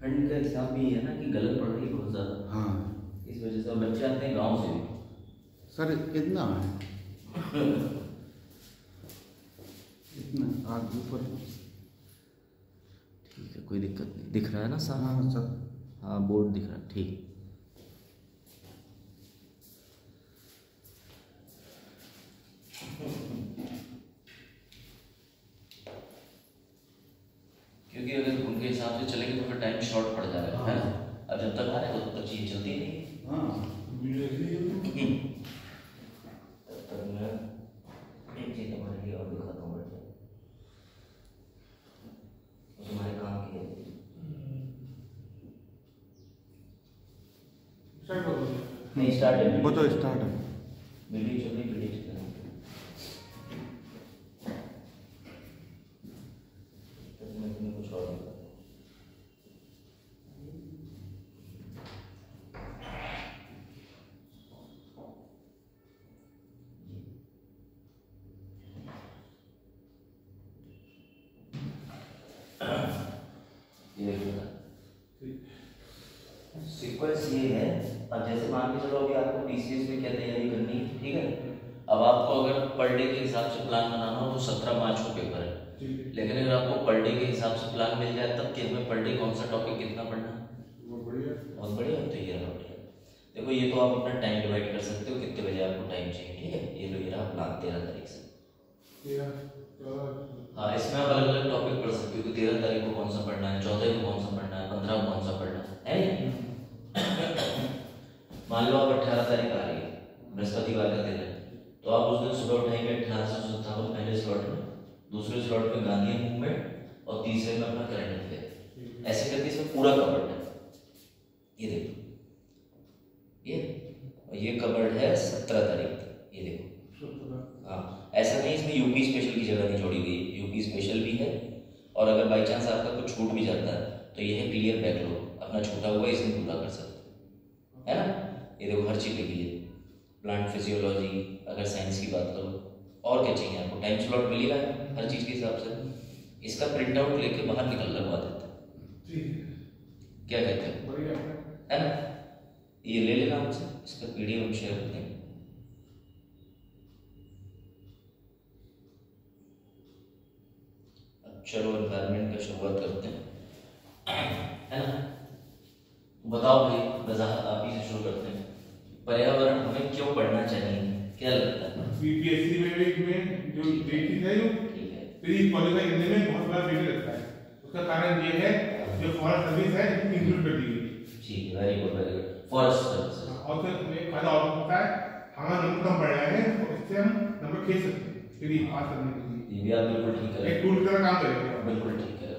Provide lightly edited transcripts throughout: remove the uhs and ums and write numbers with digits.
Fund का हिसाब भी है ना कि गलत पड़ रही है बहुत ज़्यादा। हाँ इस वजह से बच्चे आते हैं गांव से भी। सर कितना है? इतना आगे ऊपर। ठीक है, कोई दिक्कत नहीं। दिख रहा है ना साफ? हाँ सर। हाँ बोर्ड दिख रहा है, ठीक। क्योंकि अगर उनके हिसाब से चलेंगे तो फिर टाइम शॉर्ट पड़ जाएगा, है ना? अब जब तक आ रहे हैं तब तक चीज़ चलती नहीं। हाँ तब तक मैं एक चीज़ बढ़ेगी और दिखाता हूँ बच्चे तुम्हारे काम की है। नहीं स्टार्ट है, वो तो स्टार्ट है। वीडियो चल रही, वीडियो चल रही। तो मैं तुम्हें कुछ और दिखाता हूँ। ये देखिएगा सीक्वेंस ये है। अब जैसे मान के चलो अभी आपको पीसीएस में क्या तैयारी करनी है, ठीक है? अब आपको अगर पर डे के हिसाब से प्लान बनाना हो तो 17 मार्च को पेपर है। लेकिन अगर आपको पर डे के हिसाब से प्लान मिल जाए तब कि हमें पर डे कौन सा टॉपिक कितना पढ़ना है, बहुत बढ़िया। तो ये रहा बढ़िया। देखो ये तो आप अपना टाइम डिवाइड कर सकते हो कितने बजे आपको टाइम चाहिए, ठीक है? ये लो, ये रहा प्लान 13 तारीख से। हाँ, इसमें आप अलग अलग टॉपिक पढ़ सकते हो कि 13 तारीख को कौन सा पढ़ना है, 14 को कौन सा पढ़ना है, 15 को कौन सा पढ़ना है। मान लो आप 18 तारीख आ रही है, बृहस्पतिवार का दिन है, तो आप उस दिन सुबह उठाएंगे 1857 पहले स्लॉट में, दूसरे स्लॉट में गांधी मूवमेंट और तीसरे में अपना करंट अफेयर। ऐसे करके इसमें पूरा कवर्ड है। ये देखो ये कवर्ड है 17 तारीख तक। ये देखो, हाँ ऐसा नहीं इसमें यूपी स्पेशल की जगह नहीं जोड़ी गई, यूपी स्पेशल भी है। और अगर बाई चांस आपका कुछ छूट भी जाता है तो ये है क्लियर बैकलॉग, अपना छूटा हुआ इसमें पूरा कर सकते, है ना? ये देखो हर चीज़ लिखी है, प्लांट फिजियोलॉजी, अगर साइंस की बात करो और क्या चाहिए आपको, टाइम स्लॉट मिलेगा हर चीज़ के हिसाब से। इसका प्रिंट आउट लेके बाहर निकल लगवा देते हैं, क्या कहते हैं, है ना? ये ले लेना हमसे, इसका पीडीएफ हम शेयर करते हैं। अब चलो एनवायरनमेंट का शुरुआत करते हैं, है ना? बताओ भाई, वजाहत आप ही से शुरू करते हैं। पर्यावरण हमें क्यों पढ़ना चाहिए, क्या लगता है? बीपीएससी में जो बेसिक है, जो ठीक है, प्री क्वालिफाई करने में बहुत बड़ा वेट लगता है। उसका कारण ये है जो फॉरेस्ट सर्विस है इंक्लूड कर दी गई। ठीक है, very good very good. Forest services और फिर हमें फायदा और होता है, हमारा नंबर कम बढ़ रहा है तो इससे हम नंबर खींच सकते हैं यदि पास करने के लिए। ये भी आप बिल्कुल ठीक करें, एक टूल की तरह काम करेगा। बिल्कुल ठीक है।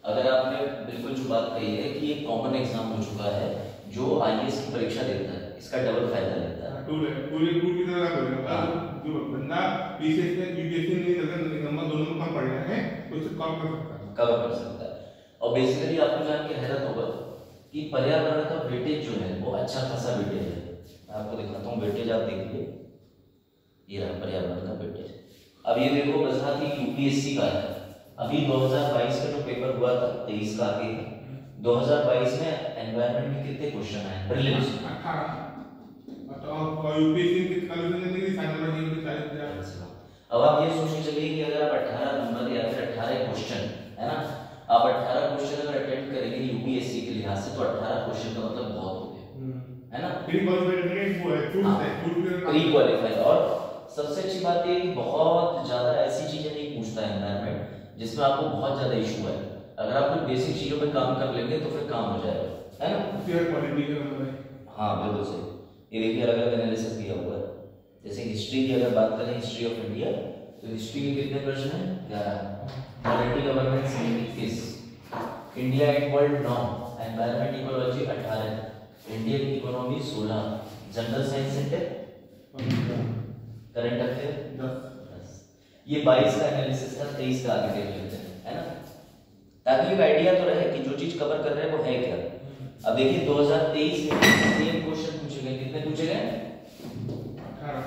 अगर आपने बिल्कुल जो बात कही है कि ये कॉमन एग्जाम हो चुका है, जो आईएएस की परीक्षा देता है इसका डबल फायदा लेता है। टूल है, टूल की तरह काम करेगा। जो बंदा पीसीएस में यूपीएससी में अगर नंबर दोनों में कम पड़ रहा है तो उसे कम कर सकता है, कवर कर सकता है। और बेसिकली आपको जान के हैरत होगा कि पर्यावरण का वेटेज जो है वो अच्छा खासा वेटेज है। मैं आपको दिखाता हूँ वेटेज, आप देखिए, ये रहा पर्यावरण का वेटेज। अब ये देखो वजह थी यूपीएससी का है, अभी 2022 का जो पेपर हुआ था 23 का आगे, 2022 में एनवायरनमेंट में कितने क्वेश्चन आए प्रीलिम्स में? 18। और यूपीएससी के क्वालिफिकेशन के लिए फाइनल में 40,000। अब आप ये सोच के चलिए कि अगर आप 18 नंबर या फिर 18 क्वेश्चन, है ना, आप 18 क्वेश्चन अगर अटेम्प्ट करेंगे यूपीएससी के लिहाज से तो 18 क्वेश्चन का मतलब बहुत हो गया, है ना? प्री क्वालिफाइड वो है, टूल है, प्री क्वालिफाइड। और सबसे अच्छी बात ये है कि बहुत ज्यादा ऐसी चीजें नहीं पूछता है एनवायरनमेंट जिसमें आपको बहुत ज्यादा इशू है। अगर आप कुछ बेसिक चीजों पे काम कर लेंगे तो फिर काम हो जाएगा, है ना? फेयर क्वालिटी का नंबर है। हाँ बिल्कुल सही। ये देखिए अलग अलग एनालिसिस दिया हुआ है। जैसे हिस्ट्री की अगर बात करें, हिस्ट्री ऑफ इंडिया, तो हिस्ट्री के कितने प्रश्न हैं? 11। Polity governance 21, India and world 9, environment ecology 18, Indian economy 16, general science and current affair 10। ये 22 का एनालिसिस था, 23 का आगे देख लेते हैं, है ना? ताकि एक आइडिया तो रहे कि जो चीज कवर कर रहे हैं वो है क्या। अब देखिए 2023 में सेम क्वेश्चन पूछे गए, कितने पूछे गए? 18,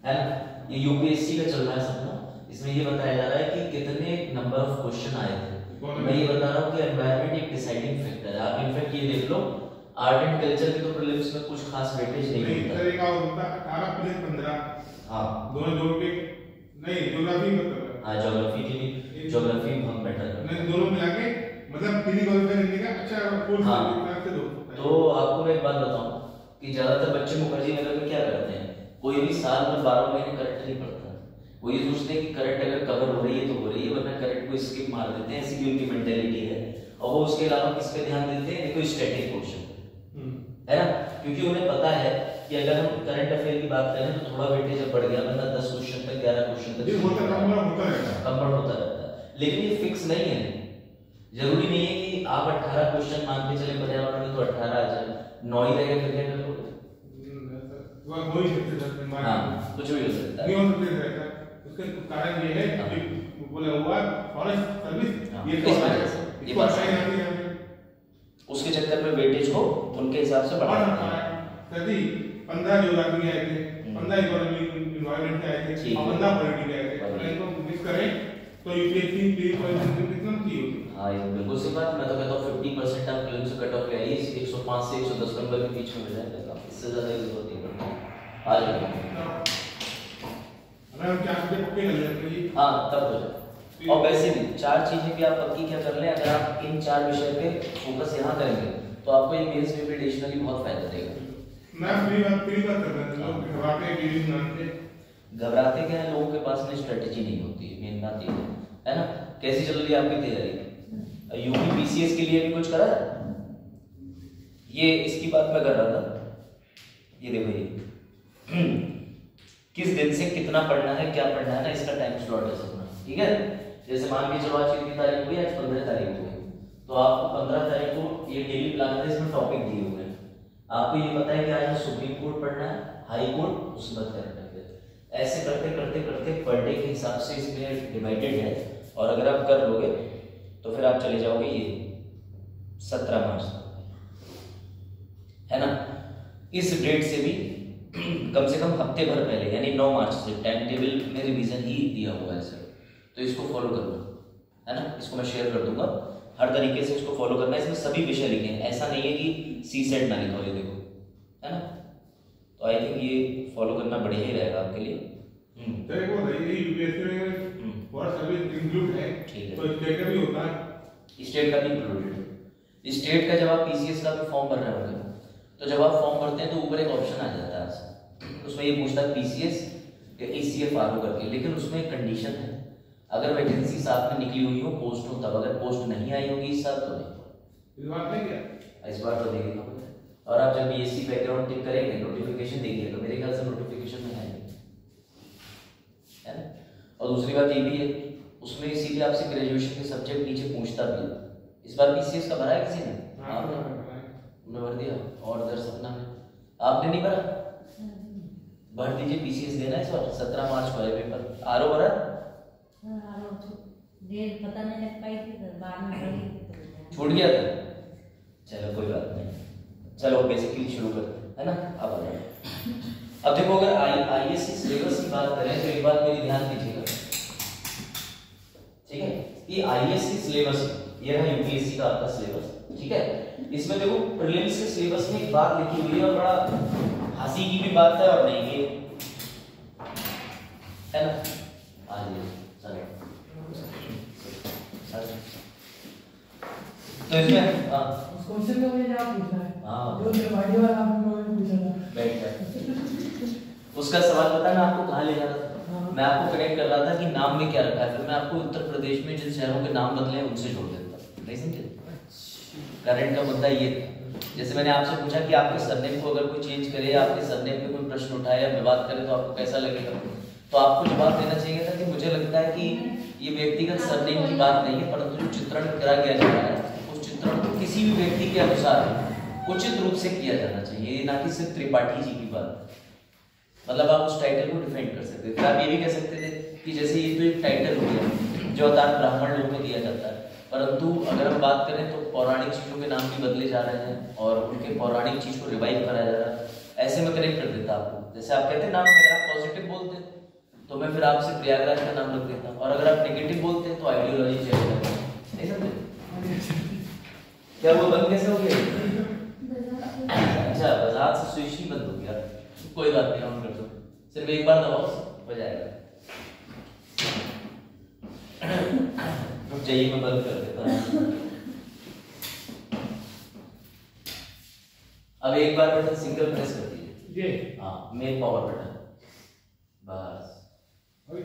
है ना? ये यूपीएससी का चल रहा है सपना। इसमें ये बताया जा रहा है कि कितने नंबर ऑफ क्वेश्चन आए थे। मैं ये बता रहा हूँ कि एनवायरनमेंट एक डिसाइडिंग फैक्टर है। आप इनफैक्ट ये देख लो, आर्ट एंड कल्चर के तो प्रीलिम्स में कुछ खास वेटेज नहीं नहीं होता। सर, एक होता 18 प्लस 15। हाँ दोनों जोड़ के नहीं, ज्योग्राफी मतलब हाँ, ज्योग्राफी के लिए, ज्योग्राफी बहुत बेटर है। नहीं, दोनों मिला के मतलब पीली क्वालिफाई करने का अच्छा कोर्स हाँ। से दो। तो आपको मैं एक बात बताऊं कि ज्यादातर बच्चे मुखर्जी नगर में क्या करते हैं, कोई भी साल में 12 महीने करंट नहीं पढ़ता। वो ये सोचते हैं कि करंट अगर कवर हो रही है तो हो रही है, वरना करंट को स्किप मार देते हैं। ऐसी भी उनकी मेंटेलिटी है। और वो उसके अलावा किस पे ध्यान देते हैं, देखो स्टैटिक क्वेश्चन है ना, क्योंकि उन्हें पता है कि अगर हम करंट अफेयर की बात करें तो थोड़ा वेटेज अब बढ़ गया, वरना 10 क्वेश्चन तक 11 क्वेश्चन तक कम्बल होता रहता है। लेकिन ये फिक्स नहीं है, जरूरी नहीं है कि आप 18 क्वेश्चन मान के चले पर्यावरण में तो 18 आ जाए, 9 ही रहेगा फिर क्या करोगे? हाँ, कुछ भी हो सकता है। उसका कारण ये है कि बोला हुआ फॉरेस्ट सर्विस ये इस वजह से ये बात है। उसके चक्कर में वेटेज को उनके हिसाब से बढ़ाना है। सदी 15 ज्योग्राफी के आए थे, 15 इकोनॉमी एनवायरनमेंट के आए थे, और 15 पॉलिटी के आए थे। अगर इनको मिक्स करें तो यूपीएससी प्री क्वालिफिकेशन कितना की होगी? हाँ, ये बिल्कुल सी बात। मैं तो कहता हूँ 50% आप प्रीलिम्स से कट ऑफ ले आइए, 105 से 110 नंबर के बीच में मिल जाएगा, इससे ज्यादा की जरूरत नहीं पड़ती। आ जाएगा अगर हम 4 सब्जेक्ट पक्के कर लेते हैं। हाँ, तब हो जाए। और वैसे भी 4 चीजें भी आप पक्की क्या कर लें, अगर आप इन 4 विषय पे फोकस यहाँ करेंगे तो आपको ये मेंस में भी एडिशनली बहुत फायदा देगा। मैं फ्री बात कर रहा था, लोग घबराते हैं टीवी सुनाते हैं। घबराते क्या है, लोगों के पास में स्ट्रेटेजी नहीं होती है, मेन बात ये है ना। कैसी चल रही है आपकी तैयारी? यूपी पीसीएस के लिए भी कुछ करा है? ये इसकी बात मैं कर रहा था, ये देखो ये किस दिन से कितना पढ़ना है, क्या पढ़ना है ना, इसका टाइम स्लॉट है सबका, ठीक है। जैसे मान के चलो आज कितनी तारीख हुई, आज 15 तारीख हो गई, तो आपको 15 तारीख को ये डेली प्लान है, इसमें टॉपिक दिए हुए हैं। आपको ये पता है कि आज सुप्रीम कोर्ट पढ़ना है, हाई कोर्ट, उसके बाद करंट अफेयर। ऐसे करते करते करते पर डे के हिसाब से इसमें डिवाइडेड है। और अगर आप कर लोगे तो फिर आप चले जाओगे ये 17 मार्च तक, है ना। इस डेट से भी कम से कम हफ्ते भर पहले यानी 9 मार्च से टाइम टेबल में रिवीजन ही दिया हुआ है सर, तो इसको फॉलो करना है ना। इसको मैं शेयर कर दूंगा, हर तरीके से इसको फॉलो करना है। इसमें सभी विषय लिखे हैं, ऐसा नहीं है कि सी सेट ना लिखा हो, ये देखो, है ना। तो आई थिंक ये फॉलो करना बढ़िया ही रहेगा आपके लिए। तेरे को यूपीएससी में फॉर सर्विस इंक्लूड है, तो स्टेट का भी होता है। स्टेट का भी इंक्लूडेड है। स्टेट का जब आप पीसीएस का भी फॉर्म भर रहे होंगे, तो जब आप फॉर्म भरते हैं तो ऊपर एक ऑप्शन आ जाता है, उसमें ये पूछता है पीसीएस या ईसीएफआरओ करके। लेकिन उसमें एक कंडीशन है, अगर वैकेंसी साथ में निकली हुई हो, पोस्ट हो, तब। अगर पोस्ट नहीं आई होगी इस साल तो नहीं। इस बार नहीं क्या? इस बार तो देखेगा। और आप जब बीएससी बैकग्राउंड टिक करेंगे, नोटिफिकेशन देखिएगा, मेरे ख्याल से नोटिफिकेशन में है ना। और दूसरी बात ये भी है, उसमें सीधे आपसे ग्रेजुएशन के सब्जेक्ट नीचे पूछता भी है। इस बार पीसीएस का भरा है किसी ने? आपने भर दिया? और इधर सपना में आपने नहीं भरा? भर दीजिए, पीसीएस देना है इस बार। 17 मार्च को है पेपर। आरओ भरा? पता नहीं लग पाई थी, बाद में छूट गया था। चलो कोई बात नहीं, चलो बेसिकली शुरू करते हैं, है ना। अब आ जाओ। अब देखो, अगर आईएएस सिलेबस की बात करें तो एक बात मेरी ध्यान दीजिएगा, ठीक है। ये आईएएस की सिलेबस, ये रहा यूपीएससी का आपका सिलेबस, ठीक है। इसमें देखो प्रीलिम्स के सिलेबस में एक बात लिखी हुई है, और बड़ा हंसी की भी बात है और नहीं है ना। आ जाइए, चलो। तो इसमें क्वेश्चन का मुझे जवाब पूछना है। हाँ, जो वाली वाला आपने पूछा था, बैठ जाए। उसका सवाल पता ना आपको कहाँ ले जा रहा था? मैं आपको कनेक्ट कर रहा था कि नाम में क्या रखा है, फिर मैं आपको उत्तर प्रदेश में जिन शहरों के नाम बदले हैं उनसे जोड़ देता। नहीं समझे? करंट का मुद्दा ये था। जैसे मैंने आपसे पूछा कि आपके सरनेम को अगर कोई चेंज करे, आपके सरनेम पे कोई प्रश्न उठाए या विवाद करे तो आपको कैसा लगेगा, तो आपको जवाब देना चाहिए था कि मुझे लगता है कि ये व्यक्तिगत सरनेम की बात नहीं है, परंतु जो चित्रण करा गया जा रहा है उस चित्रण को किसी भी व्यक्ति के अनुसार उचित रूप से किया जाना चाहिए, ना कि सिर्फ त्रिपाठी जी की बात। मतलब आप उस टाइटल को डिफेंड कर सकते थे। आप ये भी कह सकते थे कि जैसे ये तो एक टाइटल हो गया जो अवतार ब्राह्मण लोगों को दिया जाता है, परंतु अगर हम बात करें तो पौराणिक चीजों के नाम भी बदले जा रहे हैं और उनके पौराणिक चीज को रिवाइव कराया जा रहा है। ऐसे में कनेक्ट कर देता आपको। जैसे आप कहते नाम अगर आप पॉजिटिव बोलते तो मैं फिर आपसे प्रयागराज का नाम रख देता, और अगर आप नेगेटिव बोलते तो आइडियोलॉजी चेंज करता। नहीं समझे? क्या वो बंद कैसे हो गया? अच्छा, बजाज से स्विच ही बंद हो गया। कोई बात नहीं, ऑन कर दो, सिर्फ एक बार दबाओ हो जाएगा। रुक जाइए, मैं बंद कर देता हूँ। अब एक बार बटन सिंगल प्रेस कर दीजिए। ये हाँ, मेन पावर बटन, बस अब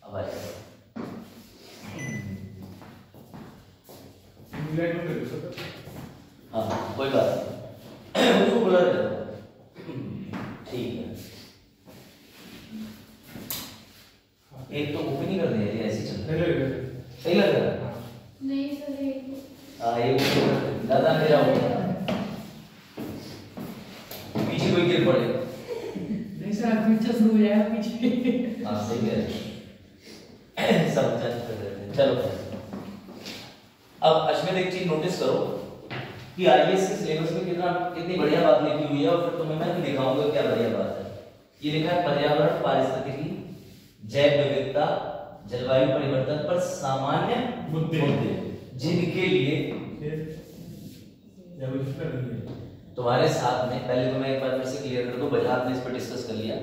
आ जाएगा। लाइट बंद कर दो सर। हाँ, कोई बात नहीं, उसको ब्लर कर दो। ठीक है, एक तो ओपन ही कर दे, ये ऐसे चलता है। सही लग रहा है? नहीं सर, हाँ, ये ओपन कर दे। दादा मेरा होगा, पीछे कोई गिर पड़े। नहीं सर, पीछे शुरू हो जाएगा पीछे। हाँ, सही कह रहे हैं। सब जांच कर रहे हैं। चलो, अब अश्विन एक चीज नोटिस करो कि आईएएस के सिलेबस में कितनी बढ़िया बात लिखी हुई है, और फिर तुम्हें मैं दिखाऊंगा क्या बढ़िया बात है। ये लिखा है पर्यावरण, पारिस्थितिकी, जैव विविधता, जलवायु परिवर्तन पर सामान्य मुद्दे जिनके लिए तुम्हारे साथ में, पहले तो मैं एक बार फिर से क्लियर कर दूं, बजाज ने इस पर डिस्कस कर लिया।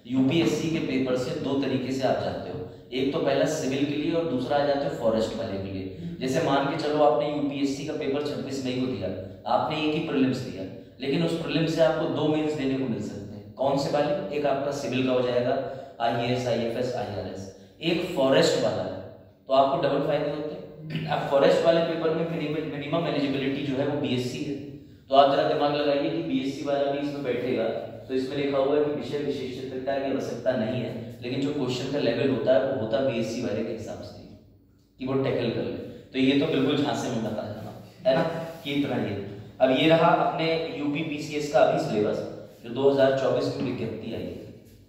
यूपीएससी के पेपर से दो तरीके से आप जाते हो, एक तो पहला सिविल के लिए और दूसरा आ जाते हो फॉरेस्ट वाले के लिए। जैसे मान के चलो आपने यूपीएससी का पेपर 26 मई को दिया, आपने एक ही प्रीलिम्स दिया, लेकिन उस प्रीलिम्स से आपको दो मेंस देने को मिल सकते हैं। कौन से वाले? एक आपका सिविल का हो जाएगा, आईएएस, आईएफएस, आईआरएस, एक फॉरेस्ट वाला है, तो आपको डबल फायदे होते हैं। अब फॉरेस्ट वाले पेपर में मिनिमम एलिजिबिलिटी जो है वो बीएससी है, तो आप जरा दिमाग लगाइए कि बीएससी वाला भी इसमें बैठेगा, तो इसमें लिखा हुआ है कि विषय विशेषज्ञता की आवश्यकता नहीं है, लेकिन जो क्वेश्चन का लेवल होता है वो होता बीएससी वाले के हिसाब से कि वो टैकल कर ले। तो ये तो बिल्कुल झांसे में बता जाना है ना कि इतना ये। अब ये रहा अपने यूपी पीसीएस का अभी सिलेबस जो 2024 में विज्ञप्ति आई है,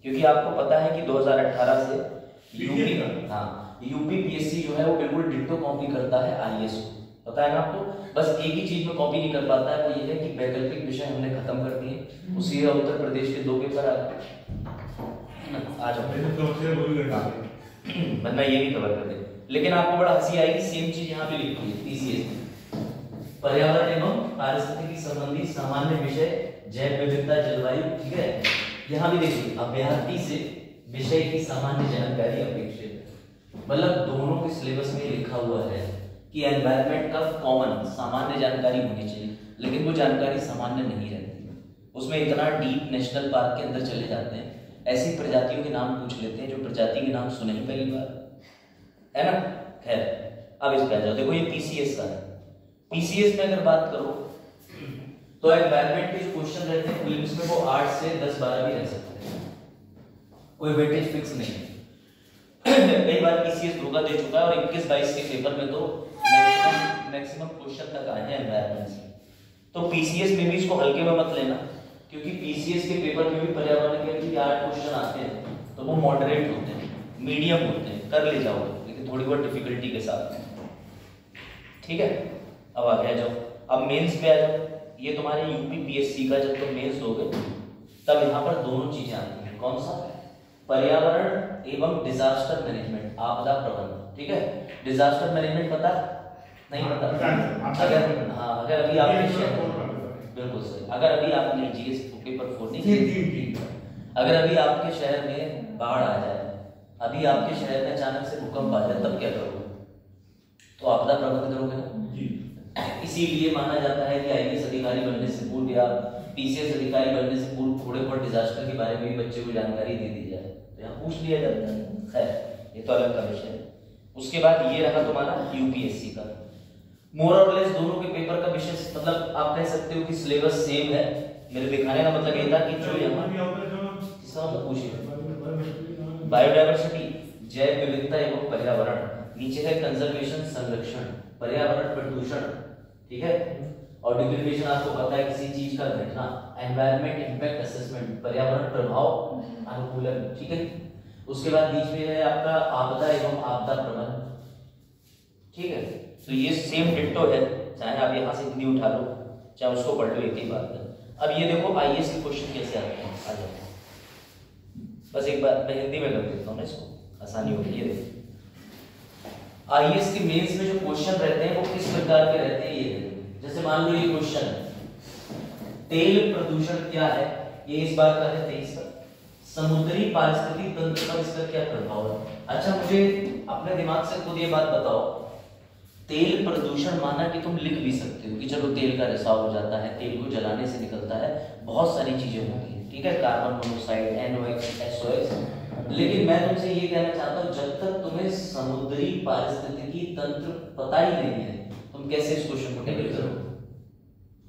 क्योंकि आपको पता है कि 2018 से यूपी, हाँ, यूपी पीएससी जो है वो बिल्कुल डिट्टो कॉपी करता है आईएएस को, पता है ना आपको। बस एक ही चीज में कॉपी नहीं कर पाता है, वो ये है कि वैकल्पिक विषय हमने खत्म कर दिए, उसी उत्तर प्रदेश के 2 पेपर आ गए, आ जाओ, वरना ये भी कवर कर दे। लेकिन आपको बड़ा हंसी आएगी, सेम चीज यहाँ पे लिखी है पीसीएस में, पर्यावरण एवं पारिस्थितिकी संबंधी सामान्य विषय, जैव विविधता, जलवायु, ठीक है। यहाँ भी देखिए, अभ्यर्थी से विषय की सामान्य जानकारी अपेक्षित है, मतलब दोनों के सिलेबस में लिखा हुआ है कि एनवायरनमेंट का कॉमन सामान्य जानकारी होनी चाहिए, लेकिन वो जानकारी सामान्य नहीं रहती, उसमें इतना डीप नेशनल पार्क के अंदर चले जाते हैं, ऐसी प्रजातियों के नाम पूछ लेते हैं जो प्रजाति के नाम सुने ही पहली बार, है ना। खैर, अब इस पे आ जाओ, देखो ये पीसीएस का है। पीसीएस में अगर बात करो तो एनवायरनमेंट के जो क्वेश्चन रहते हैं प्रीलिम्स में वो 8 से 10-12 भी रह सकते हैं, कोई वेटेज फिक्स नहीं है। कई बार पीसीएस धोखा दे चुका है और 21-22 के पेपर में तो मैक्सिमम क्वेश्चन तक आए हैं एनवायरनमेंट से। तो पीसीएस में भी इसको हल्के में मत लेना, क्योंकि पीसीएस के पेपर में भी पर्यावरण के 8 क्वेश्चन आते हैं, तो वो मॉडरेट होते हैं, मीडियम होते हैं, कर ले जाओगे, लेकिन थोड़ी बहुत डिफिकल्टी के साथ, ठीक है। अब आगे आ जाओ, अब मेंस पे आ जाओ। ये तुम्हारे यूपी पीएससी का जब तुम मेंस दोगे तब यहाँ पर दोनों चीजें आती हैं। कौन सा? पर्यावरण एवं डिजास्टर मैनेजमेंट, आपदा प्रबंधन, ठीक है। डिजास्टर मैनेजमेंट पता नहीं? पता? अगर हाँ, अगर अभी आपके शहर, बिल्कुल सही, अगर अभी आपने जीएस पेपर 4 नहीं, अगर अभी आपके शहर में बाढ़ आ जाए, अभी आपके शहर में अचानक से भूकंप आ जाए, तब क्या करोगे? तो आपदा प्रबंधन करोगे ना। इसीलिए माना जाता है कि आईएएस अधिकारी बनने से पूर्व या पीसीएस अधिकारी बनने से पूर्व थोड़े बहुत डिजास्टर के बारे में भी बच्चे को जानकारी दे दी जाए, तो यहाँ पूछ लिया जाता है। खैर, ये तो अलग का विषय है। उसके बाद ये रहा तुम्हारा यूपीएससी का। मोर और लेस दोनों के पेपर का विषय, मतलब आप कह सकते हो कि सिलेबस सेम है। मेरे दिखाने का मतलब ये था कि जो यहाँ पूछिए, बायोडायवर्सिटी, जैव विविधता एवं पर्यावरण, नीचे है कंजर्वेशन, संरक्षण, पर्यावरण प्रदूषण, ठीक है। और डिग्रेडेशन आपको पता है किसी चीज का घटना, एनवायरनमेंट इंपैक्ट असेसमेंट, पर्यावरण प्रभाव अनुकूलन, ठीक है। उसके बाद बीच में है आपका आपदा एवं आपदा प्रबंधन, ठीक है। तो ये सेम डिट्टो है, चाहे आप यहाँ से हिंदी उठा लो चाहे उसको पढ़ लो, एक ही बात है। अब ये देखो आईएएस के क्वेश्चन कैसे आते हैं, आ जाओ। बस एक बार मैं हिंदी में कर देता हूँ ना, इसको आसानी होगी। ये देखो आईएएस के मेंस में जो क्वेश्चन रहते हैं वो किस प्रकार के रहते हैं ये है। जैसे मान लो ये क्वेश्चन है, तेल प्रदूषण क्या है, ये इस बार का है 23 का। समुद्री पारिस्थितिकी तंत्र पर इसका क्या प्रभाव है। अच्छा मुझे अपने दिमाग से खुद ये बात बताओ, तेल प्रदूषण माना कि तुम लिख भी सकते हो कि चलो तेल का रिसाव हो जाता है, तेल को जलाने से निकलता है, बहुत सारी चीजें होती हैं, ठीक है, कार्बन मोनोऑक्साइड, NOx, SOx। लेकिन मैं तुमसे ये कहना चाहता हूँ, जब तक तुम्हें समुद्री पारिस्थितिकी तंत्र पता ही नहीं है, तुम कैसे इस क्वेश्चन को टैकल करोगे,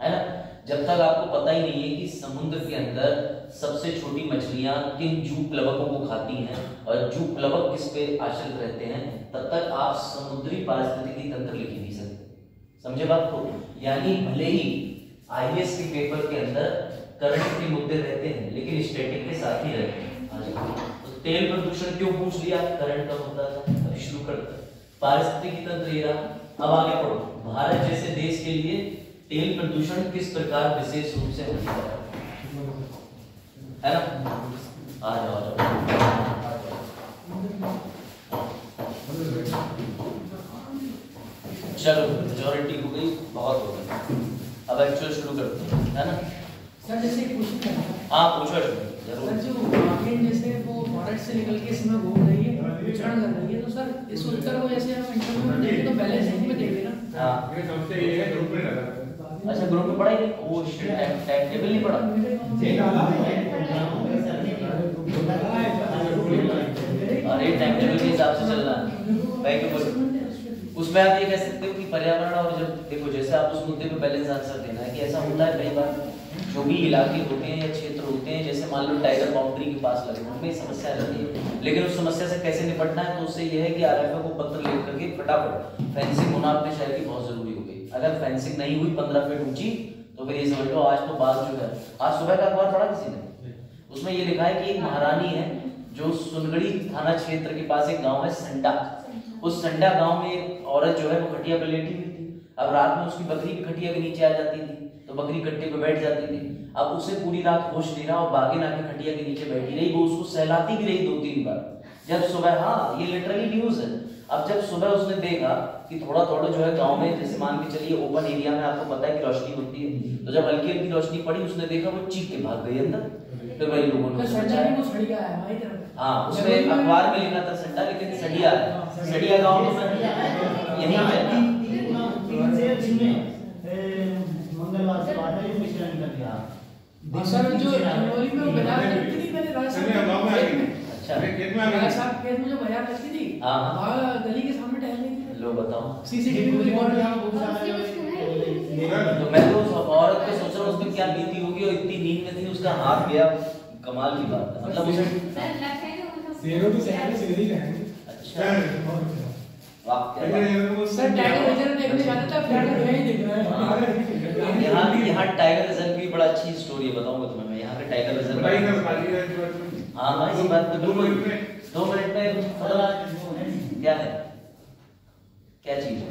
है ना। जब तक आपको पता ही नहीं है कि समुद्र के अंदर सबसे छोटी मछलियां किन जूट प्लवकों को खाती हैं और जूट प्लवक किस पे आश्रित रहते हैं, तब तक आप समुद्री पारिस्थितिकी तंत्र लिख ही नहीं सकते। समझे बात को। यानी भले ही आईएएस के पेपर के अंदर करंट के मुद्दे रहते हैं लेकिन स्टैटिक के साथ ही रहते हैं। तो तेल प्रदूषण क्यों पूछ लिया, करंट का मुद्दा था। अभी शुरू करते हैं, पारिस्थितिकी तंत्र ये रहा। अब आगे पढ़ो, भारत जैसे देश के लिए तेल प्रदूषण किस प्रकार विशेष रूप से होता है ना। आ जाओ चलो, मेजॉरिटी हो गई, बहुत हो गई। अब एक्चुअल शुरू करते हैं, है ना। सर जैसे क्वेश्चन करना है, हाँ पूछो जरूर। सर जो ट्रेन जैसे वो भारत से निकल के इसमें घूम रही है, विचरण कर रही है, तो सर इस उत्तर को जैसे हम इंटरव्यू में देखें तो पहले से में देखें ना। हाँ ये सबसे ये है ग्रुप में डाला। अच्छा ग्रुप में पढ़ा ही नहीं, वो टाइम टेबल नहीं पढ़ा। अरे टाइम टेबल के हिसाब से चलना भाई। तो उसमें आप ये कह सकते हो कि पर्यावरण और जब देखो, जैसे आप उस मुद्दे पे बैलेंस आंसर देना है कि ऐसा होता है कई बार, जो भी इलाके होते हैं या क्षेत्र होते हैं, जैसे मान लो टाइगर बाउंड्री के पास लगे, उनमें समस्या रहती है, लेकिन उस समस्या से कैसे निपटना है, तो उससे यह है कि आरएफओ को पत्र लिख करके फटाफट फेंसिंग होना अपने शहर की बहुत जरूरी हो गई। अगर फेंसिंग नहीं हुई 15 फीट ऊंची, तो फिर ये समझ लो आज तो बात जो है, आज सुबह का अखबार पढ़ा किसी ने, उसमें ये लिखा है कि एक महारानी है जो सुनगढ़ी थाना क्षेत्र के पास एक गांव है संडा, उस संडा गांव में एक औरत जो है वो खटिया पे लेटी हुई थी। अब रात में उसकी बकरी भी खटिया के नीचे आ जाती थी, तो बकरी कट्टे पे बैठ जाती थी। अब उसे पूरी रात होश नहीं रहा और बागे ना के खटिया के नीचे बैठी रही, वो उसको सहलाती भी रही 2-3 बार। जब सुबह, हाँ ये लिटरली न्यूज है, अब जब सुबह उसने देखा कि थोड़ा थोड़ा जो है गांव में, जैसे मान के चलिए ओपन एरिया में आपको पता है कि रोशनी होती है, तो जब हल्की हल्की रोशनी पड़ी उसने देखा वो चीख के भाग गई अंदर। तो भाई लोगों ने हाँ उसमें अखबार में लिखा था संडा, लेकिन सड़िया है, सड़िया गाँव में यही है। सर जो जनवरी में बाजार लगती थी पहले अच्छा साहब खेत में जो बाजार लगती थी, वहाँ गली के सामने टहलने की, लो बताओ सीसीटीवी रिकॉर्ड तो मैं तो उस औरत को सोच रहा हूँ उसकी क्या बीती होगी, और इतनी नींद में थी उसका हाथ गया, कमाल की बात है। मतलब उसे शेरों तो शहर में सीधे ही रहेंगे। अच्छा वाह क्या बात। सर टाइगर रिजर्व देखने जाते थे, अब टाइगर यहीं दिख रहा है। यहाँ टाइगर रिजर्व की बड़ा अच्छी स्टोरी है, बताऊंगा तुम्हें मैं। यहाँ पे टाइगर रिजर्व, हाँ हाँ इसी बात पे 2 मिनट में क्या है, क्या चीज है।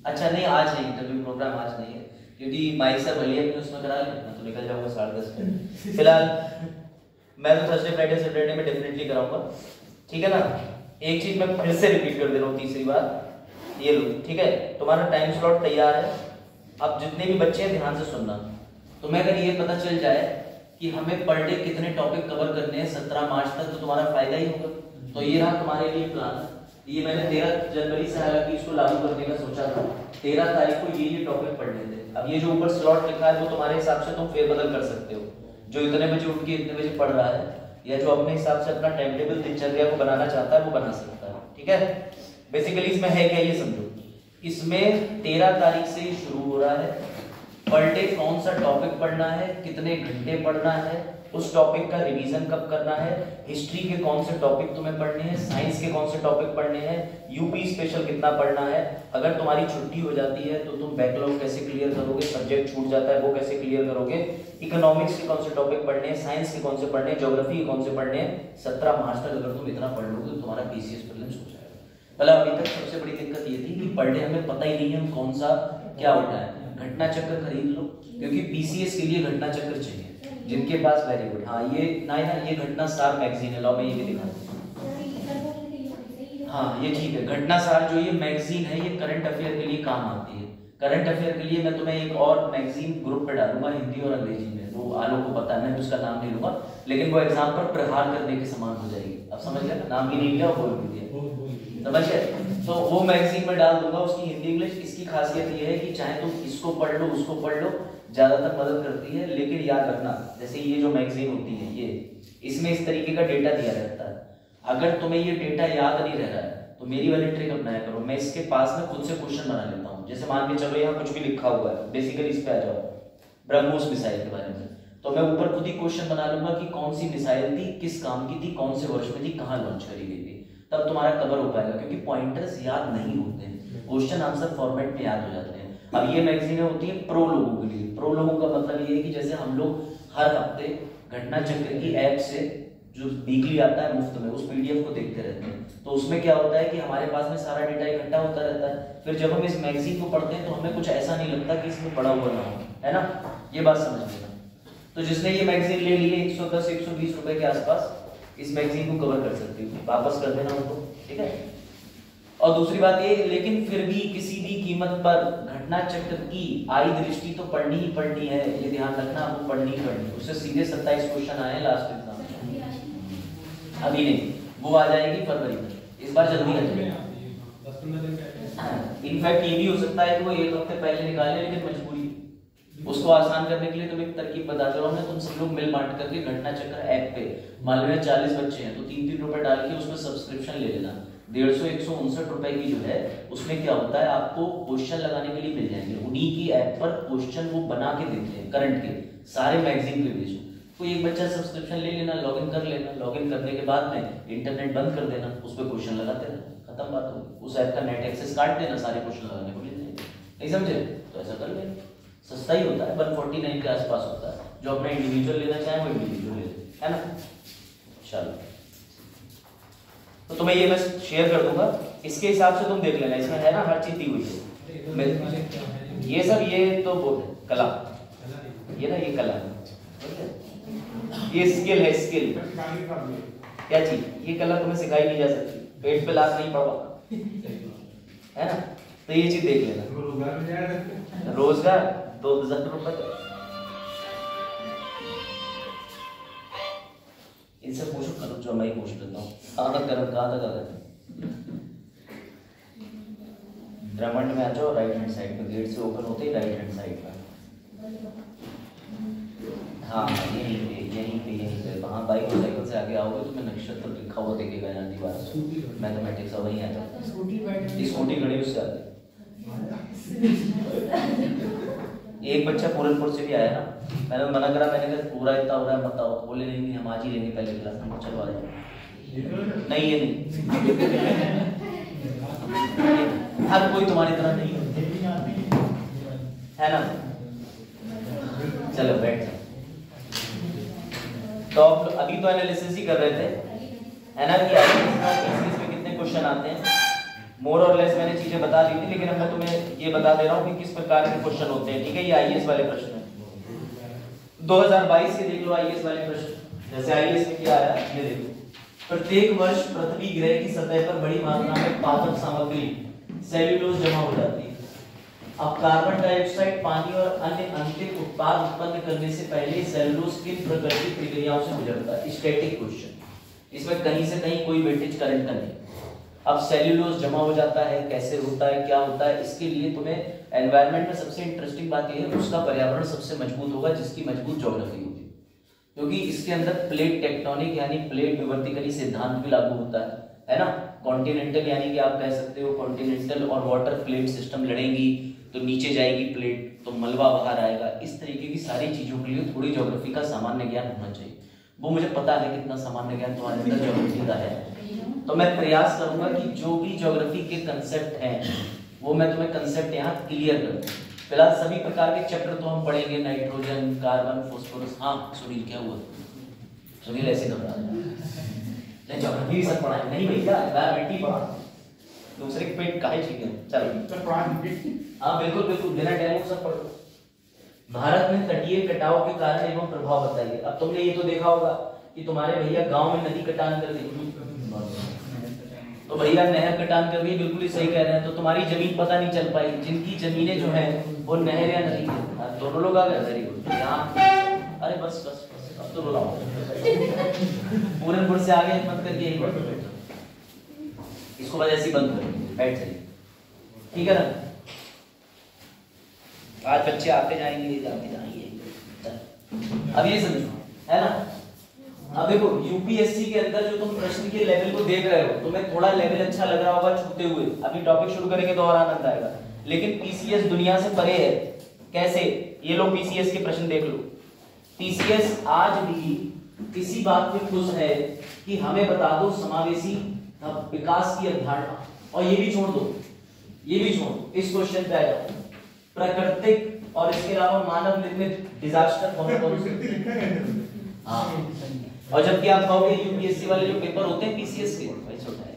अच्छा नहीं आज नहीं, इंटरव्यू प्रोग्राम आज नहीं है, क्योंकि माइक सर भलिया में उसमें करा लें, मैं तो निकल जाऊंगा 10:30 में। फिलहाल मैं तो थर्सडे फ्राइडे सैटरडे में डेफिनेटली कराऊंगा, ठीक है ना। एक चीज मैं फिर से रिपीट कर दे रहा हूँ, तीसरी बार, ये लो ठीक है, तुम्हारा टाइम स्लॉट तैयार है। अब जितने भी बच्चे हैं ध्यान से सुनना, तुम्हें अगर ये पता चल जाए कि हमें पर डे कितने टॉपिक कवर करने हैं 17 मार्च तक, तो तुम्हारा फायदा ही होगा। तो ये रहा तुम्हारे लिए प्लान। ये मैंने 13 जनवरी से हालांकि इसको लागू करने का सोचा था, 13 तारीख को ये टॉपिक पढ़ने थे। अब ये जो ऊपर स्लॉट लिखा है वो तुम्हारे हिसाब से तुम फेरबदल कर सकते हो, जो इतने बजे उठ के इतने बजे पढ़ रहा है, या जो अपने हिसाब से अपना टाइम टेबल दिनचर्या को बनाना चाहता है वो बना सकता है, ठीक है। बेसिकली इसमें है क्या ये समझो, इसमें 13 तारीख से ही शुरू हो रहा है। पर डे कौन सा टॉपिक पढ़ना है, कितने घंटे पढ़ना है, उस टॉपिक का रिवीजन कब करना है, हिस्ट्री के कौन से टॉपिक तुम्हें पढ़ने हैं, साइंस के कौन से टॉपिक पढ़ने हैं, यूपी स्पेशल कितना पढ़ना है। अगर तुम्हारी छुट्टी हो जाती है तो तुम बैकलॉग कैसे क्लियर करोगे, सब्जेक्ट छूट जाता है वो कैसे क्लियर करोगे, इकोनॉमिक्स के कौन से टॉपिक पढ़ने हैं, साइंस के कौन से पढ़ने हैं, ज्योग्राफी के कौन से पढ़ने हैं। 17 मार्च तक अगर तुम इतना पढ़ लोगे तो तुम्हारा पीसीएस प्रीलिम्स हो जाएगा। मतलब अभी तक सबसे बड़ी दिक्कत ये थी कि पर डे हमें पता ही नहीं है हम कौन सा क्या होता है। घटना चक्र खरीद लो, क्योंकि पीसीएस के लिए घटना चक्र चाहिए। जिनके पास वेरी गुड, हाँ ये ना ये घटना स्टार मैगजीन है, लो मैं ये भी दिखा दूं। हाँ ये ठीक है। घटनासार जो ये मैगजीन है ये करंट अफेयर के लिए काम आती है। करंट अफेयर के लिए मैं तुम्हें एक और मैगजीन ग्रुप पे डालूंगा हिंदी और अंग्रेजी में, वो आलोक को पता है, मैं उसका नाम नहीं लूंगा, लेकिन वो एग्जाम पर प्रहार करने के समान हो जाएगी। अब समझ गया, नाम भी नहीं लिया और बोल भी दिया, समझ गए। तो वो मैगजीन में डाल दूंगा, उसकी हिंदी इंग्लिश। इसकी खासियत ये है कि चाहे तुम इसको पढ़ लो उसको पढ़ लो, ज्यादातर मदद करती है। लेकिन याद रखना, जैसे ये जो मैगजीन होती है ये, इसमें इस तरीके का डेटा दिया रहता है। अगर तुम्हें ये डेटा याद नहीं रह रहा है तो मेरी वाली ट्रिक अपनाया करो। मैं इसके पास में खुद से क्वेश्चन बना लेता हूँ। जैसे मान के चलो यहाँ कुछ भी लिखा हुआ है, बेसिकली इस पे आ जाओ, ब्रह्मोस मिसाइल के बारे में, तो मैं ऊपर खुद ही क्वेश्चन बना लूंगा कि कौन सी मिसाइल थी, किस काम की थी, कौन से वर्ष में थी, कहाँ लॉन्च करी गई थी। तब तुम्हारा कवर हो पाएगा, क्योंकि पॉइंटर्स याद नहीं होते हैं, क्वेश्चन आंसर फॉर्मेट में याद हो जाते हैं। अब ये मैगजीनें होती है प्रो लोगों के लिए। प्रो लोगों का मतलब ये है कि जैसे हम लोग हर हफ्ते घटना चक्र की ऐप से जो वीकली आता है मुफ्त में, उस पीडीएफ को देखते रहते हैं, तो उसमें क्या होता है कि हमारे पास में सारा डेटा इकट्ठा होता रहता है। फिर जब हम इस मैगजीन को पढ़ते हैं तो हमें कुछ ऐसा नहीं लगता कि इसमें पढ़ा हुआ ना हो, है ना, ये बात समझ लेना। तो जिसने ये मैगजीन ले ली है 110-120 रुपए के आसपास, इस मैगजीन को कवर कर सकती है, वापस कर देना उनको, ठीक है। और दूसरी बात ये, लेकिन फिर भी किसी भी कीमत पर घटना चक्र की आई दृष्टि तो पढ़नी ही पढ़नी है, ये ध्यान रखना, आपको पढ़नी ही पढ़नी। उससे सीधे 27 क्वेश्चन आए लास्ट एग्जाम, अभी नहीं, वो आ जाएगी फरवरी में, इस बार जल्दी आ जाएगी। इनफैक्ट ये भी हो सकता है कि वो एक हफ्ते पहले निकाले, लेकिन मजबूरी, उसको आसान करने के लिए तुम्हें एक तरकीब बताता हूँ मैं। तुम सब लोग मिल बांट करके घटना चक्र ऐप पे, मान लो 40 बच्चे हैं तो 3-3 रुपए डाल के उसमें सब्सक्रिप्शन ले लेना। 150-159 रुपए की जो है, उसमें क्या होता है, आपको क्वेश्चन लगाने के लिए मिल जाएंगे। उन्हीं की ऐप पर क्वेश्चन वो बना के देते हैं, करंट के सारे मैगजीन के बेचो। कोई एक बच्चा सब्सक्रिप्शन ले लेना, लॉगिन कर लेना, लॉगिन करने के बाद में इंटरनेट बंद कर देना, उस पर क्वेश्चन लगाते रहना, खत्म बात होगी। उस ऐप का नेट एक्सेस काट देना, सारे क्वेश्चन लगाने को मिल जाएंगे। नहीं समझे तो ऐसा कर लेना, सस्ता ही होता है, 149 के आसपास होता है। जो अपना इंडिविजुअल लेना चाहे वो इंडिविजुअल ले, है ना। चलो, तो तुम्हें ये मैं शेयर कर दूंगा, इसके हिसाब से तुम देख लेना, इसमें है ना हर चीज दी हुई है। ये सब ये तो बोल कला, ये ना ये कला है, ये स्किल है, स्किल क्या चीज, ये कला तुम्हें सिखाई नहीं जा सकती, पेट पे लात नहीं पड़वा, है ना। तो ये चीज देख लेना। रोजगार 2000 रुपए का, इनसे पूछो, करो जो मैं पूछ लेता हूँ, कहाँ तक आते ब्रह्मांड में आ जाओ, राइट हैंड साइड पे, गेट से ओपन होते ही राइट हैंड साइड पे, हाँ यहीं पे वहाँ बाइक और साइकिल से आगे आओगे तो मैं नक्षत्र लिखा हुआ देखेगा यहाँ दीवार पे, मैथमेटिक्स और वहीं आ जाता है, स्कूटी खड़ी उससे आगे। एक बच्चा पूरनपुर से भी आया ना, मैंने मना करा, मैंने कहा पूरा इतना हो रहा है बताओ, तो बोले नहीं हम आज ही लेंगे पहले क्लास में, चलो आ जाओ। नहीं ये नहीं, हर कोई तुम्हारी तरह नहीं है ना। चलो बैठ जाओ। तो अभी तो एनालिसिस ही कर रहे थे, है ना, कि आईएएस में कितने क्वेश्चन आते हैं। मोर और लेस मैंने चीजें बता दी थी, लेकिन अब मैं तुम्हें ये बता दे रहा हूँ कि किस प्रकार के क्वेश्चन होते हैं, ठीक है। ये आईएएस वाले प्रश्न है 2022 के, देख लो आईएएस वाले प्रश्न। जैसे आईएएस में क्या आया, ये देखो, प्रत्येक वर्ष पृथ्वी ग्रह की सतह पर बड़ी मात्रा में पादप सामग्री सेल्यूलोज जमा हो जाती है। अब कार्बन डाइऑक्साइड, पानी और अन्य अंतिम उत्पाद उत्पन्न करने से पहले सेल्यूलोज किन प्राकृतिक प्रक्रियाओं से गुजरता है। स्टैटिक क्वेश्चन, इसमें कहीं से कहीं कोई वेटेज करंट का नहीं। अब सेल्यूलोज जमा हो जाता है, कैसे होता है, क्या होता है, इसके लिए तुम्हें एनवायरनमेंट में सबसे इंटरेस्टिंग बात यह है उसका पर्यावरण सबसे मजबूत होगा जिसकी मजबूत ज्योग्राफी होगी, क्योंकि इसके अंदर प्लेट टेक्टोनिक यानी प्लेट विवर्तीकली सिद्धांत भी लागू होता है ना। कॉन्टिनेंटल यानी कि आप कह सकते हो कॉन्टिनेंटल और वाटर प्लेट सिस्टम लड़ेंगी तो नीचे जाएगी प्लेट तो मलबा बाहर आएगा। इस तरीके की सारी चीजों के लिए थोड़ी ज्योग्राफी का सामान्य ज्ञान होना चाहिए। वो मुझे पता है कितना सामान्य ज्ञान तुम्हारे अंदर ज्योग्राफी का है, तो मैं प्रयास करूंगा कि जो भी ज्योग्राफी के कंसेप्ट हैं वो मैं तुम्हें कंसेप्ट यहाँ क्लियर कर दूं। फिलहाल सभी प्रकार के चक्र तो हम पढ़ेंगे, नाइट्रोजन, कार्बन, फॉस्फोरस। हाँ सुनील क्या हुआ, सुनील ऐसे घबरा नहीं, ज्योग्राफी सब पढ़ा नहीं भैया, एनवायरमेंट ही पढ़ा, दूसरे के पेट काहे चाहिए। चलो हाँ बिल्कुल बिल्कुल, बिना डेमो सब पढ़ो। भारत में तटीय कटाव के कारण एवं प्रभाव बताइए। अब तुमने ये तो देखा होगा कि तुम्हारे भैया गांव में नदी कटान कर दी, तो भैया नहर कटान कर रही है, बिल्कुल ही सही कह रहे हैं। तो तुम्हारी जमीन पता नहीं चल पाई, जिनकी जमीनें जो है वो नहर या नदी है। हाँ, दोनों लोग आ गए, वेरी गुड। यहाँ अरे बस बस बस अब तो रुलाओ, पूरनपुर से आगे मत करके यही बैठो, इसको बस ऐसे ही बंद करो, बैठ जाइए, ठीक है ना। आज बच्चे आते जाएंगे जाते जाएंगे। अब ये समझो, है ना। अब देखो यूपीएससी के अंदर जो तुम प्रश्न के लेवल को देख रहे हो, तुम्हें थोड़ा लेवल अच्छा लग रहा होगा छूते हुए, अभी टॉपिक शुरू करेंगे तो और आनंद आएगा। लेकिन पीसीएस दुनिया से परे है। कैसे? ये लो पीसीएस के प्रश्न देख लो। पीसीएस आज भी इसी बात पे खुश है कि हमें बता दो समावेशी विकास की अवधारणा, और ये भी छोड़ दो, ये भी छोड़ दो, इस क्वेश्चन पे आ जाओ। प्राकृतिक और इसके अलावा मानव निर्मित डिजास्टर कौन से? हाँ, और जबकि आप कहोगे यूपीएससी वाले जो पेपर होते हैं पीसीएस के, वैसे होता है।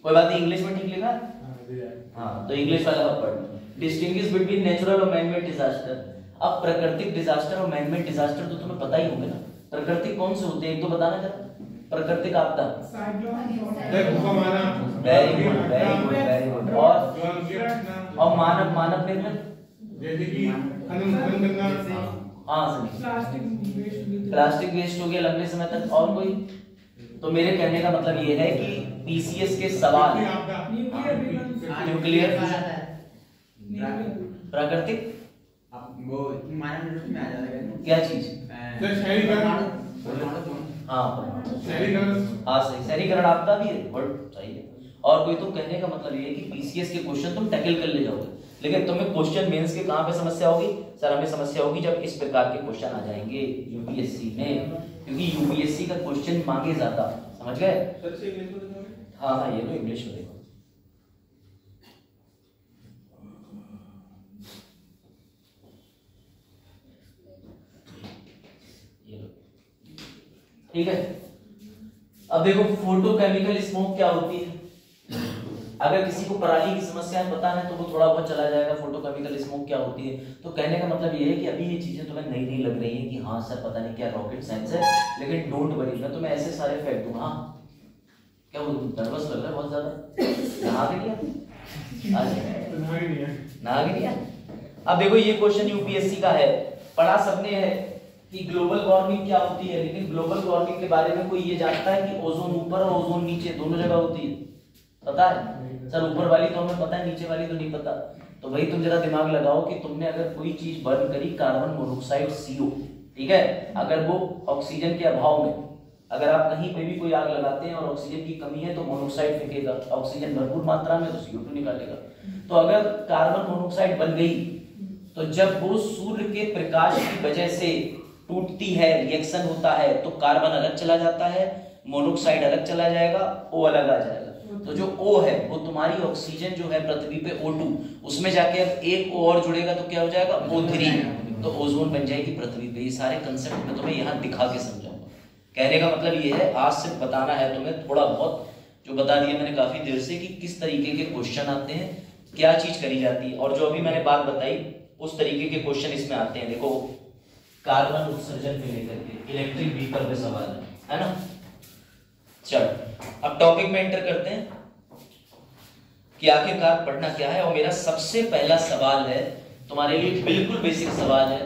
कोई बात नहीं, इंग्लिश में ठीक लिखा? हाँ, तो इंग्लिश वाला आप पढ़। डिस्टिंग्विश बिटवीन नेचुरल और मैन मेड डिजास्टर। अब प्राकृतिक डिजास्टर और मैन मेड डिजास्टर तो तुम्हें पता ही होगा ना। प्राकृतिक कौन से होते हैं, एक तो बताना जरा। प्राकृतिक आपदा, very good very good very good. और मानव निर्मित, जैसे कि हाँ प्लास्टिक वेस्ट हो गया लंबे समय तक। और कोई? तो मेरे कहने का मतलब ये है कि पीसीएस के सवाल न्यूक्लियर प्राकृतिक वो मानव में आ जाएगा क्या चीज? हाँ सही, शहरीकरण आपदा भी है, बट सही है। और कोई? तो कहने का मतलब ये है कि पीसीएस के क्वेश्चन तुम टैकल कर ले जाओगे, लेकिन तुम्हें क्वेश्चन मेंस के कहां पे समस्या होगी? सर हमें समस्या होगी जब इस प्रकार के क्वेश्चन आ जाएंगे यूपीएससी में, क्योंकि यूपीएससी का क्वेश्चन मांगे ज्यादा, समझ गए? हाँ ये लो इंग्लिश में देखो। ये लो, ठीक है। अब देखो फोटोकेमिकल स्मोक क्या होती है। अगर किसी को पराली की समस्या पता है तो वो थोड़ा बहुत चला जाएगा, फोटोकेमिकल स्मोक क्या होती है। तो कहने का मतलब ये है कि अभी ये चीजें तुम्हें नई नई लग रही है कि हाँ सर पता नहीं क्या रॉकेट साइंस है, लेकिन डोंट वरी, मैं तुम्हें ऐसे सारे फैक्ट दूंगा। हाँ क्या वो नर्वस लग रहा है बहुत ज्यादा? नहा के क्या? नहा के क्या? अब देखो ये क्वेश्चन यूपीएससी का है, पढ़ा सबने है कि ग्लोबल वार्मिंग क्या होती है, लेकिन ग्लोबल वार्मिंग के बारे में कोई ये जानता है कि ओजोन ऊपर और ओजोन नीचे दोनों जगह होती है? पता है? सर ऊपर वाली तो हमें पता है, नीचे वाली तो नहीं पता। तो भाई तुम जरा दिमाग लगाओ कि तुमने अगर कोई चीज बर्न करी, कार्बन मोनोऑक्साइड CO, ठीक है, अगर वो ऑक्सीजन के अभाव में, अगर आप कहीं पे भी कोई आग लगाते हैं और ऑक्सीजन की कमी है तो मोनोऑक्साइड फेंकेगा, ऑक्सीजन भरपूर मात्रा में तो CO2 निकालेगा। तो अगर कार्बन मोनोऑक्साइड बन गई तो जब वो सूर्य के प्रकाश की वजह से टूटती है, रिएक्शन होता है, तो कार्बन अलग चला जाता है, मोनोऑक्साइड अलग चला जाएगा, O अलग आ जाएगा। तो जो O है वो तुम्हारी ऑक्सीजन जो है पृथ्वी पे O2, उसमें जाके अब एक O और जुड़ेगा तो क्या हो जाएगा? O3, तो ओजोन बन जाएगी पृथ्वी पे। ये सारे कंसेप्ट मैं तुम्हें यहाँ दिखा के समझाऊंगा। कहने का मतलब ये है, आज से बताना है तुम्हें थोड़ा बहुत, जो बता दिया मैंने काफी देर से, कि किस तरीके के क्वेश्चन आते हैं, क्या चीज करी जाती है, और जो अभी मैंने बात बताई उस तरीके के क्वेश्चन इसमें आते हैं। देखो कार्बन उत्सर्जन को लेकर के इलेक्ट्रिक व्हीकल पे सवाल है ना। चल अब टॉपिक में एंटर करते हैं कि आखिरकार पढ़ना क्या है। और मेरा सबसे पहला सवाल है तुम्हारे लिए, बिल्कुल बेसिक सवाल है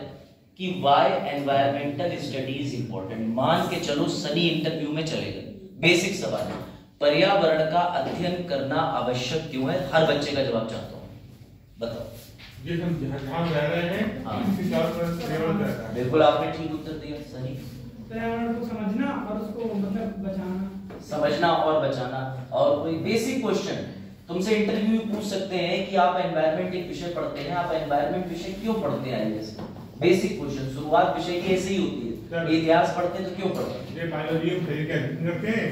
कि व्हाई एनवायरमेंटल स्टडीज इंपॉर्टेंट। मान के चलो सनी इंटरव्यू में चले गए, बेसिक सवाल है, पर्यावरण का अध्ययन करना आवश्यक क्यों है? हर बच्चे का जवाब चाहता हूँ, बताओ। जिस हम जहाँ रह रहे हैं, हाँ। इसके चारों तरफ पर्यावरण रहता है। बिल्कुल आपने ठीक उत्तर दिया सनी। पर्यावरण को समझना और उसको मतलब बचाना, समझना और बचाना। और कोई बेसिक क्वेश्चन तुमसे इंटरव्यू में पूछ सकते हैं कि आप एनवायरनमेंट एक विषय पढ़ते हैं, आप एनवायरनमेंट विषय क्यों पढ़ते हैं? जैसे बेसिक क्वेश्चन, शुरुआत विषय की ऐसे ही होती है। इतिहास पढ़ते हैं तो क्यों पढ़ते हैं? ये बायोलॉजी में शरीर के अध्ययन करते हैं।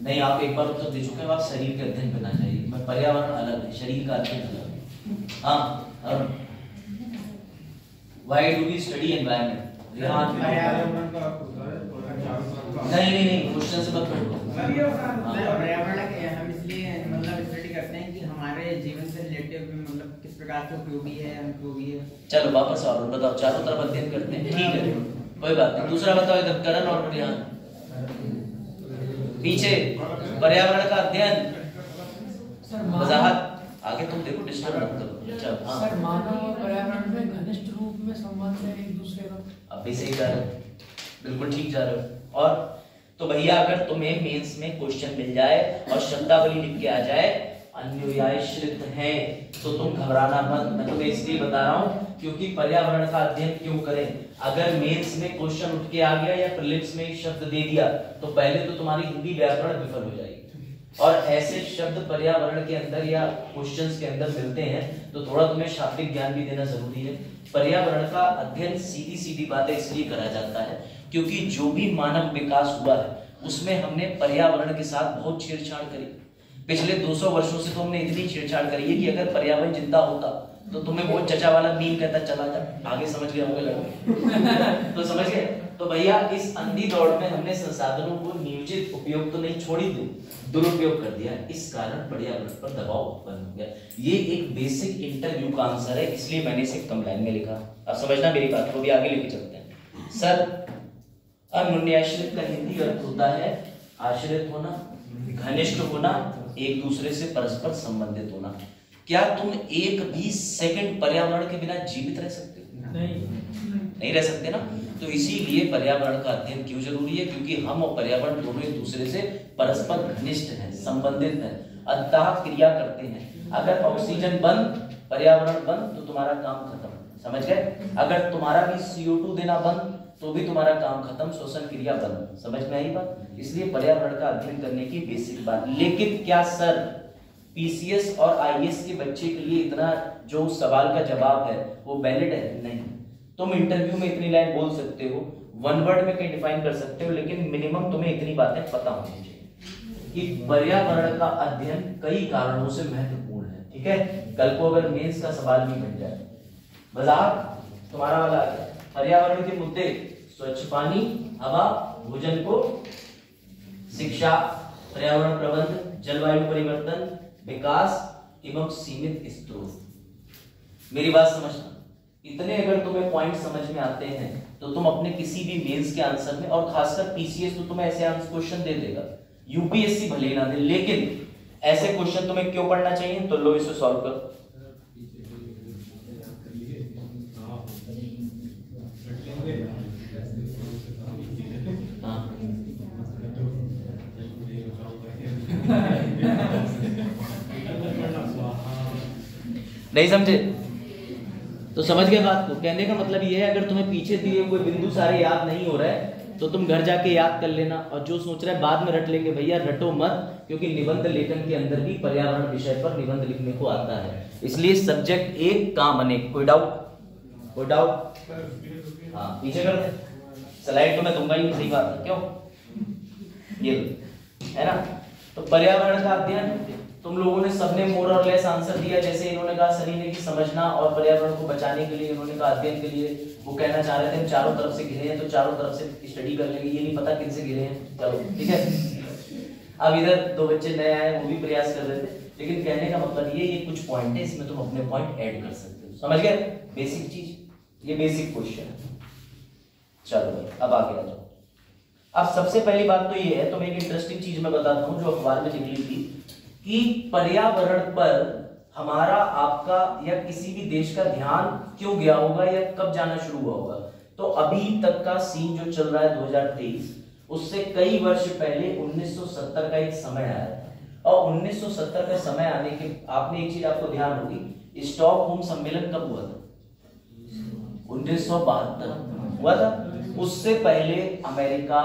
नहीं, आप एक बार उत्तर दे चुके हैं, आप शरीर के अध्ययन करना चाहिए। मैं पर्यावरण अलग है, शरीर का अध्ययन अलग है। हाँ, why do we study environment? नहीं, क्वेश्चन से मत पढ़ो। पर्यावरण हम इसलिए मतलब स्टडी करते हैं कि हमारे जीवन से रिलेटेड मतलब किस प्रकार से उपयोगी है, अनुपयोगी है। चलो वापस आओ, बताओ। चारों तरफ अध्ययन करते हैं, ठीक है, कोई बात नहीं। दूसरा बताओ इधर, करण और रिहान पीछे। पर्यावरण का अध्ययन सर वजाहत आगे तुम देखो, डिस्टर्ब मत करो। अच्छा हाँ, सर मानव और पर्यावरण में घनिष्ठ रूप में संबंध है एक दूसरे का। अब भी सही जा रहे हो, बिल्कुल ठीक जा रहे हो। और तो भैया अगर तुम्हें मेंस में क्वेश्चन मिल जाए और शब्दावली लिख के आ जाए अन्योन्याश्रित है, तो तुम घबराना मत। मैं तुम्हें इसलिए बता रहा हूँ क्योंकि पर्यावरण का अध्ययन क्यों करें। अगर मेंस में क्वेश्चन उठ के आ गया या प्रीलिम्स में शब्द दे दिया तो पहले तो तुम्हारी हिंदी व्याकरण विफल हो जाएगी। और ऐसे शब्द पर्यावरण के अंदर या क्वेश्चंस के अंदर मिलते हैं तो थोड़ा तुम्हें शाब्दिक ज्ञान भी देना जरूरी है। पर्यावरण का अध्ययन सीधी सीधी बातें इसलिए करा जाता है क्योंकि जो भी मानव विकास हुआ है उसमें हमने पर्यावरण के साथ बहुत छेड़छाड़ करी। पिछले 200 वर्षों से तो हमने इतनी छेड़छाड़ करी है कि अगर पर्यावरण जिंदा होता तो तुम्हें बहुत चचा वाला मीम कहता चला जा, आगे समझ गए होंगे लड़के तो समझ गए। तो भैया इस अंधी दौड़ में हमने संसाधनों को नियोजित उपयोग तो नहीं छोड़ी दुरुपयोग कर दिया, इस कारण पर्यावरण पर दबाव उत्पन्न हो गया। ये एक बेसिक इंटरव्यू का आंसर है, इसलिए मैंने इसे कम लाइन में लिखा। अब समझना मेरी बात को, भी आगे लेके चलते हैं। सर अन्योन्याश्रित का हिंदी अर्थ होता है आश्रित होना, घनिष्ठ होना, एक दूसरे से परस्पर संबंधित होना। क्या तुम एक भी सेकंड पर्यावरण के बिना जीवित रह सकते हो? नहीं रह सकते ना। तो इसीलिए पर्यावरण का अध्ययन क्यों जरूरी है, क्योंकि हम और पर्यावरण दोनों एक दूसरे से परस्पर घनिष्ठ हैं, संबंधित हैं, अंतः क्रिया करते हैं। अगर ऑक्सीजन बंद, पर्यावरण बंद, तो तुम्हारा काम खत्म। समझ गए? अगर तुम्हारा भी CO2 देना बंद तो भी तुम्हारा काम खत्म, श्वसन क्रिया बंद। समझ में आई बात? इसलिए पर्यावरण का अध्ययन करने की बेसिक बात। लेकिन क्या सर PCS और IAS के बच्चे के लिए इतना जो सवाल का जवाब है वो वैलिड है? नहीं। तुम इंटरव्यू में इतनी लाइन बोल सकते हो, वन वर्ड में कहीं डिफाइन कर सकते हो, लेकिन मिनिमम तुम्हें इतनी बातें पता होनी चाहिए कि पर्यावरण का अध्ययन कई कारणों से महत्वपूर्ण है। ठीक है, कल को अगर मेंस का सवाल भी बन जाए, वजाहत तुम्हारा वाला आ गया। पर्यावरण के मुद्दे स्वच्छ पानी, हवा, भोजन को, शिक्षा, पर्यावरण प्रबंधन, जलवायु परिवर्तन, विकास एवं सीमित स्रोत। मेरी बात समझना, इतने अगर तुम्हें पॉइंट समझ में आते हैं तो तुम अपने किसी भी मेंस के आंसर में, और खासकर PCS तो तुम्हें ऐसे आंसर क्वेश्चन दे देगा, UPSC भले ना दे, लेकिन ऐसे क्वेश्चन तुम्हें क्यों पढ़ना चाहिए? तो लो इसे सॉल्व करो। नहीं समझे तो समझ गए बात को। कहने का मतलब ये है, अगर तुम्हें पीछे दिए कोई बिंदु सारे याद नहीं हो रहा है तो तुम घर जाके याद कर लेना, और जो सोच रहा है बाद में रट लेंगे, भैया रटो मत, क्योंकि निबंध लेखन के अंदर भी पर्यावरण विषय पर निबंध लिखने को आता है। इसलिए सब्जेक्ट एक काम अनेक। कोई डाउट? कोई डाउट? हाँ पीछे कर दे, स्लाइड तो मैं दूंगा ही नहीं। सही बात है, क्यों? ये है ना। तो पर्यावरण का अध्ययन तुम लोगों ने सबने मोर और लेस आंसर दिया। जैसे इन्होंने कहा सनी ने कि समझना और पर्यावरण को बचाने के लिए, इन्होंने कहा अध्ययन के लिए। वो कहना चाह रहे थे हम चारों तरफ से घिरे हैं तो चारों तरफ से स्टडी कर लेंगे, ये नहीं पता किन से घिरे हैं। चलो ठीक है। अब इधर 2 बच्चे नए आए, वो भी प्रयास कर रहे थे, लेकिन कहने का मतलब ये कुछ पॉइंट है, इसमें तुम अपने पॉइंट ऐड कर सकते हो। समझ गए? बेसिक चीज, ये बेसिक क्वेश्चन है। चलो भाई अब आगे आ जाओ। अब सबसे पहली बात तो ये है, तो मैं एक इंटरेस्टिंग चीज मैं बताता हूँ जो अखबार में निकली थी, कि पर्यावरण पर हमारा, आपका या किसी भी देश का ध्यान क्यों गया होगा या कब जाना शुरू हुआ होगा। तो अभी तक का सीन जो चल रहा है 2023, उससे कई वर्ष पहले 1970 का एक समय आया था, और 1970 का समय आने के, आपने एक चीज आपको ध्यान होगी, स्टॉकहोम सम्मेलन कब हुआ था? 1972 हुआ था। उससे पहले अमेरिका,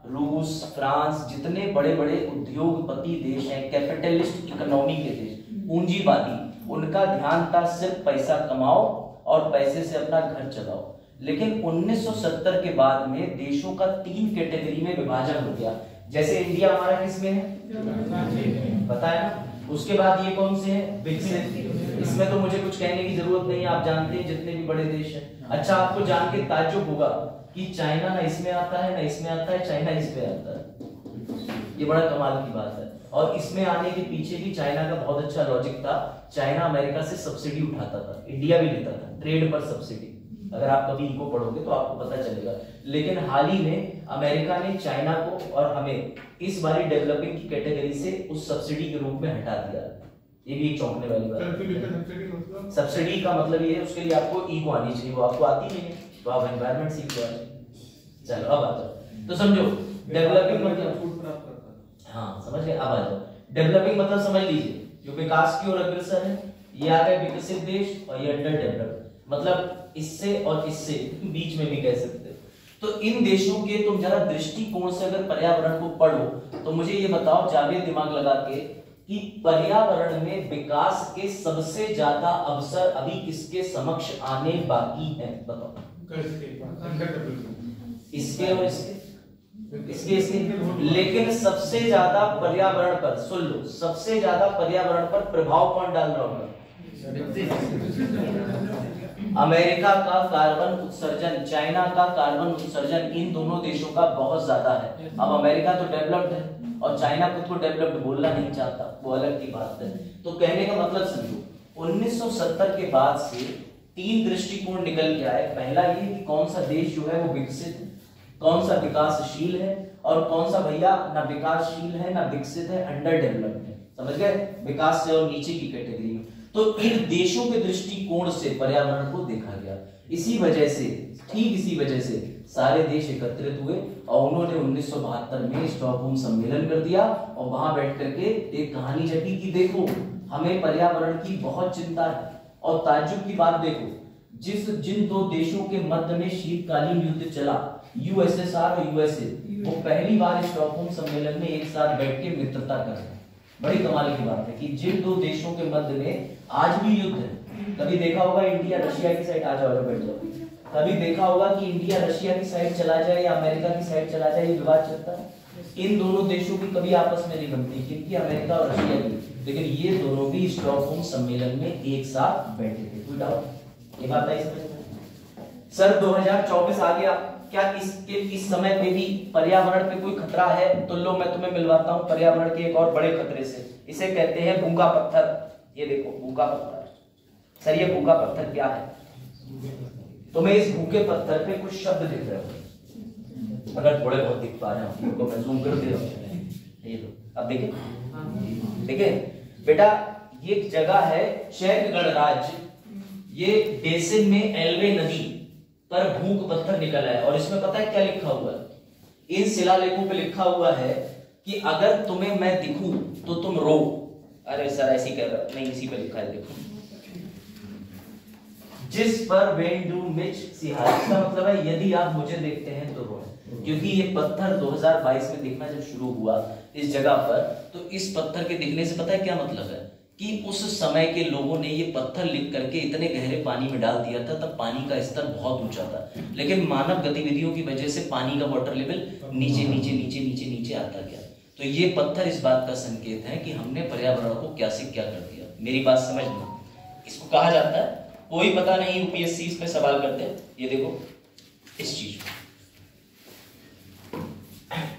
रूस, फ्रांस, जितने बड़े बड़े उद्योगपति देश हैं, कैपिटलिस्ट इकोनॉमी के देश, पूंजीवादी, उनका ध्यान था सिर्फ पैसा कमाओ और पैसे से अपना घर चलाओ। लेकिन 1970 के बाद में देशों का 3 कैटेगरी में विभाजन हो गया। जैसे इंडिया हमारा किसमें है, पता है ना। उसके बाद ये कौन से हैं? विकसित। इसमें तो मुझे कुछ कहने की जरूरत नहीं, आप जानते हैं जितने भी बड़े देश हैं। अच्छा, आपको जान के ताज्जुब होगा कि चाइना ना इसमें आता है ना इसमें आता है, चाइना इसमें आता है। ये बड़ा कमाल की बात है। और इसमें आने के पीछे भी चाइना का बहुत अच्छा लॉजिक था। चाइना अमेरिका से सब्सिडी उठाता था, इंडिया भी लेता था, ट्रेड पर सब्सिडी। अगर आप कभी इको पढ़ोगे तो आपको पता चलेगा। लेकिन हाल ही में अमेरिका ने चाइना को और हमें इस बारी डेवलपिंग की कैटेगरी से उस सब्सिडी के रूप में हटा दिया। ये भी एक चौंकने वाली बात सर, फिर इसका है। सब्सिडी मतलब सब्सिडी का मतलब ये है उसके लिए आपको ई को आनी चाहिए, वो आपको आती नहीं है, तो आप एनवायरनमेंट सीख रहे हैं। चलो अब आ जाओ, तो समझो डेवलपिंग मतलब छूट प्राप्त करता है। हाँ समझ गए। अब आ जाओ डेवलपिंग मतलब समझ लीजिए, जो विकास की ओर अग्रसर है, ये आ गए विकसित देश, और ये अंडर डेवलप्ड, मतलब इससे और इससे बीच में भी कह सकते हैं। तो इन देशों के तुम जरा दृष्टिकोण से अगर पर्यावरण को पढ़ो तो मुझे ये बताओ जावेद दिमाग लगा के कि पर्यावरण में विकास के सबसे ज्यादा अवसर अभी किसके समक्ष आने बाकी हैं, बताओ। इसके और इसके, लेकिन सबसे ज्यादा पर्यावरण पर, सुन लो, सबसे ज्यादा पर्यावरण पर प्रभाव कौन डाल रहा होगा? अमेरिका का कार्बन उत्सर्जन, चाइना का कार्बन उत्सर्जन, इन दोनों देशों का बहुत ज्यादा है। अब अमेरिका तो डेवलप्ड है और चाइना खुद को डेवलप्ड बोलना नहीं चाहता, वो अलग की बात है। तो कहने का मतलब समझो, 1970 के बाद से 3 दृष्टिकोण निकल के आए। पहला ये कि कौन सा देश जो है वो विकसित है, कौन सा विकासशील है, और कौन सा भैया ना विकासशील है ना विकसित है, अंडर डेवलप्ड है। समझ गए? विकास से और नीचे की कैटेगरी में। तो इन देशों के दृष्टिकोण से पर्यावरण को देखा गया। इसी वजह से, ठीक इसी वजह से सारे देश एकत्रित हुए और उन्होंने 1972 में स्टॉकहोम सम्मेलन कर दिया और वहां बैठ करके एक कहानी छपी कि देखो हमें पर्यावरण की बहुत चिंता है। और ताज्जुब की बात देखो, जिन 2 देशों के मध्य में शीतकालीन युद्ध चला, यूएसएसआर और यूएसए, वो पहली बार स्टॉकहोम सम्मेलन में एक साथ बैठ के मित्रता कर रहे हैं। बड़ी कमाल की बात है कि जिन 2 देशों के मध्य में आज भी युद्ध है, कभी देखा होगा इंडिया रशिया की साइड, आ जाओ बैठ जाओ, कभी देखा होगा कि इंडिया रशिया की साइड चला जाए या अमेरिका की साइड चला जाए, ये विवाद चलता है। इन दोनों देशों की कभी आपस में नहीं बनती, क्योंकि अमेरिका और रशिया की, लेकिन ये दोनों भी स्टॉकहोम सम्मेलन में एक साथ बैठे थे। कोई डाउट? ये बात आई समझ में? सर 2024 आ गया, क्या इस समय पे भी पर्यावरण पे कोई खतरा है? तो लो मैं तुम्हें मिलवाता हूं पर्यावरण के एक और बड़े खतरे से। इसे कहते हैं भूखा पत्थर। ये देखो भूखा पत्थर। सर ये भूखा पत्थर क्या है? तुम्हें इस भूखे पत्थर पे कुछ शब्द दिख रहे हो, अगर थोड़े बहुत दिख पा रहे हो तो मैं जूम कर दे रहा हूं। ये लो, अब देखे बेटा, ये जगह है चेक गणराज्य। ये बेसिन में एल्वे नदी पर भूख पत्थर निकल आया और इसमें पता है क्या लिखा हुआ है? इन शिलालेखों पे लिखा हुआ है कि अगर तुम्हें मैं दिखूं तो तुम रो। अरे सर ऐसी कह रहा नहीं, इसी पे लिखा है देखो, जिस पर वेन डू मिच सिहार, इसका मतलब है यदि आप मुझे देखते हैं तो रो। क्योंकि ये पत्थर 2022 में दिखना जब शुरू हुआ इस जगह पर, तो इस पत्थर के दिखने से पता है क्या मतलब है कि उस समय के लोगों ने ये पत्थर लिख करके इतने गहरे पानी में डाल दिया था, तब पानी का स्तर बहुत ऊंचा था। लेकिन मानव गतिविधियों की वजह से पानी का वाटर लेवल नीचे नीचे नीचे नीचे नीचे आता गया। तो ये पत्थर इस बात का संकेत है कि हमने पर्यावरण को क्या से क्या कर दिया। मेरी बात समझना, इसको कहा जाता है, कोई पता नहीं यूपीएससी इस पे सवाल करते हैं। ये देखो इस चीज को,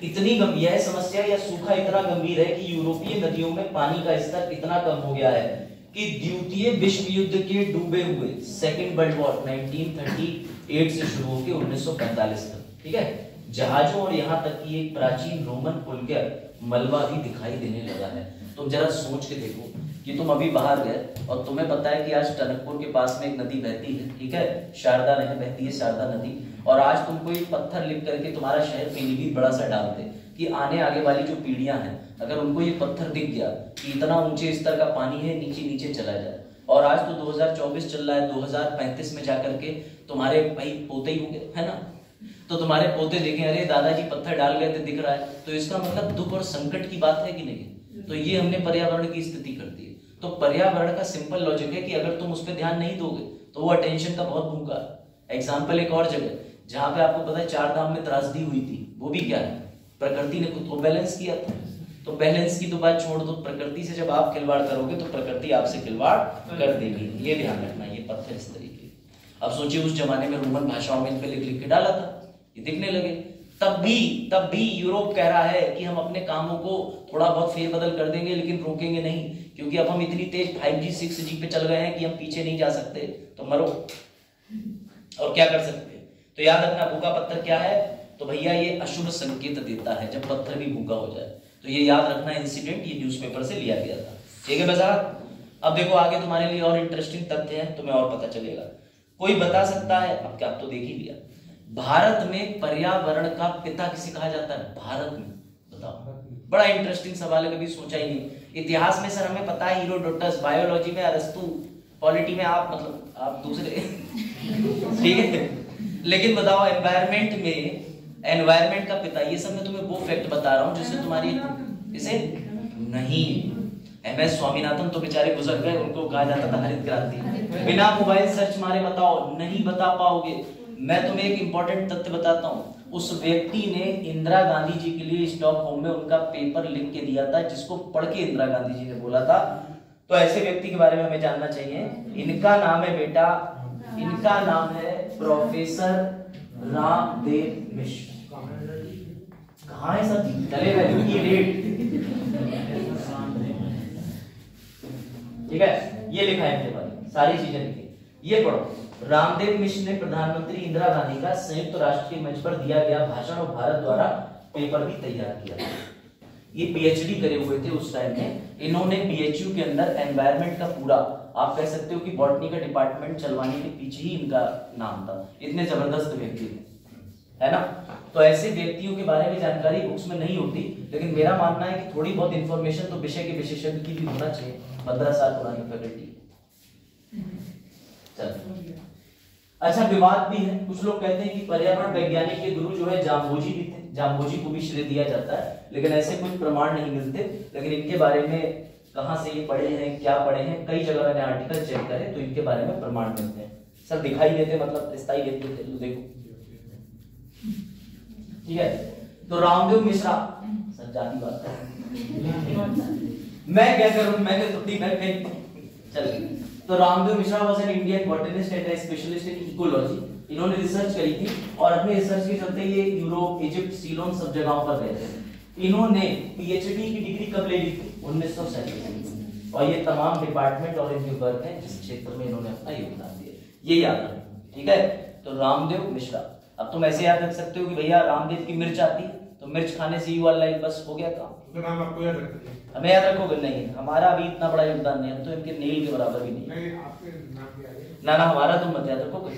इतनी गंभीर है समस्या, या सूखा इतना गंभीर है कि यूरोपीय नदियों में पानी का स्तर इतना कम हो गया है कि द्वितीय विश्व युद्ध के डूबे हुए सेकेंड वर्ल्ड वॉर 1938 से शुरू होकर 1945 तक, ठीक है, जहाजों और यहाँ तक कि एक प्राचीन रोमन पुल का मलबा भी दिखाई देने लगा है। तुम जरा सोच के देखो कि तुम अभी बाहर गए और तुम्हें पता है कि आज टनकपुर के पास में एक नदी बहती है, ठीक है, शारदा नहर बहती है, शारदा नदी, और आज तुमको एक पत्थर लिख करके तुम्हारा शहर पीलीभीत बड़ा सा डालते कि आने आगे वाली जो पीढ़ियां हैं, अगर उनको ये पत्थर दिख गया कि इतना ऊंचे स्तर का पानी है, नीचे नीचे चला जाए। और आज तो 2024 चल रहा है, 2035 में जाकर के तुम्हारे भाई पोते ही होंगे, है ना, तो तुम्हारे पोते देखें अरे दादाजी पत्थर डाल गए थे दिख रहा है, तो इसका मतलब दुख और संकट की बात है कि नहीं? तो ये हमने पर्यावरण की स्थिति कर दी। तो पर्यावरण का सिंपल लॉजिक है कि अगर तुम उस पर ध्यान नहीं दोगे तो वो अटेंशन का बहुत भूखा है। एग्जाम्पल एक और जगह जहां पे आपको पता है 4 धाम में त्रासदी हुई थी, वो भी क्या है, प्रकृति ने खुद को बैलेंस किया था। तो बैलेंस की तो बात छोड़ दो, प्रकृति से जब आप खिलवाड़ करोगे तो प्रकृति आपसे खिलवाड़ कर देगी, ये ध्यान रखना। ये पत्थर इस तरीके, अब सोचिए उस जमाने में रोमन भाषाओं में इन पे लिख लिख के डाला था, ये दिखने लगे। तब भी यूरोप कह रहा है कि हम अपने कामों को थोड़ा बहुत फेरबदल कर देंगे लेकिन रोकेंगे नहीं, क्योंकि अब हम इतनी तेज 5G 6G पे चल गए हैं कि हम पीछे नहीं जा सकते, तो मरो और क्या कर सकते हैं। तो याद रखना भूखा पत्थर क्या है, तो भैया ये अशुभ संकेत देता है जब पत्थर भी भूखा हो जाए। तो ये याद रखना इंसिडेंट, ये न्यूज़पेपर से लिया गया था, ठीक है बजा। अब देखो आगे तुम्हारे लिए और इंटरेस्टिंग तथ्य है, तुम्हें और पता चलेगा। कोई बता सकता है, अब क्या आप तो देख ही लिया, भारत में पर्यावरण का पिता किसे कहा जाता है? भारत में, बताओ। बड़ा इंटरेस्टिंग सवाल है, कभी सोचा ही नहीं। इतिहास में सर हमें पता है हीरोडोटस, बायोलॉजी में अरस्तु, पॉलिटी में आप, मतलब आप दूसरे ठीक है, लेकिन बताओ एनवायरमेंट में, एनवायरमेंट का पिता, ये सब मैं तुम्हें वो फैक्ट बता रहा हूं जिससे तुम्हारी इसे नहीं। MS स्वामीनाथन तो बेचारे गुजर गए, उनको कहा जाता था हरित क्रांति। बिना मोबाइल सर्च मारे बताओ, नहीं बता पाओगे। मैं तुम्हें एक इंपॉर्टेंट तथ्य बताता हूं, उस व्यक्ति ने इंदिरा गांधी जी के लिए स्टॉकहोम में उनका पेपर लिख के दिया था, जिसको पढ़ के इंदिरा गांधी जी ने बोला था। तो ऐसे व्यक्ति के बारे में हमें जानना चाहिए। इनका नाम है बेटा, इनका नाम है प्रोफेसर रामदेव मिश्र। कहाँ है सर? चले वैल्यू की रेट, ठीक है, ये लिखा है इनके बारे में, सारी चीजें लिखी, ये पढ़ो। रामदेव मिश्र ने प्रधानमंत्री इंदिरा गांधी का संयुक्त राष्ट्र के मंच पर दिया गया भाषण और भारत द्वारा पेपर भी तैयार किया। ये PhD करे हुए थे उस टाइम में। इन्होंने BHU के अंदर एनवायरमेंट का पूरा, आप कह सकते हो कि बॉटनी का डिपार्टमेंट चलवाने के पीछे ही इनका नाम था। इतने जबरदस्त व्यक्ति थे, है ना। तो ऐसे व्यक्तियों के बारे में जानकारी बुक्स में नहीं होती, लेकिन मेरा मानना है कि थोड़ी बहुत इंफॉर्मेशन तो विषय के विशेषज्ञ की भी होना चाहिए। 15 साल पुरानी फैकल्टी। चलो, अच्छा विवाद भी है, कुछ लोग कहते हैं कि पर्यावरण वैज्ञानिक के गुरु जो है जाम्बोजी भी थे, जाम्बोजी को भी श्रेय दिया जाता है, लेकिन ऐसे कुछ प्रमाण नहीं मिलते। लेकिन इनके बारे में कहां से ये पढ़े हैं, क्या पढ़े हैं, कई जगह मैंने आर्टिकल चेक करे तो इनके बारे में प्रमाण मिलते हैं। सर दिखाई देते, मतलब स्थायी देते थे, तो देखो, ठीक है। तो रामदेव मिश्रा, सर जाती बात मैं क्या करूं, मैंने तो ठीक है। चलिए, तो Ramdev Mishra was an Indian botanist and specialist in ecology. इन्होंने रिसर्च करी थी और अपने रिसर्च के चलते ये यूरोप, इजिप्ट, सीलोन सब जगहों पर गए थे। इन्होंने PhD की डिग्री कब ले ली थी? 1947। और ये तमाम डिपार्टमेंट और इनके वर्क हैं जिस क्षेत्र में इन्होंने अपना योगदान दिया, ये याद रखना, ठीक है। तो रामदेव मिश्रा, अब तुम ऐसे याद रख सकते हो कि भैया रामदेव की मिर्च आती है, तो मिर्च खाने से युवा लाइफ बस हो गया काम। नाम आपको याद रखते हैं? हमें याद रखोगे? नहीं, हमारा अभी इतना बड़ा योगदान नहीं, हम तो इनके नील के बराबर भी नहीं। नहीं, आपके नाम क्या है? ना हमारा तुम मत याद रखोगे,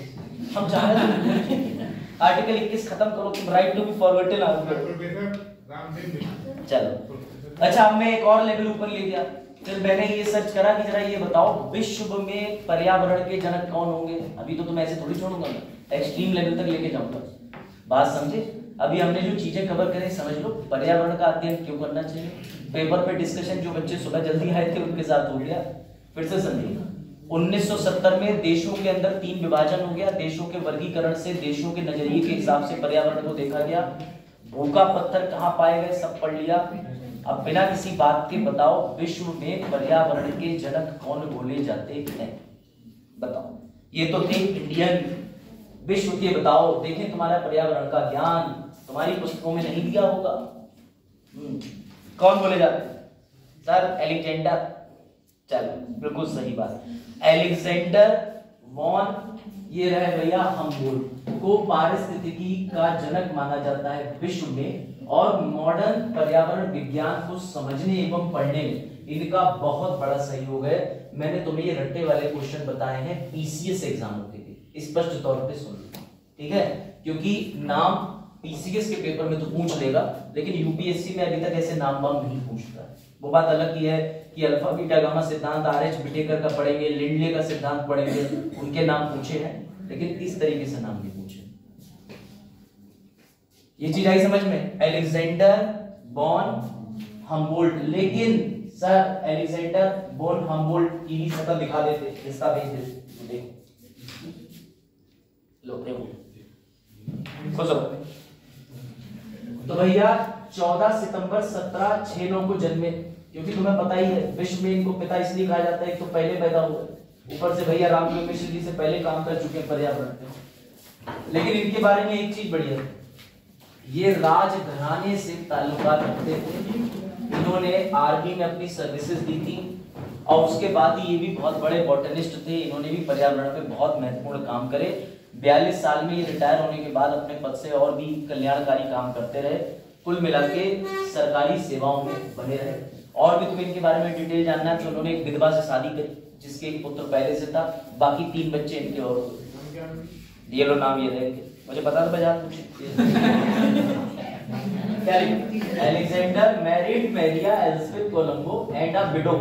हम चाह रहे हैं आर्टिकल 21 खत्म करो, तुम right to be forwarded professor Ramdev Mishra. चलो, अच्छा अब मैं एक और लेवल ऊपर ले गया। फिर मैंने ये सर्च करा कि जरा ये बताओ विश्व में पर्यावरण के जनक कौन होंगे। अभी तो तुम ऐसे थोड़ी छोड़ूंगा मैं, एक्सट्रीम लेवल तक लेके जाऊंगा, बात समझे। अभी हमने जो चीजें कवर करें समझ लो, पर्यावरण का अध्ययन क्यों करना चाहिए। पेपर पे डिस्कशन जो बच्चे सुबह जल्दी आए थे उनके साथ हो गया, फिर से समझिएगा। 1970 में देशों के अंदर 3 विभाजन हो गया। देशों के वर्गीकरण से, देशों के नजरिए के हिसाब से पर्यावरण को देखा गया। भूखा पत्थर कहाँ पाए गए, सब पढ़ लिया। अब बिना किसी बात के बताओ विश्व में पर्यावरण के जनक कौन बोले जाते हैं, बताओ। ये तो थे इंडियन, विश्व के बताओ। देखें तुम्हारा पर्यावरण का ज्ञान तुम्हारी पुस्तकों में नहीं दिया होगा। कौन बोले जाते हैं? Sir Alexander. चलो बिल्कुल सही बात, एलेक्जेंडर वॉन, ये रहे भैया हम्बोल्ट को पारिस्थितिकी का जनक माना जाता है विश्व में। और मॉडर्न पर्यावरण विज्ञान को समझने एवं पढ़ने में इनका बहुत बड़ा सहयोग है। मैंने तुम्हें ये रट्टे वाले क्वेश्चन बताए हैं PCS एग्जामों के लिए, स्पष्ट तौर पे सुन लो, ठीक है। क्योंकि नाम PCS के पेपर में तो पूछ लेगा, लेकिन UPSC में अभी तक ऐसे नाम वाम नहीं पूछता है। वो बात अलग की है कि अल्फा बीटा गामा सिद्धांत RH बिटेकर का पढ़ेंगे, लिंडले का सिद्धांत पढ़ेंगे, उनके नाम पूछे हैं, लेकिन इस तरीके से नाम नहीं पूछे। ये चीज आई समझ में? एलेक्जेंडर बॉन हम्बोल्ट। लेकिन सर एलेक्जेंडर बॉन हम्बोल्ट की भी शक्ल दिखा देते, इसका भेज देते, लो तो भैया 14 सितंबर 1769 को जन्मे। क्योंकि तुम्हें पता ही है विश्व में इनको पिता इसलिए कहा जाता है, एक तो पहले पैदा हुए, ऊपर से भैया रामदेव मिश्र जी से पहले काम कर चुके हैं पर्यावरण पे। लेकिन इनके बारे में एक चीज बढ़िया, ये राजघराने से ताल्लुकात रखते थे। इन्होंने आर्मी में अपनी सर्विसेज दी थी और उसके बाद ही ये भी बहुत बड़े बॉटनिस्ट थे। इन्होंने भी पर्यावरण पे बहुत महत्वपूर्ण काम करे। 42 साल में ये रिटायर होने के बाद अपने पद से और भी कल्याणकारी काम करते रहे। कुल मिला के सरकारी सेवाओं में बने रहे और भी तुम्हें इनके बारे में डिटेल जानना है तो उन्होंने एक विधवा से शादी करी जिसके एक पुत्र पहले से था, बाकी 3 बच्चे इनके और हुए। ये लो नाम ये रहेंगे, मुझे पता था बजा Alexander married Maria Elizabeth Colombo and a widow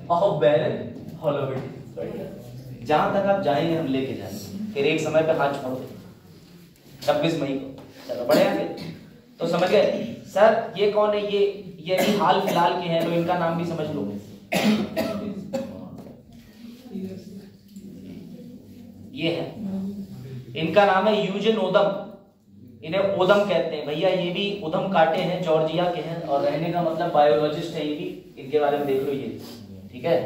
of Baron Holloway। जहां तक आप जाएंगे हम लेके जाएंगे, फिर एक समय पे हाथ छोड़ देंगे 26 मई को। चलो बढ़े आगे। तो समझ गए सर ये कौन है? ये भी हाल फिलहाल के हैं, तो इनका नाम भी समझ लो। ये है, इनका नाम है यूजिन ओदम, इन्हें ओदम कहते हैं भैया। ये भी उधम काटे हैं, जॉर्जिया के हैं और रहने का मतलब बायोलॉजिस्ट है ये भी। इनके बारे में देख लो ये, ठीक है।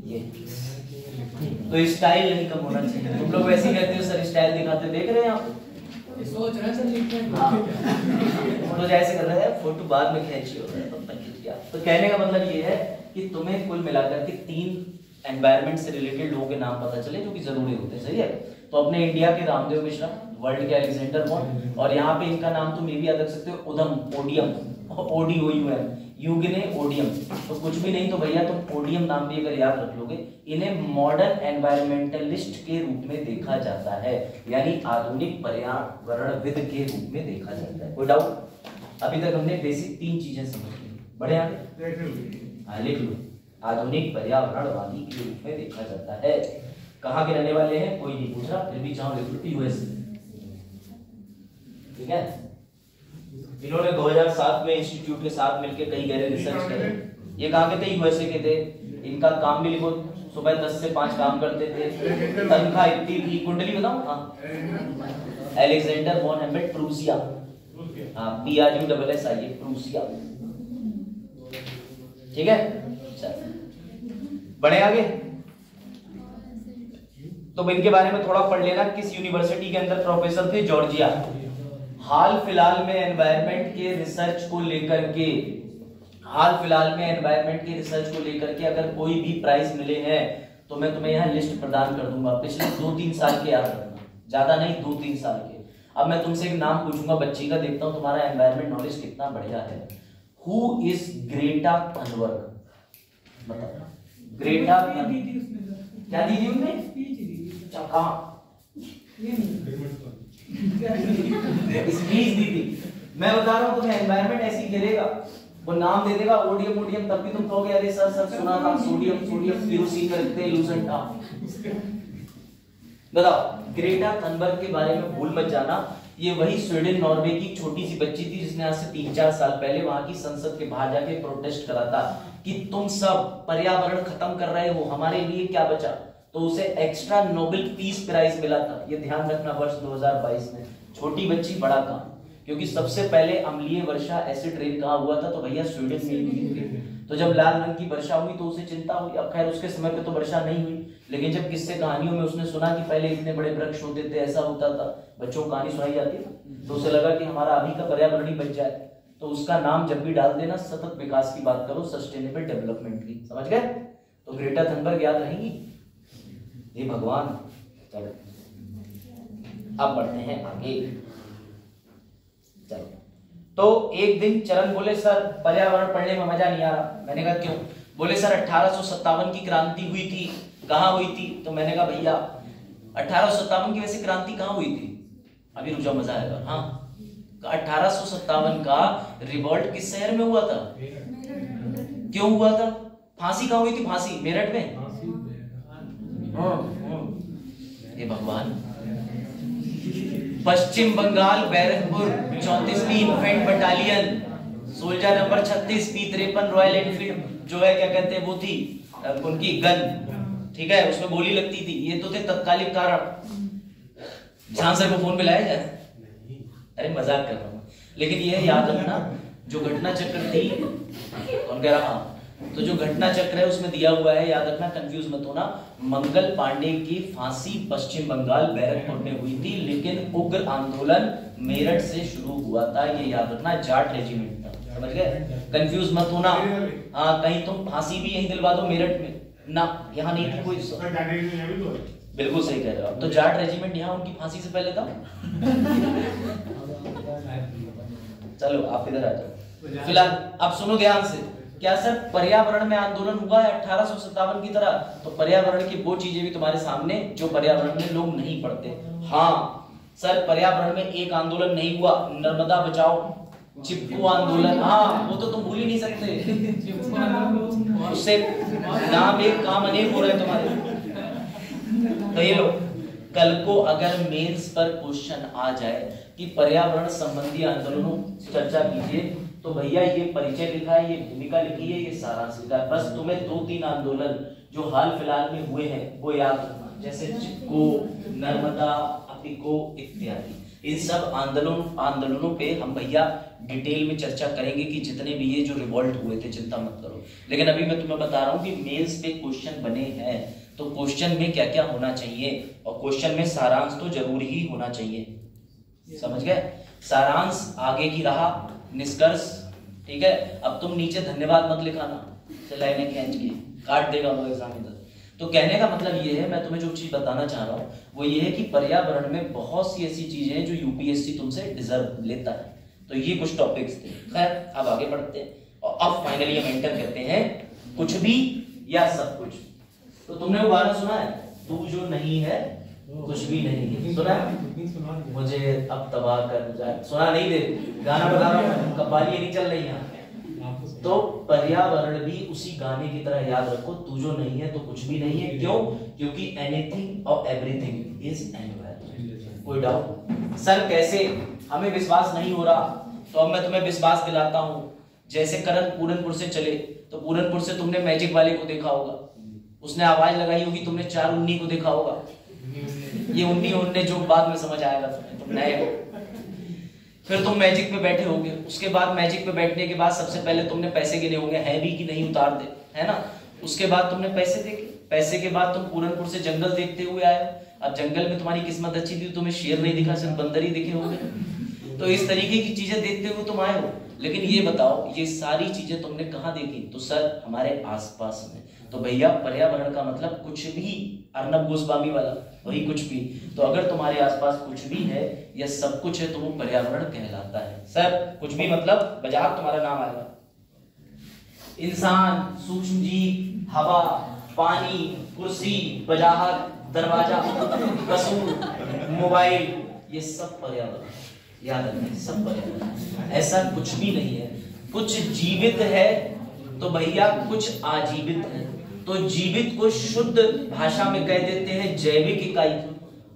ये तो स्टाइल नहीं कम होना चाहिए। तुम लोग वैसे ही कहते हो सर स्टाइल दिखाते, देख रहे हैं आप सोच रहे हैं सर लिखने तो जैसे कर रहे हैं फोटो बाद में खींचियो। तो कहने का मतलब ये है कि तुम्हें कुल मिलाकर के 3 एनवायरनमेंट से रिलेटेड लोगों के नाम पता चले जो कि जरूरी होते हैं, सही है। तो अपने इंडिया के रामदेव मिश्रा, वर्ल्ड के अलेक्जेंडर वॉन, और यहाँ पे इनका नाम तुम ये भी याद रख सकते हो उधम, ओडियम, ODOUM, यूगने ओडियम। तो कुछ भी नहीं तो भैया तुम ओडियम नाम भी अगर याद रख लोगे। इन्हें मॉडर्न एनवायरमेंटलिस्ट के रूप में देखा जाता है, यानी आधुनिक पर्यावरणविद के रूप में देखा जाता है। कोई डाउट? अभी तक हमने बेसिक 3 चीजें समझ ली। बढ़े आगे, हाँ लिख लो। आधुनिक पर्यावरणवादी के रूप में देखा जाता है। कहाँ के रहने वाले हैं कोई नहीं पूछ रहा, फिर भी चाहो लिख लो यूएस, ठीक है। इन्होंने 2007 में इंस्टीट्यूट के साथ मिलकर कई गहरे रिसर्च करे। ये कहाँ के थे? यूएसए के थे। इनका काम भी लिखो, सुबह 10 से 5 काम करते थे, तनख्वाह इतनी थी। कुंडली बताओ। हाँ, अलेक्जेंडर वॉन हेमलेट, प्रूसिया। हाँ, PRUSSIA, प्रूसिया, ठीक है। चल बढ़े आगे। तो इनके बारे में थोड़ा पढ़ लेना, किस यूनिवर्सिटी के अंदर प्रोफेसर थे? जॉर्जिया। हाल फिलहाल में एनवायरनमेंट के रिसर्च को लेकर के, हाल फिलहाल में एनवायरनमेंट के रिसर्च को लेकर के अगर कोई भी प्राइज मिले हैं तो मैं तुम्हें यहाँ लिस्ट प्रदान कर दूंगा। पिछले 2-3 साल के याद रखना, ज्यादा नहीं 2-3 साल के। अब मैं तुमसे एक नाम पूछूंगा बच्ची का, देखता हूँ तुम्हारा एनवायरनमेंट नॉलेज कितना बढ़िया है। Who is Greta Thunberg? बताओ। ग्रेटा क्या दी थी उन्होंने? स्पीच दी थी। मैं बता रहा हूँ तुम्हें एनवायरनमेंट ऐसी गिरेगा, वो नाम दे देगा ओडियम ओडियम, तब भी तुम कहोगे अरे सर सर सुना था सोडियम सोडियम केरोसिन करते लूसेंट था। बताओ ग्रेटा थनबर्ग के बारे में भूल मत जाना। ये वही स्वीडन नॉर्वे की छोटी सी बच्ची थी जिसने आज से 3-4 साल पहले वहां की संसद के बाहर जाके प्रोटेस्ट करा था कि तुम सब पर्यावरण खत्म कर रहे हो, हमारे लिए क्या बचा। तो उसे एक्स्ट्रा नोबेल पीस प्राइज मिला था, ये ध्यान रखना, वर्ष 2022 में। छोटी बच्ची बड़ा काम, क्योंकि सबसे पहले अम्लीय वर्षा एसिड रेन कहाँ हुआ था? तो भैया स्वीडन में हुई थी। तो जब लाल रंग की वर्षा हुई तो उसे चिंता हुई। अब खैर उसके समय पे तो वर्षा नहीं हुई, लेकिन जब किस्से कहानियों में उसने सुना कि पहले इतने बड़े वृक्ष होते थे, ऐसा होता था, बच्चों को कहानी सुनाई जाती है, तो उसे लगा कि हमारा अभी का पर्यावरण ही बच जाए। तो उसका नाम जब भी डाल देना, सतत विकास की बात करो, सस्टेनेबल डेवलपमेंट की, समझ गए? तो ग्रेटा थनबर्ग याद रहेंगी। हे भगवान। चलो अब बढ़ते हैं आगे। चलो, तो एक दिन चरण बोले सर पर्यावरण पढ़ने में मजा नहीं आ रहा। मैंने कहा क्यों? बोले सर 1857 की क्रांति हुई थी, कहाँ हुई थी? तो मैंने कहा भैया 1857 की वैसे क्रांति कहाँ हुई थी? अभी रुक जाओ, मजा आएगा। हाँ, 1857 का रिवॉल्ट किस शहर में हुआ था? क्यों हुआ था? फांसी कहाँ हुई थी? फांसी मेरठ में। हे भगवान। पश्चिम बंगाल बैरकपुर 34वीं infant battalion, soldier number 36 P53 Royal Enfield जो है क्या कहते हैं वो थी उनकी गन, ठीक है, उसमें गोली लगती थी। ये तो थे तत्कालिक कारण। झांसर को फोन पे लाया जाए? अरे मजाक कर रहा हूँ, लेकिन ये याद रखना जो घटना चक्र थी, कौन कह रहा, तो जो घटना चक्र है उसमें दिया हुआ है, याद रखना, कंफ्यूज मत होना। मंगल पांडे की फांसी पश्चिम बंगाल बैरकपुर में हुई थी, लेकिन उग्र आंदोलन मेरठ से शुरू हुआ था, ये याद रखना। जाट रेजिमेंट था, समझ गए? कंफ्यूज मत होना। हाँ, कहीं तुम फांसी भी यहीं दिलवा दो मेरठ में ना, यहाँ नहीं थी कोई। बिल्कुल सही कह रहे हो आप। तो जाट रेजिमेंट यहाँ उनकी फांसी से पहले था। चलो आप इधर आ जाओ। फिलहाल आप सुनो ध्यान से, क्या सर पर्यावरण में आंदोलन हुआ है 1857 की तरह? तो पर्यावरण की वो चीजें भी तुम्हारे सामने जो पर्यावरण में लोग नहीं पढ़ते। हाँ सर पर्यावरण में एक आंदोलन नहीं हुआ, नर्मदा बचाओ, चिपको आंदोलन, हाँ वो तो तुम भूल ही नहीं सकते, उससे नाम एक काम अनेक हो रहे हैं तुम्हारे। तो ये लो, कल को अगर मेंस पर क्वेश्चन आ जाए कि पर्यावरण संबंधी आंदोलनों चर्चा कीजिए, तो भैया ये परिचय लिखा है, ये भूमिका लिखी है, ये सारांश लिखा है, बस तुम्हें 2-3 आंदोलन जो हाल फिलहाल में हुए हैं वो याद रखना, जैसे चिपको, नर्मदा, अपिको इत्यादि। इन सब आंदोलनों पे हम भैया डिटेल में चर्चा करेंगे कि जितने भी ये जो रिवॉल्ट हुए थे, चिंता मत करो। लेकिन अभी मैं तुम्हें बता रहा हूँ कि मेंस पे क्वेश्चन बने हैं, तो क्वेश्चन में क्या क्या होना चाहिए, और क्वेश्चन में सारांश तो जरूर ही होना चाहिए, समझ गए? सारांश आगे की रहा, निष्कर्ष, ठीक है। अब तुम नीचे धन्यवाद मत लिखाना, लाइनें खींच के काट देगा वो एग्जामिनर। तो कहने का मतलब ये है, मैं तुम्हें जो चीज बताना चाह रहा हूँ वो ये है कि पर्यावरण में बहुत सी ऐसी चीजें हैं जो यूपीएससी तुमसे डिजर्व लेता है। तो ये कुछ टॉपिक्स थे। खैर अब आगे बढ़ते हैं, और अब फाइनली हम एंटर करते हैं कुछ भी या सब कुछ। तो तुमने वो गाना सुना है, तू जो नहीं है कुछ भी नहीं है, सुना है? मुझे अब तबाह कर जाए, सुना नहीं दे, गाना बता रहा हूँ, कव्वाली नहीं चल रही यहाँ। तो पर्यावरण भी उसी गाने की तरह याद रखो, तू जो नहीं है तो कुछ भी नहीं है। क्यों? क्योंकि एनीथिंग और एवरीथिंग इज एनवायरनमेंट। कोई डाउट? सर कैसे? हमें विश्वास नहीं हो रहा, तो अब मैं तुम्हें विश्वास दिलाता हूं। जैसे करण पूरनपुर से चले, तो पूरनपुर से तुमने मैजिक वाले को देखा होगा, उसने आवाज लगाई होगी, तुमने 4 उन्नी को देखा होगा। ये उन्नी जो बाद में समझ आएगा तुम्हें, तुम नए हो। फिर तुम मैजिक पे बैठे होगे, उसके बाद मैजिक पे बैठने के बाद सबसे पहले तुमने पैसे गिने होंगे, है भी कि नहीं उतार दे, है ना। उसके बाद तुमने पैसे देखे, पैसे के बाद तुम पूरनपुर से जंगल देखते हुए आए। अब जंगल में तुम्हारी किस्मत अच्छी थी, तुम्हें शेर नहीं दिखा, सिर्फ बंदर ही दिखे होंगे। तो इस तरीके की चीजें देखते हुए तुम आए हो। लेकिन ये बताओ, ये सारी चीजें तुमने कहाँ देखी? तो सर हमारे आसपास में। तो भैया पर्यावरण का मतलब कुछ भी, अर्नब गोस्वामी वाला वही कुछ भी। तो अगर तुम्हारे आसपास कुछ भी है या सब कुछ है तो वो पर्यावरण कहलाता है। सर कुछ भी मतलब बाजार तुम्हारा नाम आएगा, इंसान, सूक्ष्म जीव, हवा, पानी, कुर्सी, वजाहत, दरवाजा, कसूर, मोबाइल, ये सब पर्यावरण। याद रखना, सब पर्यावरण। ऐसा कुछ भी नहीं है। कुछ जीवित है तो भैया कुछ आजीवित है। तो जीवित को शुद्ध भाषा में कह देते हैं जैविक इकाई,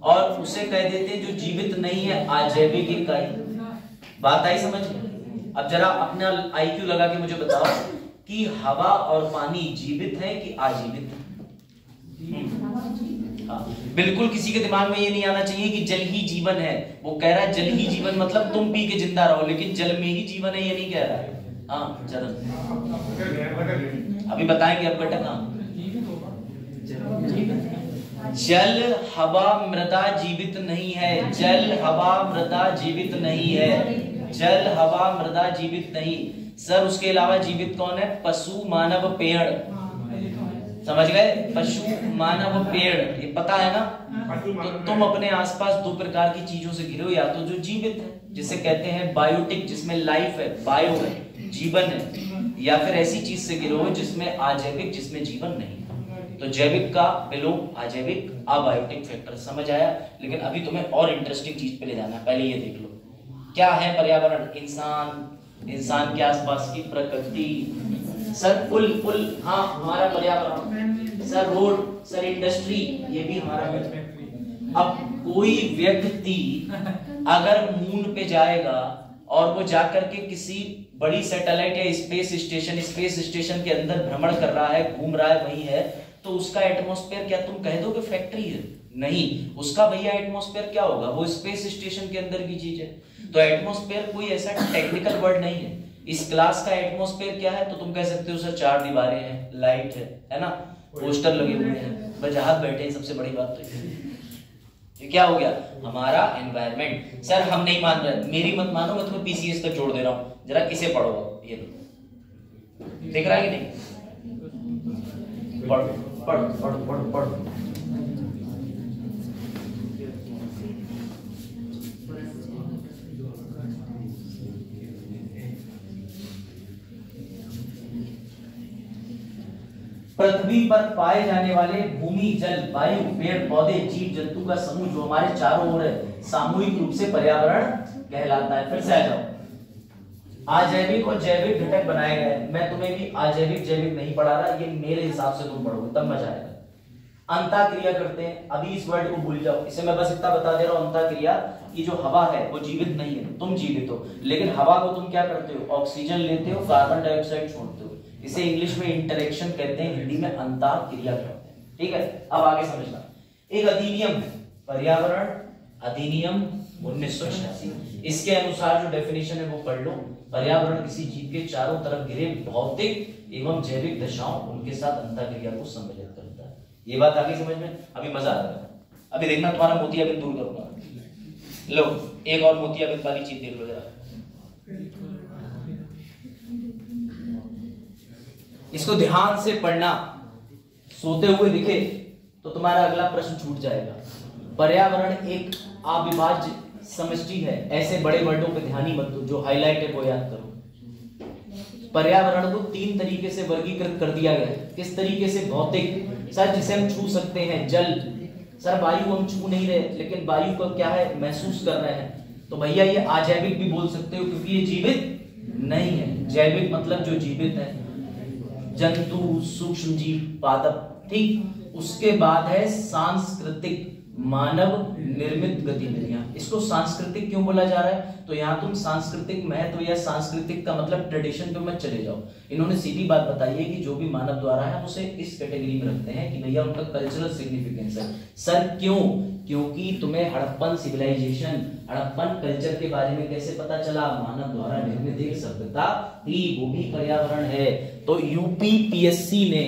और उसे कह देते हैं जो जीवित नहीं है अजैविक इकाई। बात आई समझ में? अब जरा अपना आईक्यू लगा के मुझे बताओ कि हवा और पानी जीवित है कि आजीवित है? हाँ, बिल्कुल किसी के दिमाग में ये नहीं आना चाहिए कि जल ही जीवन है। वो कह रहा है जल ही जीवन मतलब तुम पी के जिंदा रहो, लेकिन जल में ही जीवन है ये नहीं कह रहा है। हाँ चरण अभी बताएंगे अब घटक। जल हवा मृदा जीवित नहीं है, जल हवा मृदा जीवित नहीं है, जल हवा मृदा जीवित नहीं। सर उसके अलावा जीवित कौन है? पशु, मानव, पेड़। समझ गए? पशु, मानव, पेड़, ये पता है ना। तो तुम अपने आसपास 2 प्रकार की चीजों से घिरे हो, या तो जो जीवित है जिसे कहते हैं बायोटिक, जिसमें लाइफ है, बायो है, जीवन है, या फिर ऐसी चीज से घिरे हो जिसमें अजैविक, जिसमें जीवन नहीं। तो जैविक का बिलो, अजैविक, अबायोटिक फैक्टर। समझ आया? लेकिन अभी तुम्हें और इंटरेस्टिंग चीज पे ले जाना है। पहले ये देख लो क्या है पर्यावरण। इंसान, इंसान के आसपास की प्रकृति। सर पुल, हाँ हमारा पर्यावरण। सर रोड, सर इंडस्ट्री, ये भी हमारा पर्यावरण। अब कोई व्यक्ति अगर मून पे जाएगा और वो जाकर के किसी बड़ी सैटेलाइट या स्पेस स्टेशन के अंदर भ्रमण कर रहा है, घूम रहा है, वही है, तो उसका एटमॉस्फेयर क्या तुम कह दोगे फैक्ट्री है? नहीं, उसका भैया एटमॉस्फेयर क्या होगा? वो स्पेस स्टेशन के अंदर की चीज है। तो एटमॉस्फेयर कोई ऐसा टेक्निकल वर्ड नहीं है। इस क्लास का एटमॉस्फेयर क्या है? तो तुम कह सकते हो सर 4 दीवारें हैं, लाइट है ना, पोस्टर लगे हुए हैं, वजाहत बैठे हैं। सबसे बड़ी बात तो ये क्या हो गया? हमारा एनवायरनमेंट। सर हम नहीं मान रहे, मेरी मत मानो, मैं तुम्हें पीसीएस तक जोड़ दे रहा हूं, जरा इसे पढ़ो। ये देख रहा है कि नहीं? पढ़ पढ़ पढ़ पढ़ पढ़। पृथ्वी पर पाए जाने वाले भूमि, जल, वायु, पेड़ पौधे, जीव जंतु का समूह जो हमारे चारों ओर है, सामूहिक रूप से पर्यावरण कहलाता है। फिर से आ जाओ, अजैविक और जैविक घटक बनाए गए। मैं तुम्हें भी अजैविक जैविक नहीं पढ़ा रहा, ये मेरे हिसाब से तुम पढ़ोगे तब मजा आएगा। अंतःक्रिया करते हैं, अभी इस वर्ड को भूल जाओ, इसे मैं बस इतना बता दे रहा हूं। अंतःक्रिया की जो हवा है वो जीवित नहीं है, तुम जीवित हो, लेकिन हवा को तुम क्या करते हो, ऑक्सीजन लेते हो, कार्बन डाइऑक्साइड छोड़ते हो। इसे इंग्लिश में इंटरेक्शन कहते हैं, हिंदी में अंतःक्रिया कहते हैं। ठीक है, अब आगे समझना। एक अधिनियम है, पर्यावरण अधिनियम 1986, इसके अनुसार जो डेफिनेशन है वो पढ़ लो। पर्यावरण किसी जीव के चारों तरफ घिरे भौतिक एवं जैविक दशाओं, उनके साथ अंतःक्रिया को सम्मिलित करता है। ये बात आगे समझ में, अभी मजा आ रहा है। अभी देखना तुम्हारा मोतियाबिंद दूर करूंगा। लो एक और मोतियाबिंद वाली चीज देख लो जरा, इसको ध्यान से पढ़ना, सोते हुए दिखे तो तुम्हारा अगला प्रश्न छूट जाएगा। पर्यावरण एक अविभाज्य समष्टि है, ऐसे बड़े वर्डों पे ध्यान ही मत दो, जो हाईलाइट है वो याद करो। पर्यावरण को 3 तरीके से वर्गीकृत कर दिया गया है। किस तरीके से? भौतिक, सर जिसे हम छू सकते हैं, जल, सर वायु हम छू नहीं रहे लेकिन वायु को क्या है, महसूस कर रहे हैं, तो भैया ये अजैविक भी बोल सकते हो क्योंकि ये जीवित नहीं है। जैविक मतलब जो जीवित है, जंतु, सूक्ष्म जीव, पादप। ठीक, उसके बाद है सांस्कृतिक, मानव निर्मित गतिविधियां। इसको सांस्कृतिक क्यों बोला जा रहा है? तो यहाँ तुम सांस्कृतिक महत्व या सांस्कृतिक का मतलब ट्रेडिशन पे मत चले जाओ। इन्होंने सीधी बात बताई है कि जो भी मानव द्वारा है हम उसे इस कैटेगरी में रखते हैं कि भैया उनका कल्चरल सिग्निफिकेंस है। सर क्यों? क्योंकि तुम्हें हड़प्पन सिविलाइजेशन, हड़प्पन कल्चर के बारे में कैसे पता चला? मानव द्वारा निर्मित एक सभ्यता थी, वो भी पर्यावरण है। तो यूपीपीएससी ने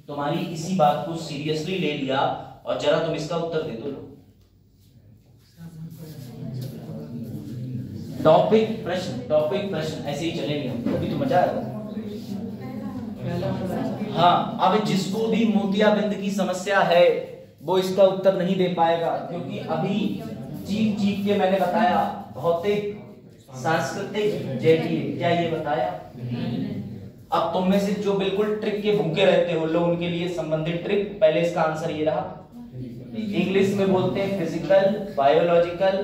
तुम्हारी इसी बात को सीरियसली ले लिया और जरा तुम इसका उत्तर दे दो। टॉपिक प्रश्न ऐसे ही चलेंगे हम, अभी तो मजा आएगा। हाँ, अब जिसको भी मोतियाबिंद की समस्या है वो इसका उत्तर नहीं दे पाएगा, क्योंकि अभी चीख के मैंने बताया भौतिक, सांस्कृतिक, जैविक, क्या ये बताया? अब तुम में से जो बिल्कुल ट्रिक के भूखे रहते हो लो, उनके लिए संबंधित ट्रिक। पहले इसका आंसर ये रहा, इंग्लिश में बोलते हैं फिजिकल, बायोलॉजिकल।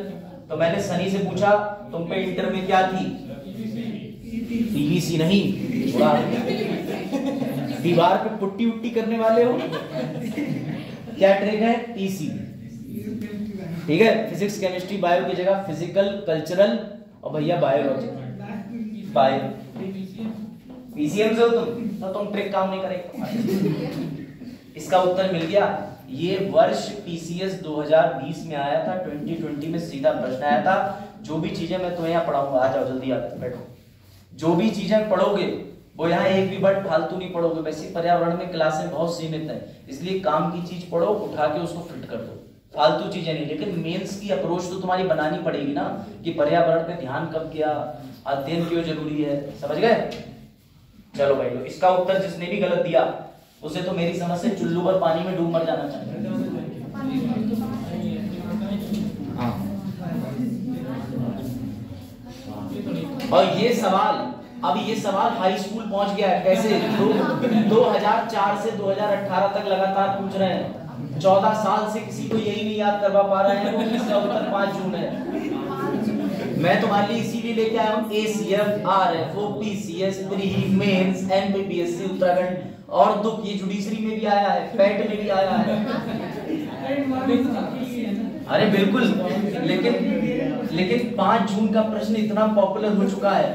तो मैंने सनी से पूछा तुम पे इंटर में क्या थी? पीवीसी नहीं, दीवार पे पुट्टी उट्टी करने वाले हो, क्या ट्रिक है? पीसीबी। ठीक है, फिजिक्स केमिस्ट्री बायो की जगह फिजिकल, कल्चरल और भैया बायोलॉजिकल। बायो पीसीएम से हो तुम, तो तुम ट्रिक काम नहीं करेगा। इसका उत्तर मिल गया। ये वर्ष पीसीएस 2020 में आया था, 2020 में सीधा प्रश्न आया था। जो भी चीजें मैं तुम्हें यहाँ पढ़ाऊंगा, आ जाओ जल्दी आकर बैठो, जो भी चीजें पढ़ोगे वो यहाँ एक भी वर्ड फालतू नहीं पढ़ोगे। वैसे पर्यावरण में क्लासें बहुत सीमित है, इसलिए काम की चीज पढ़ो, उठा के उसको फिट कर दो, फालतू चीजें नहीं। लेकिन मेंस की अप्रोच तो तुम्हारी बनानी पड़ेगी ना, कि पर्यावरण पे ध्यान कब किया, अध्ययन क्यों जरूरी है। समझ गए? चलो भाई लो, इसका उत्तर जिसने भी गलत दिया उसे तो मेरी समझ से चुल्लू पर पानी में डूब मर जाना चाहिए। हाँ। और ये सवाल, अभी ये सवाल हाई स्कूल पहुंच गया है। कैसे? 2004 से 2018 तक लगातार पूछ रहे हैं। 14 साल से किसी को यही नहीं याद करवा पा रहे हैं वो इसका उत्तर 5 जून है। मैं तुम्हारे लिए इसीलिए लेके आया हूँ ACF, RFO, PCS, pre, mains, MPPSC Uttarakhand और दुख, ये जुडिशरी में भी आया है, पैट में भी आया है। अरे बिल्कुल, लेकिन 5 जून का प्रश्न इतना पॉपुलर हो चुका है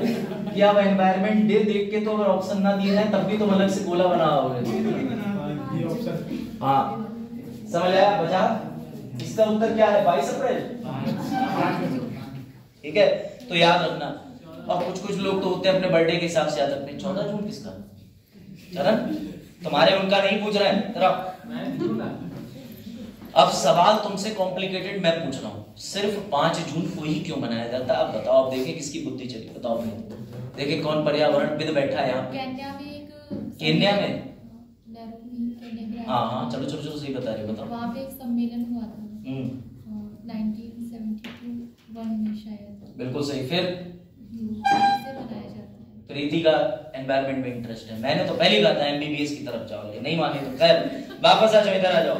कि अब एनवायरनमेंट डे देख के तो अगर ऑप्शन ना दिए जाए तब भी तुम अलग से गोला बना होगे। हाँ, समझ आया? बचा। इसका उत्तर क्या है? 22 अप्रैल। ठीक है, तो याद रखना। और कुछ लोग तो होते हैं अपने बर्थडे के हिसाब से याद रखते हैं। 14 जून किसका? चरण, तुम्हारे उनका नहीं पूछ रहे हैं तेरा। अब सवाल तुमसे कॉम्प्लिकेटेड मैं पूछ रहा हूँ, सिर्फ 5 जून को ही क्यों मनाया जाता है? अब बताओ, अब देखें किसकी बुद्धि चली। बताओ भाई, देखें कौन पर्यावरण विद बैठा है यहाँ। केन्या में? हाँ, चलो सही बता रहे हो, बताओ। वहाँ पे एक सम्मेलन हुआ था 1972 में शायद। बिल्कुल सही। फिर से बनाया जाता है। प्रीति का एनवायरमेंट में इंटरेस्ट है, मैंने तो पहले कहा था एमबीबीएस की तरफ जाओ, नहीं माने तो खैर वापस आ जाओ, इधर आ जाओ।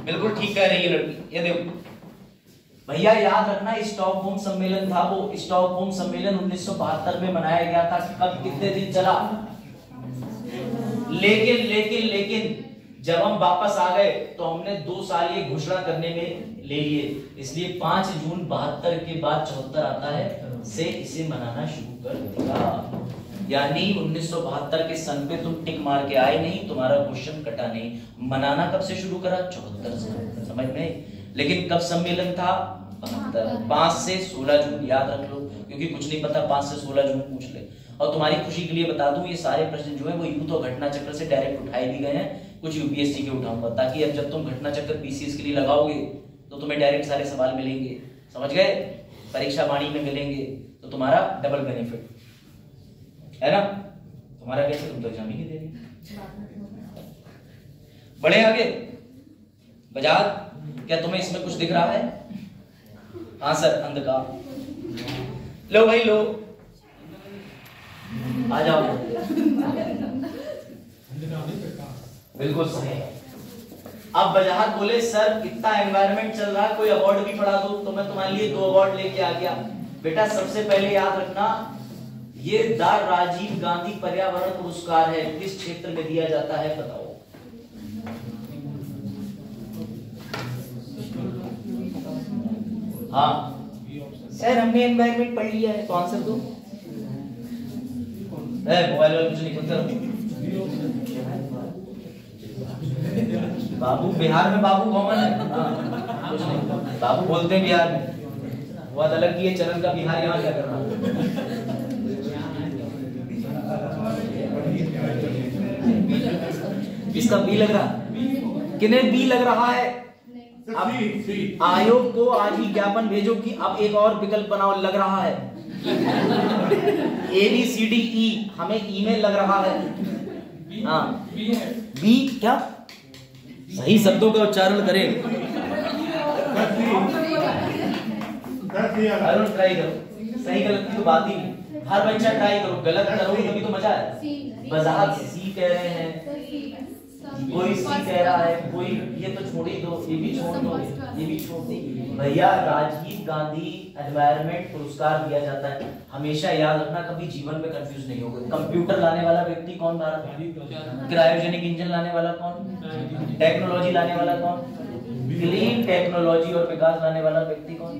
बिल्कुल ठीक कह रही है लड़की। ये देखो भैया, याद रखना स्टॉकहोम सम्मेलन था, वो स्टॉकहोम सम्मेलन 1972 में मनाया गया था। कब, कितने दिन चला, लेकिन लेकिन लेकिन जब हम वापस आ गए तो हमने 2 साल ये घोषणा करने में ले लिए, इसलिए 5 जून 72 के बाद 74 आता है से इसे मनाना शुरू कर दिया। यानी 1972 के सन पे तुम टिक मार के आए नहीं, तुम्हारा क्वेश्चन कटा नहीं। मनाना कब से शुरू करा? 74 से, समझ में। लेकिन कब सम्मेलन था? 72। 5 से 16 जून याद रख लो, क्योंकि कुछ नहीं पता 5 से 16 जून पूछ ले। और तुम्हारी खुशी के लिए बता दूं, ये सारे प्रश्न जो है वो यूथ और घटना चक्र से डायरेक्ट उठाए भी गए हैं, कुछ यूपीएससी के उठाऊंगा, ताकि अब जब तुम घटना चक्र पीसीएस के लिए लगाओगे तो तुम्हें डायरेक्ट सारे सवाल मिलेंगे, समझ गए। परीक्षा वाणी में मिलेंगे तो तुम्हारा डबल बेनिफिट है ना। तुम्हारा कैसे, तुम तो एग्जाम ही नहीं दे रहे। बढ़े आगे। बजाज, क्या तुम्हें इसमें कुछ दिख रहा है? हाँ सर, अंधकार। लो भाई लो, आ जाओ। बिल्कुल सही। अब बजाज बोले सर इतना एनवायरनमेंट चल रहा है, कोई अवार्ड भी पढ़ा दो, तो मैं तुम्हारे लिए 2 अवार्ड लेके आ गया। बेटा सबसे पहले याद रखना, ये द राजीव गांधी पर्यावरण पुरस्कार है, किस क्षेत्र में दिया जाता है बताओ? हाँ सर, हमने एनवायरनमेंट पढ़ लिया है, तो आंसर दो। मोबाइल वाला कुछ नहीं करते बाबू, बिहार में बाबू कॉमन है। कुछ नहीं, बाबू बोलते हैं बिहार में, वो अलग की है चरण का, बिहार यहाँ क्या कर रहा है? इसका बी लग रहा, किन्हें बी लग रहा है? अब आयोग को आज ही ज्ञापन भेजो कि अब एक और विकल्प बनाओ, लग रहा है। ABCDE, हमें ईमेल लग रहा है। हाँ बी, क्या सही शब्दों का उच्चारण करें। अरुण ट्राई करो, सही गलत की तो बात ही नहीं, हर बच्चा ट्राई करो, गलत करोगे तभी तो मजा है। वजाहत सी कह रहे हैं, कोई सी कह रहा है, कोई ये तो छोड़ ही दो, ये भी छोड़ दो, ये भी छोड़ दी। भैया राजीव गांधी एनवायरनमेंट पुरस्कार दिया जाता है, हमेशा याद रखना, कभी जीवन में कंफ्यूज नहीं होगा। कंप्यूटर लाने वाला व्यक्ति कौन था? क्रायोजेनिक इंजन लाने वाला कौन? टेक्नोलॉजी लाने वाला कौन? क्लीन टेक्नोलॉजी और विकास लाने वाला व्यक्ति कौन?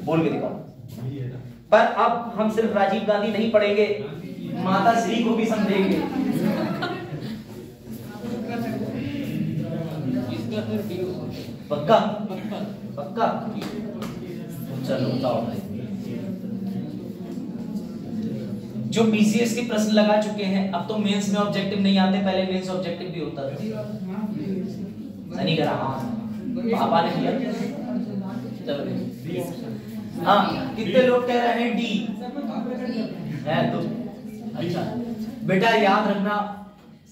बोल के दिखाओ। पर अब हम सिर्फ राजीव गांधी नहीं पढ़ेंगे, माता श्री को भी समझेंगे। पक्का पक्का, चलो बताओ भाई। जो पीसीएस के प्रश्न लगा चुके हैं, अब तो मेंस में ऑब्जेक्टिव नहीं आते, पहले मेंस ऑब्जेक्टिव भी होता था। नहीं करा, पापा ने किया। चलो हाँ, कितने लोग कह रहे हैं डी है? तो अच्छा बेटा याद रखना,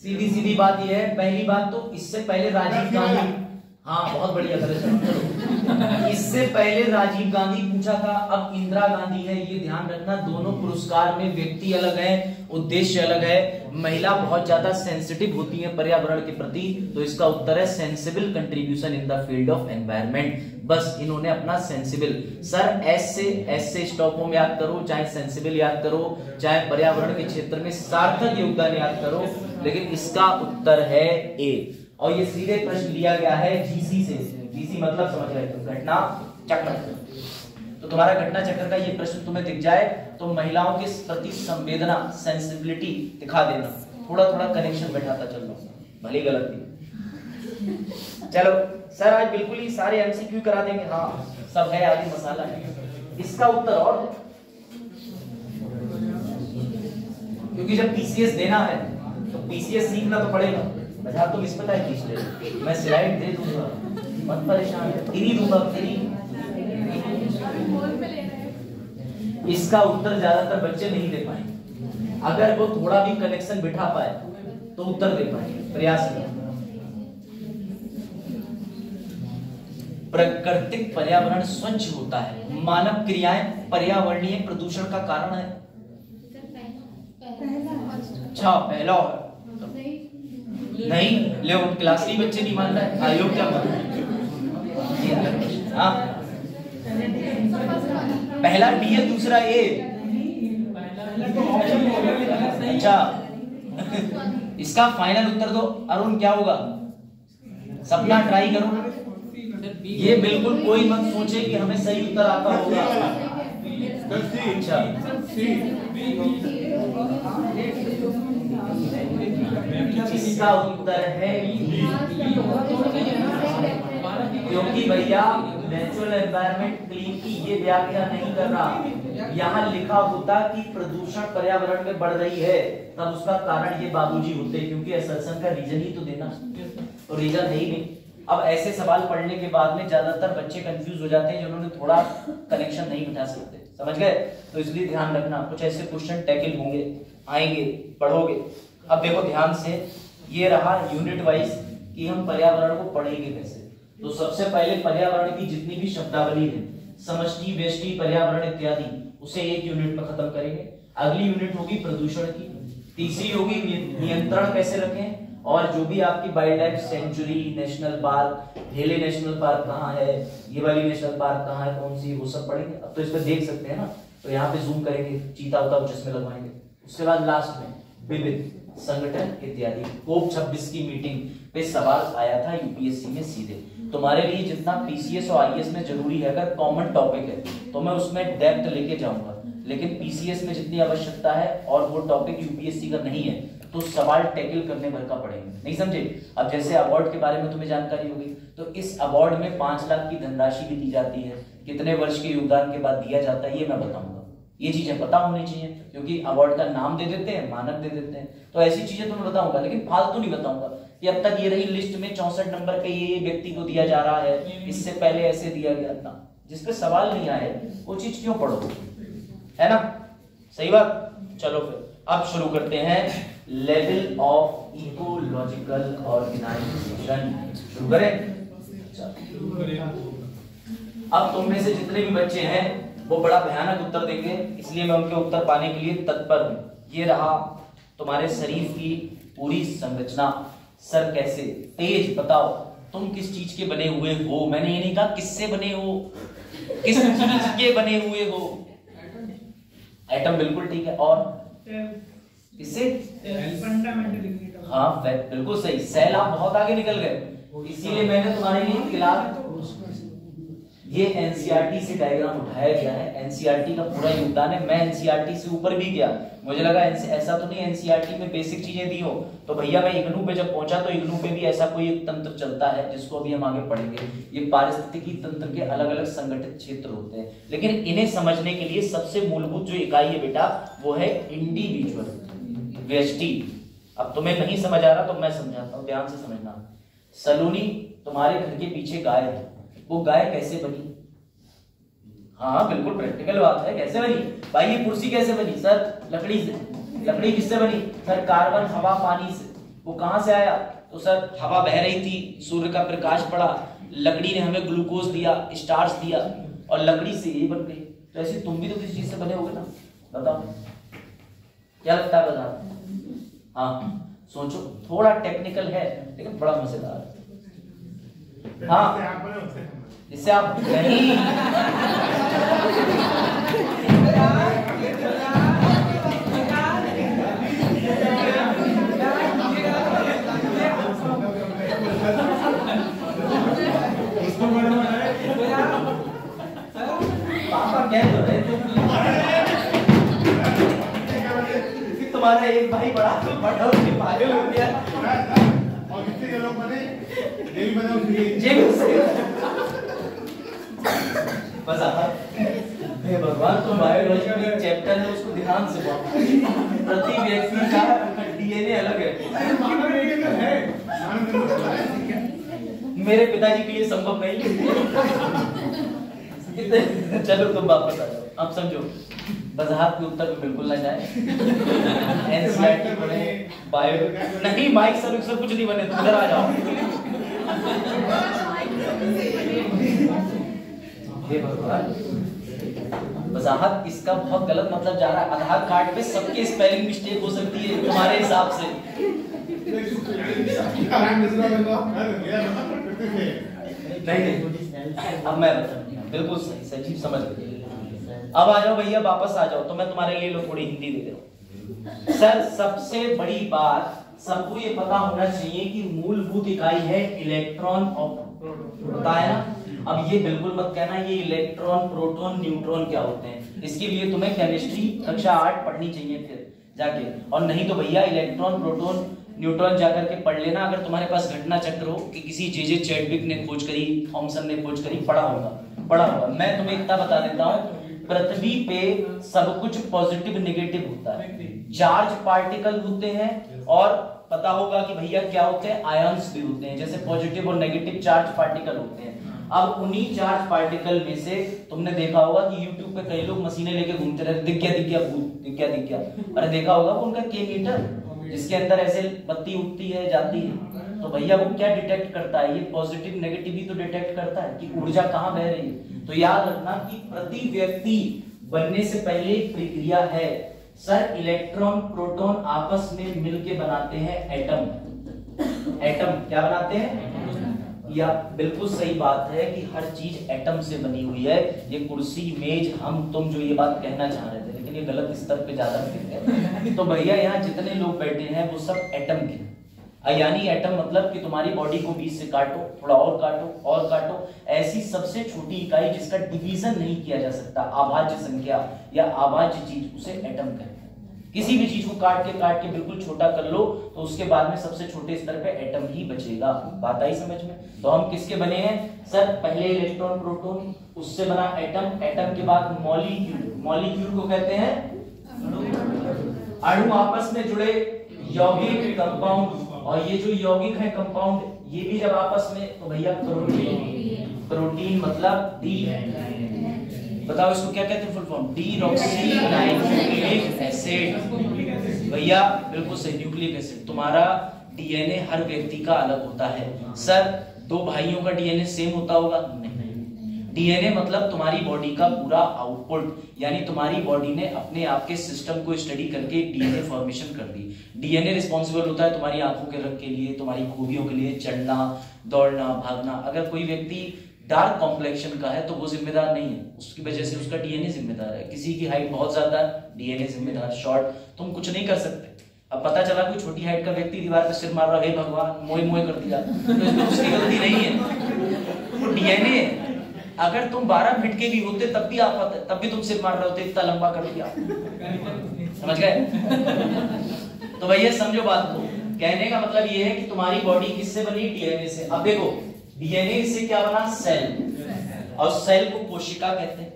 सीधी सीधी बात यह है, पहली बात तो इससे पहले राजीव गांधी, हाँ बहुत बढ़िया, चलो इससे पहले राजीव गांधी पूछा था, अब इंदिरा गांधी है। ये ध्यान रखना, दोनों पुरस्कार में व्यक्ति अलग है, उद्देश्य अलग है। महिला बहुत ज्यादा सेंसिटिव होती है पर्यावरण के प्रति, तो इसका उत्तर है sensible contribution in the field of environment. बस इन्होंने अपना सेंसिबल, सर एस से स्टॉकहोम याद करो, चाहे सेंसिबल याद करो, चाहे पर्यावरण के क्षेत्र में सार्थक योगदान याद करो, लेकिन इसका उत्तर है ए। और ये सीधे प्रश्न लिया गया है जीसी से। जीसी मतलब समझ रहे हो, घटना चक्र। तो तुम्हारा घटना चक्र का ये प्रश्न तुम्हें दिख जाए तो महिलाओं के प्रति संवेदना, सेंसिबिलिटी दिखा देना, थोड़ा थोड़ा कनेक्शन बैठाता चल लो, भले गलत भी। चलो सर आज बिल्कुल ही सारे एमसीक्यू करा देंगे, हाँ सब है, आदि मसाला है। इसका उत्तर और, क्योंकि जब पीसीएस देना है तो पीसीएस सीखना तो पड़ेगा। बजा तुम इस पर खींच ले, मैं स्लाइड दे दूंगा, मत परेशान, फ्री दूंगा, फ्री। इसका उत्तर ज्यादातर बच्चे नहीं दे पाएंगे, अगर वो थोड़ा भी कनेक्शन बिठा पाए तो उत्तर दे पाएंगे, प्रयास करें। प्राकृतिक पर्यावरण स्वच्छ होता है, मानव क्रियाएं पर्यावरणीय प्रदूषण का कारण है। अच्छा पहला और नहीं ले उन क्लासी बच्चे नहीं मान रहा है, आयोग क्या मान रहा है? हाँ पहला डी है दूसरा ए। अच्छा इसका फाइनल उत्तर दो। अरुण क्या होगा? सपना ट्राई करो। ये बिल्कुल कोई मत सोचे कि हमें सही उत्तर आता होगा। अच्छा इसका उत्तर है क्योंकि भैया नेचुरल एनवायरनमेंट क्लीन की ये व्याख्या नहीं कर रहा। यहाँ लिखा होता कि प्रदूषण पर्यावरण में बढ़ रही है, तब उसका कारण ये बाबूजी होते, क्योंकि असर्शन का रीजन ही तो देना, तो रीजन है ही नहीं। अब ऐसे सवाल पढ़ने के बाद में ज्यादातर बच्चे कंफ्यूज हो जाते हैं जिन्होंने थोड़ा कनेक्शन नहीं बिठा सकते, समझ गए? तो इसलिए ध्यान रखना, कुछ ऐसे क्वेश्चन टैकल होंगे, आएंगे, पढ़ोगे। अब देखो ध्यान से, ये रहा यूनिट वाइज कि हम पर्यावरण को पढ़ेंगे कैसे। तो सबसे पहले पर्यावरण की जितनी भी शब्दावली है, समष्टि, व्यष्टि, पर्यावरण इत्यादि, उसे एक यूनिट में खत्म करेंगे। अगली यूनिट होगी प्रदूषण की, तीसरी होगी नियंत्रण कैसे रखें, और जो भी आपकी wild life sanctuary, national park, हेले नेशनल पार्क कहाँ है, ये वाली नेशनल पार्क कहाँ है, कौन सी, वो सब पढ़ेंगे। अब तो इसमें देख सकते हैं ना, तो यहाँ पे जूम करेंगे, चीता उता चश्मे लगवाएंगे। उसके बाद लास्ट में विविध संगठन इत्यादि। कोप 26 की मीटिंग पे सवाल आया था यूपीएससी में सीधे। तुम्हारे लिए जितना पीसीएस और आईएएस में जरूरी है, अगर कॉमन टॉपिक है तो मैं उसमें डेप्थ लेके जाऊंगा, लेकिन पीसीएस में जितनी आवश्यकता है और वो टॉपिक यूपीएससी का नहीं है, तो सवाल टैकल करने भर का पड़ेंगे। नहीं समझे? अब जैसे अवार्ड के बारे में तुम्हें जानकारी होगी, तो इस अवार्ड में 5 लाख की धनराशि भी दी जाती है, कितने वर्ष के योगदान के बाद दिया जाता है, ये मैं बताऊंगा। ये चीजें पता होनी चाहिए, क्योंकि अवार्ड का नाम दे देते हैं, मानक दे देते हैं, तो ऐसी चीजें तो मैं बताऊंगा, लेकिन फालतू नहीं बताऊंगा कि अब तक ये रही लिस्ट में 64 नंबर पे ये व्यक्ति को दिया जा रहा है, इससे पहले ऐसे दिया गया था। जिस पे सवाल नहीं आए वो चीज क्यों पढ़ो, है ना? सही बात। चलो फिर अब शुरू करते हैं लेवल ऑफ इकोलॉजिकल ऑर्गेनाइजेशन। शुरू करें? अब तुम में से जितने भी बच्चे हैं वो बड़ा भयानक उत्तर देंगे, इसलिए मैं उनके उत्तर पाने के लिए तत्पर हूं। ये रहा तुम्हारे शरीर की पूरी संरचना। सर कैसे? तेज बताओ, तुम किस चीज के बने हुए हो? मैंने ये नहीं कहा किससे बने हो, किस चीज के बने हुए हो। एटम बिल्कुल ठीक है, और किससे? हाँ बिल्कुल सही। सेल आप बहुत आगे निकल गए, इसीलिए मैंने तुम्हारे लिए क्लास, ये एनसीईआरटी से डायग्राम उठाया गया है। एनसीईआरटी का पूरा योगदान है। मैं एनसीईआरटी से ऊपर भी गया, मुझे लगा ऐसा तो नहीं एनसीईआरटी में बेसिक चीजें दी हो, तो भैया मैं इग्नू पे जब पहुंचा तो इग्नू पे भी ऐसा कोई एक तंत्र चलता है जिसको अभी हम आगे पढ़ेंगे। ये पारिस्थितिकी तंत्र के अलग अलग संगठित क्षेत्र होते हैं, लेकिन इन्हें समझने के लिए सबसे मूलभूत जो इकाई है बेटा वो है इंडिविजुअल, व्यष्टि। अब तुम्हें नहीं समझ आ रहा तो मैं समझाता हूँ, ध्यान से समझना। सलोनी, तुम्हारे घर के पीछे गाय है, वो गाय कैसे बनी? हाँ बिल्कुल प्रैक्टिकल बात है, कैसे बनी भाई? ये कुर्सी कैसे बनी? सर लकड़ी से। लकड़ी किससे बनी? सर कार्बन, हवा, पानी से। वो कहां से आया? तो सर हवा बह रही थी, सूर्य का प्रकाश पड़ा, लकड़ी ने हमें ग्लूकोज दिया, स्टार्च दिया, और लकड़ी से ये बन गई। तो ऐसे तुम भी तो किसी चीज से बने होगे ना, बताओ क्या लगता है? बताओ। हाँ सोचो, थोड़ा टेक्निकल है लेकिन बड़ा मजेदार है। हाँ जिससे आप नहीं पापा क्या कर रहे थे? तुम्हारा एक भाई बड़ा पागल हो गया, और कितने लोग बने? ये भी बने उसके। बस हे भगवान, तो बायोलॉजी का एक चैप्टर है, उसको ध्यान से पढ़ो। प्रति व्यक्ति का डीएनए अलग है। मेरे पिताजी के लिए संभव नहीं। चलो तुम वापस आ जाओ, अब समझो। वजाहत के उत्तर में बिल्कुल ना जाए। एनसीईआरटी बने, बायो नहीं, माइक सर कुछ नहीं बने, तुम इधर आ जाओ। हे भगवान, वजाहत इसका बहुत गलत मतलब जा रहा है। आधार कार्ड पे सबके स्पेलिंग मिस्टेक हो सकती है तुम्हारे हिसाब से। नहीं, अब मैं बिल्कुल सही सजीव समझ गया। अब आ जाओ भैया, वापस आ जाओ, तो मैं तुम्हारे लिए थोड़ी हिंदी दे रहा हूँ। सर सबसे बड़ी बात सबको ये पता होना चाहिए कि मूलभूत इकाई है इलेक्ट्रॉन और पता है ना। अब ये बिल्कुल मत कहना ये इलेक्ट्रॉन प्रोटॉन न्यूट्रॉन क्या होते हैं, इसके लिए तुम्हें केमिस्ट्री कक्षा 8 पढ़नी चाहिए फिर जाके, और नहीं तो भैया इलेक्ट्रॉन प्रोटॉन न्यूट्रॉन जाकर के पढ़ लेना। अगर तुम्हारे पास घटना चक्र हो कि किसी जे चैडविक ने खोज करी, थॉमसन ने खोज करी, पढ़ा होगा। मैं तुम्हें इतना बता देता हूँ, पृथ्वी पे सब कुछ पॉजिटिव नेगेटिव होता है, चार्ज पार्टिकल होते हैं, और पता होगा कि भैया क्या होते हैं, आयंस भी होते हैं, जैसे पॉजिटिव और नेगेटिव चार्ज पार्टिकल होते हैं। अब उन्हीं चार्ज पार्टिकल में से तुमने देखा होगा कि YouTube पे कई लोग मशीनें लेके घूमते रहते, दिख गया भूत, दिख गया। अरे देखा होगा वो उनका के मीटर जिसके अंदर ऐसे बत्ती उठती है जाती है, तो भैया वो क्या डिटेक्ट करता है, ये पॉजिटिव नेगेटिव ही तो डिटेक्ट करता है कि ऊर्जा कहाँ बह रही है। तो याद रखना कि प्रति व्यक्ति बनने से पहले प्रक्रिया है। सर इलेक्ट्रॉन प्रोटॉन आपस में मिलके बनाते हैं एटम। एटम क्या बनाते हैं? या बिल्कुल सही बात है कि हर चीज एटम से बनी हुई है। ये कुर्सी मेज हम तुम जो ये बात कहना चाह रहे थे, लेकिन ये गलत स्तर पे ज्यादा है। तो भैया यहाँ जितने लोग बैठे हैं वो सब एटम के, यानी एटम मतलब कि तुम्हारी बॉडी को 20 से काटो, थोड़ा और काटो और काटो, ऐसी सबसे छोटी इकाई जिसका डिवीजन नहीं किया जा सकता, अभाज्य संख्या या अभाज्य चीज, उसे एटम कहते हैं। किसी भी चीज को काट के बिल्कुल छोटा कर लो तो उसके बाद में सबसे छोटे स्तर पे एटम ही बचेगा। बात आई समझ में? तो हम किसके बने हैं सर? पहले इलेक्ट्रॉन प्रोटॉन, उससे बना एटम, एटम के बाद मॉलिक्यूल, मॉलिक्यूल को कहते हैं अणु, आपस में जुड़े यौगिक कंपाउंड, और ये जो यौगिक है कंपाउंड ये भी जब आपस में, तो भैया प्रोटीन। प्रोटीन मतलब डी, बताओ इसको क्या कहते हैं फुल फॉर्म? Deoxyribonucleic acid. भैया बिल्कुल सही, न्यूक्लिक एसिड। तुम्हारा डीएनए हर व्यक्ति का अलग होता है। सर दो भाइयों का डीएनए सेम होता होगा? नहीं। डीएनए मतलब तुम्हारी बॉडी का पूरा आउटपुट, यानी तुम्हारी बॉडी ने अपने आप के सिस्टम को स्टडी करके डीएनए फॉर्मेशन कर दी। डीएनए रिस्पॉन्सिबल होता है तुम्हारी आंखों के रंग के लिए, तुम्हारी खूबियों के लिए, चलना, दौड़ना, भागना। अगर कोई व्यक्ति डार्क कॉम्प्लेक्शन का है तो वो जिम्मेदार नहीं है, उसकी वजह से उसका डीएनए जिम्मेदार है। किसी की हाइट बहुत ज्यादा, डीएनए जिम्मेदार। शॉर्ट, तुम कुछ नहीं कर सकते। अब पता चला कोई छोटी हाइट का व्यक्ति दीवार पे सिर मार रहा है, भगवान मोए मोए कर दिया, तो इसमें उसकी गलती नहीं है, वो डीएनए। अगर तुम 12 फीट के भी होते तब भी आफत है, तब भी तुम सिर मार रहे होते, इतना लंबा कर दिया। समझ गए? तो भैया समझो बात को, कहने का मतलब ये है कि तुम्हारी बॉडी किससे बनी? डीएनए से। अब देखो डीएनए से क्या बना? सेल, और सेल को कोशिका कहते हैं।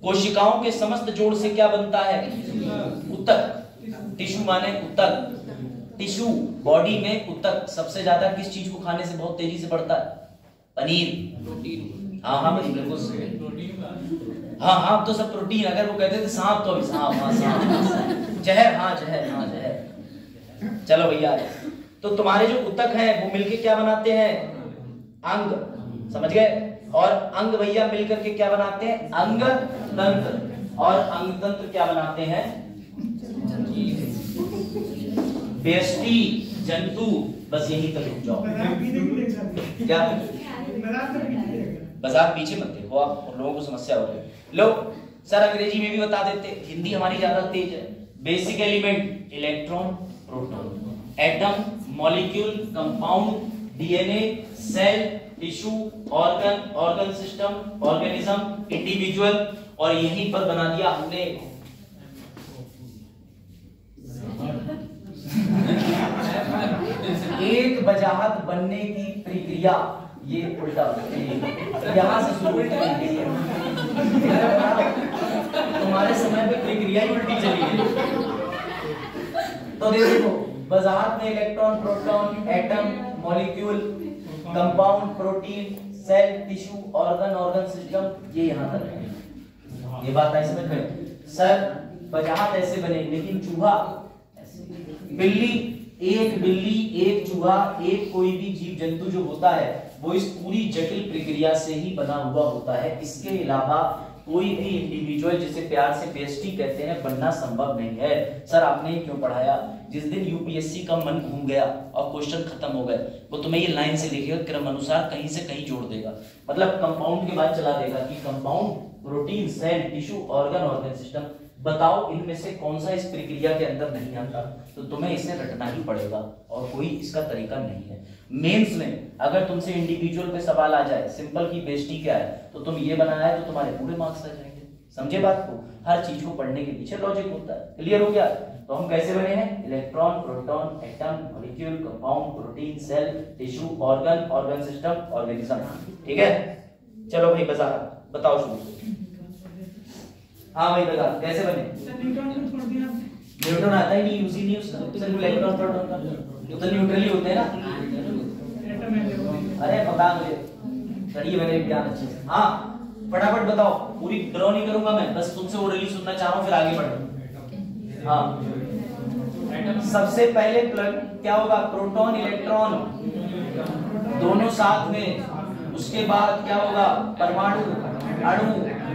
कोशिकाओं के समस्त जोड़ से क्या बनता है? ऊतक। टिश्यू माने ऊतक। टिश्यू बॉडी में ऊतक सबसे ज्यादा किस चीज को खाने से बहुत तेजी से बढ़ता है? पनीर। हाँ भाई बिल्कुल सही। हाँ तो सब प्रोटीन। अगर वो कहते थे सांप तो सांप। जहर। चलो भैया, तो तुम्हारे जो ऊतक हैं वो मिलके क्या बनाते हैं? अंग। समझ गए? और अंग भैया मिलकर के क्या बनाते हैं? अंग तंत्र। और अंग तंत्र क्या बनाते हैं? व्यष्टि, जंतु। बस यही तक रुक जाओ। क्या बस आप पीछे मत देखो, आप लोगों को समस्या हो रही है। लो सर अंग्रेजी में भी बता देते, हिंदी हमारी ज्यादा तेज है। Basic element electron proton, atom, molecule, compound, DNA, cell, tissue, organ system, organism, individual, और यहीं पर बना दिया हमने एक वजाहत बनने की प्रक्रिया। ये उल्टा यहाँ से शुरू हुई, तुम्हारे समय पे प्रक्रिया ही उल्टी चली है। तो देखो वजाहत में electron, proton, atom, molecule, compound, protein, cell, tissue, organ system, ये यहाँ तक है। ये बात आई समझ में? सर वजाहत ऐसे बने, लेकिन चूहा, बिल्ली, एक चूहा, एक कोई भी जीव जंतु जो होता है वो इस पूरी जटिल प्रक्रिया से ही बना हुआ होता है। इसके अलावा कोई भी इंडिविजुअल जिसे प्यार से बेस्टी कहते हैं बनना संभव नहीं है। सर आपने ये क्यों पढ़ाया? जिस दिन यूपीएससी का मन घूम गया और क्वेश्चन खत्म हो गए, वो तुम्हें ये लाइन से लिखेगा क्रम अनुसार कहीं से कहीं जोड़ देगा, मतलब कंपाउंड के बाद चला देगा कि compound, protein, cell, tissue, organ system, बताओ इनमें से कौन सा इस प्रक्रिया के अंदर नहीं आता, तो तुम्हें इसे रटना ही पड़ेगा और कोई इसका तरीका नहीं है। मेंस में अगर तुमसे इंडिविजुअल पे सवाल आ जाए सिंपल की बेस्टी क्या है, तो तुम ये बनाया है तो तुम्हारे पूरे मार्क्स आ जाएंगे। समझे बात को? हर चीज को पढ़ने के पीछे लॉजिक होता है। क्लियर हो गया? तो हम कैसे बने हैं? Electron, proton, atom, molecule, compound, protein, cell, tissue, organ system, organism. ठीक है, चलो भाई बताओ शुरू। हाँ भाई बता कैसे बने? न्यूट्रॉन आता ही नहीं, यूज ही नहीं उसका, सिर्फ इलेक्ट्रॉन प्रोटॉन का, तो न्यूट्रल ही होते हैं ना। अरे पता मुझे, पढ़िए मैंने ज्ञान अच्छे से। हाँ फटाफट बताओ, पूरी ड्रॉ नहीं करूंगा मैं, बस तुमसे वो रिलीज सुनना चाह रहा हूँ, फिर आगे बढ़ो। हाँ सबसे पहले प्लग क्या होगा? प्रोटॉन इलेक्ट्रॉन दोनों साथ में, उसके बाद क्या होगा? परमाणु, अणु,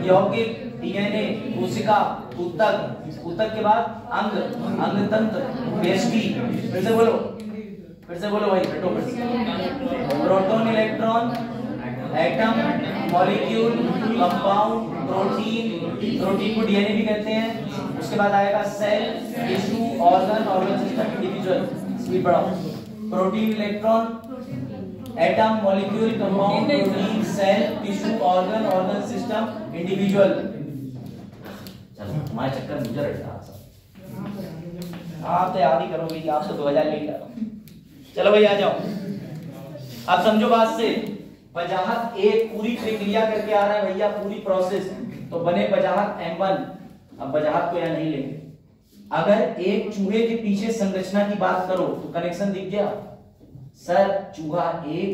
यौगिक, डीएनए, कोशिका, ऊतक के बाद अंग तंत्र, बेस्टी। फिर से बोलो भाई, proton electron, atom, molecule, compound, protein को डीएनए भी कहते हैं, उसके बाद आएगा cell, tissue, organ system, individual. Speed बढ़ाओ। Protein electron, atom, molecule, compound, protein, cell, tissue, organ system, individual. चलो तुम्हारे चक्कर मुझे रटना आप तो याद ही करोगे, आप तो 2000 ले लिया। चलो भाई आ जाओ, अब समझो बात से। वजाहत एक पूरी प्रक्रिया करके आ रहा है भैया, पूरी प्रोसेस, तो बने वजाहत M1। अब वजाहत को यहाँ नहीं लेंगे। अगर एक चूहे के पीछे संरचना की बात करो तो कनेक्शन दिख गया सर, चूहा 1,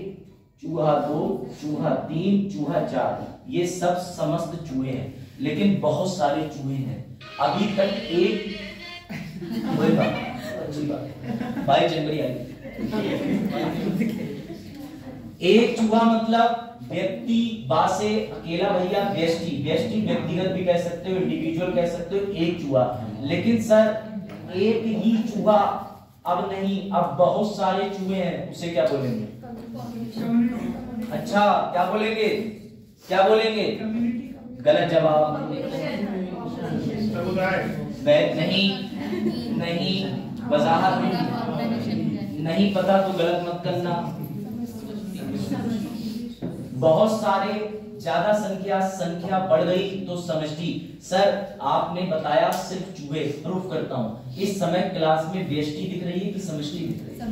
चूहा 2, चूहा 3, चूहा 4, ये सब समस्त चूहे हैं, लेकिन बहुत सारे चूहे हैं। अभी तक एक अच्छी बात 22 जनवरी आई। एक चूहा मतलब व्यक्ति, बा से अकेला भैया, व्यष्टि व्यक्तिगत भी कह सकते हो, इंडिविजुअल कह सकते हो, एक चूहा। लेकिन सर एक ही चूहा अब नहीं, अब बहुत सारे चूहे हैं, उसे क्या बोलेंगे? अच्छा क्या बोलेंगे? गलत जवाब। नहीं वजाहत नहीं पता तो गलत मत करना। बहुत सारे, ज्यादा संख्या बढ़ गई तो समष्टि। सर आपने बताया सिर्फ चूहे, प्रूफ करता हूं। इस समय क्लास में व्यष्टि दिख रही है कि समष्टि दिख रही है?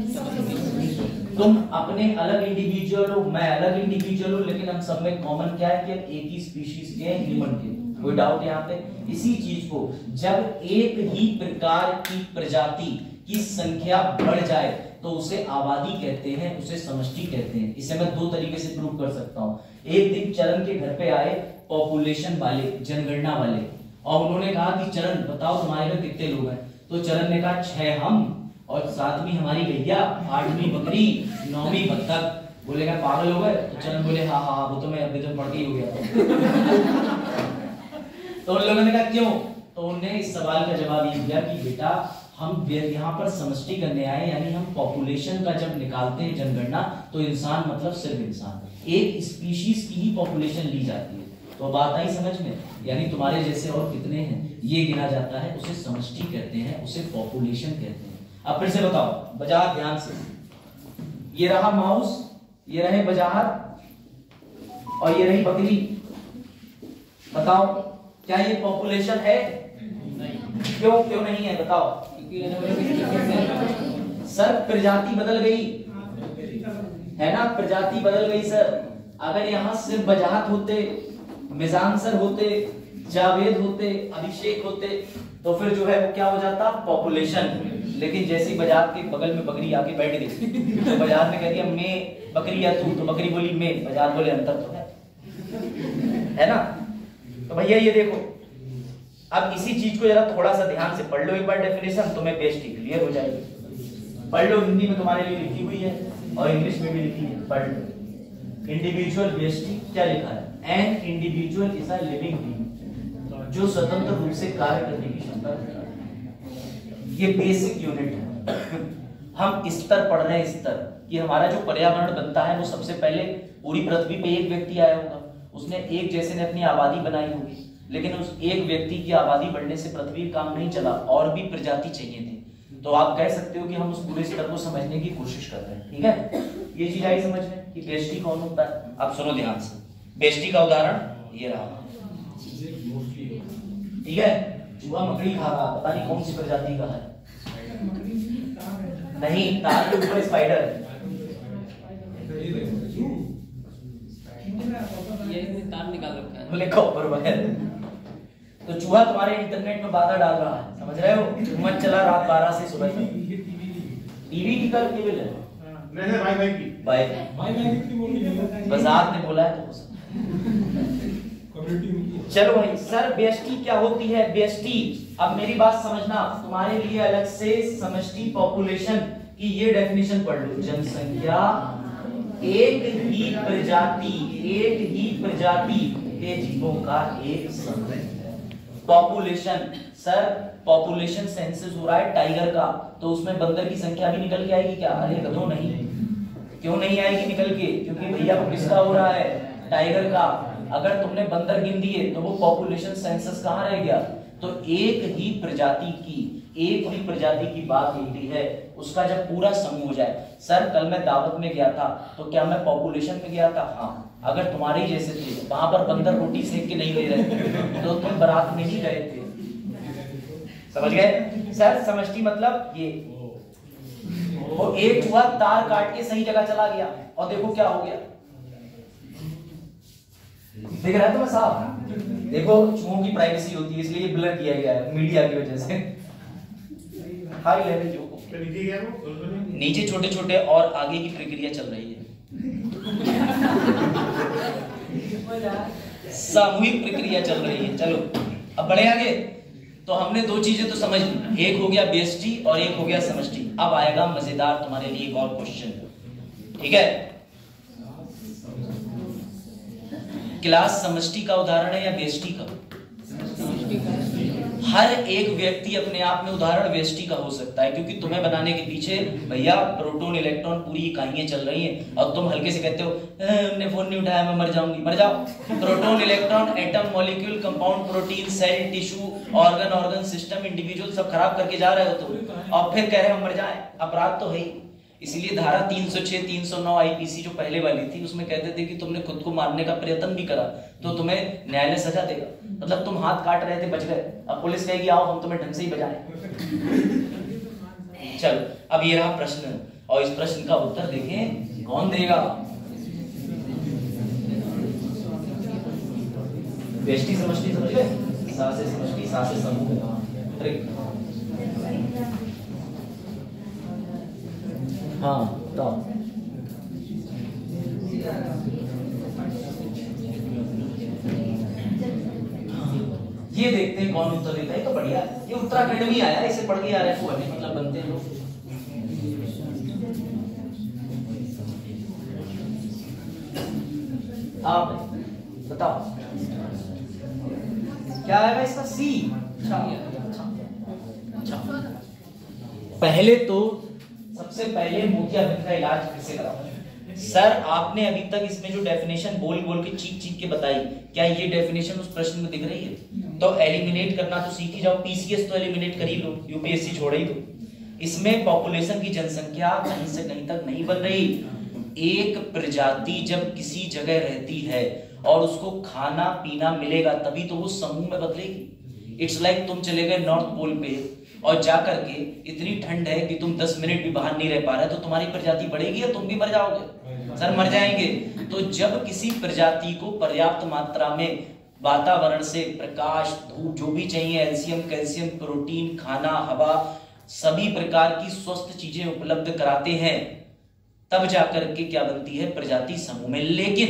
तुम अपने अलग इंडिविजुअल हो, मैं अलग इंडिविजुअल हूं, लेकिन हम सब में कॉमन क्या है कि हम एक ही स्पीशीज के हैं, ह्यूमन के। कोई डाउट यहाँ पे? इसी चीज को जब एक ही प्रकार की प्रजाति की संख्या बढ़ जाए तो उसे आबादी कहते हैं, उसे समष्टि कहते हैं। इसे मैं 2 तरीके से प्रूव कर सकता हूँ। एक दिन चरण के घर पे आए पॉपुलेशन वाले, जनगणना वाले, और उन्होंने कहा कि चरण बताओ तुम्हारे घर कितने लोग हैं? तो चरण ने कहा 6 हम और 7वीं हमारी गैया, 8वीं बकरी, 9वीं बत्तख। बोलेगा पागल हो गए? तो चरण बोले हाँ वो तो मैं अभी तो पढ़ के ही हो गया था। तो उन लोगों ने कहा क्यों? तो उन्होंने इस सवाल का जवाब ये दिया कि बेटा हम यहाँ पर समष्टि करने आए, यानी हम पॉपुलेशन का जब निकालते हैं जनगणना तो इंसान मतलब सिर्फ इंसान, एक स्पीशीज की ही पॉपुलेशन ली जाती है। तो बात आई समझ में? यानी तुम्हारे जैसे और कितने हैं ये गिना जाता है, उसे समष्टि कहते हैं, उसे पॉपुलेशन कहते हैं। अब फिर से बताओ, वजाहत ध्यान से। ये रहा माउस, ये रहे वजाहत, और ये रही बकरी। बताओ क्या ये पॉपुलेशन है? क्यों नहीं है? बताओ। सर प्रजाति बदल गई है ना, प्रजाति बदल गई सर। अगर यहाँ सिर्फ वजाहत होते, मिजान सर होते, जावेद होते, अभिषेक होते, तो फिर जो है वो क्या हो जाता? पॉपुलेशन। लेकिन जैसे ही वजाहत के बगल में बकरी आके बैठ गई तो वजाहत ने कह दिया मैं बकरी या तू, तो बकरी बोली मैं, वजाहत बोले अंतर तो है ना? तो भैया ये देखो, अब इसी चीज को जरा थोड़ा सा ध्यान से पढ़ लो एक बार डेफिनेशन, तुम्हें बेस्टी क्लियर हो जाएगी। पढ़ लो, हिंदी में तुम्हारे लिए लिखी हुई है और इंग्लिश में भी लिखी है, पढ़ लो। इंडिविजुअल बेस्टी क्या लिखा है? An individual is a living being. जो स्वतंत्र रूप से कार्य करने की क्षमता रखता है। ये बेसिक यूनिट है। हम स्तर पढ़ रहे हैं, स्तर कि हमारा जो पर्यावरण बनता है वो सबसे पहले पूरी पृथ्वी पे एक व्यक्ति आया होगा, उसने एक जैसे ने अपनी आबादी बनाई होगी, लेकिन उस एक व्यक्ति की आबादी बढ़ने से पृथ्वी काम नहीं चला, और भी प्रजाति चाहिए थी। तो आप कह सकते हो कि हम उस पूरे स्तर को समझने की कोशिश कर रहे हैं। ठीक है, ये चीज आई समझ में कि बेष्टि कौन होता है। अब सुनो ध्यान से, बेष्टि का उदाहरण ये रहा। ठीक है, चूहा मकड़ी खा रहा, पता नहीं कौन सी प्रजाति का है, नहीं तार के ऊपर स्पाइडर है, ये तार निकाल रखा है, बोले कॉपर वगैरह। तो चूहा तुम्हारे इंटरनेट में बाधा डाल रहा है, समझ रहे हो, मत चला रात 12 से सुबह तक। टीवी की कल केबल है, नहीं भाई की भाई बस आपने बोला है तो हो सकता। चलो भाई सर, व्यष्टि क्या होती है? व्यष्टि, अब मेरी बात समझना, तुम्हारे लिए अलग से समष्टि पॉपुलेशन की ये डेफिनेशन पढ़ लो। जनसंख्या एक ही प्रजाति के जीवों का एक समूह है। पॉपुलेशन, सर पॉपुलेशन सेंसस हो रहा है टाइगर का, तो उसमें बंदर की संख्या भी निकल के आएगी क्या? अरे गधों नहीं, क्यों नहीं आएगी निकल के? क्योंकि भैया किसका हो रहा है? टाइगर का। अगर तुमने बंदर गिन दिए तो वो पॉपुलेशन सेंसस कहाँ रह गया? तो एक ही प्रजाति की बात होती है, उसका जब पूरा समूह हो जाए। सर कल मैं दावत में गया था, तो क्या मैं पॉपुलेशन में गया था? हाँ। अगर तुम्हारे जैसे थे, वहां पर बंदर रोटी सेक के नहीं ले रहे थे, तो तुम बारात में नहीं गए थे। समझ गए सर? समष्टि मतलब ये, वो एक चूहा तार काट के सही जगह चला गया, और देखो क्या हो गया, दिख रहा है तुम्हें साफ? देखो चूहों की प्राइवेसी होती है, इसलिए ब्लर किया गया है मीडिया की वजह से। हाई लेवल जो नीचे छोटे छोटे और आगे की प्रक्रिया चल रही है, सामूहिक प्रक्रिया चल रही है। चलो अब बढ़े आगे। तो हमने दो चीजें तो समझ ली, एक हो गया व्यष्टि और एक हो गया समष्टि। अब आएगा मजेदार तुम्हारे लिए एक और क्वेश्चन। ठीक है, क्लास समष्टि का उदाहरण है या व्यष्टि का? हर एक व्यक्ति अपने आप में उदाहरण व्यष्टि का हो सकता है, क्योंकि तुम्हें बनाने के पीछे भैया प्रोटॉन इलेक्ट्रॉन पूरी इकाइयां चल रही हैं, और तुम हल्के से कहते हो हमने फोन नहीं उठाया, मैं मर जाऊंगी। मर जाओ। Proton electron atom molecule compound protein cell tissue organ system individual सब खराब करके जा रहे हो तुम, और फिर कह रहे हम मर जाए। अपराध तो है ही। इसीलिए धारा 306 309 आईपीसी जो पहले वाली थी, उसमें कहते थे कि तुमने खुद को मारने का प्रयत्न भी करा तो तुम्हें न्यायालय सजा देगा। मतलब तुम हाथ काट रहे थे, बच गए, अब पुलिस कहेगी आओ हम तुम्हें ढंग से ही बजाएं। चलो अब ये रहा प्रश्न, और इस प्रश्न का उत्तर देखें कौन देगा। व्यष्टि समष्टि समझ गए? सा से समष्टि, सा से समूह। हाँ तो ये देखते हैं कौन उत्तर देता है। तो बढ़िया, ये उत्तराखंड में आया, इसे पढ़ के आ रहे हैं, मतलब बनते हैं लोग। आप बताओ क्या आएगा इसका? सी। अच्छा, पहले तो सबसे पहले मोतियाबिंद का इलाज कैसे कराओ? सर आपने अभी तक इसमें जो डेफिनेशन बोल के चीख के बताई, क्या ये डेफिनेशन उस प्रश्न में दिख रही है? तो एलिमिनेट करना तो सीख ही जाओ, पीसीएस तो एलिमिनेट कर ही लो, यूपीएससी छोड़ ही दो। इसमें पॉपुलेशन की जनसंख्या कहीं से कहीं तक नहीं बन रही। एक प्रजाति जब किसी जगह रहती है और उसको खाना पीना मिलेगा, तभी तो वो समूह में बदलेगी। इट्स लाइक तुम चले गए नॉर्थ पोल पे और जाकर के इतनी ठंड है कि तुम 10 मिनट भी बाहर नहीं रह पा रहे, तो तुम्हारी प्रजाति बढ़ेगी या तुम भी मर जाओगे? सर मर जाएंगे। तो जब किसी प्रजाति को पर्याप्त मात्रा में वातावरण से प्रकाश, धूप जो भी चाहिए, एल्शियम, कैल्शियम, प्रोटीन, खाना, हवा, सभी प्रकार की स्वस्थ चीजें उपलब्ध कराते हैं, तब जाकर के क्या बनती है? प्रजाति समूह में। लेकिन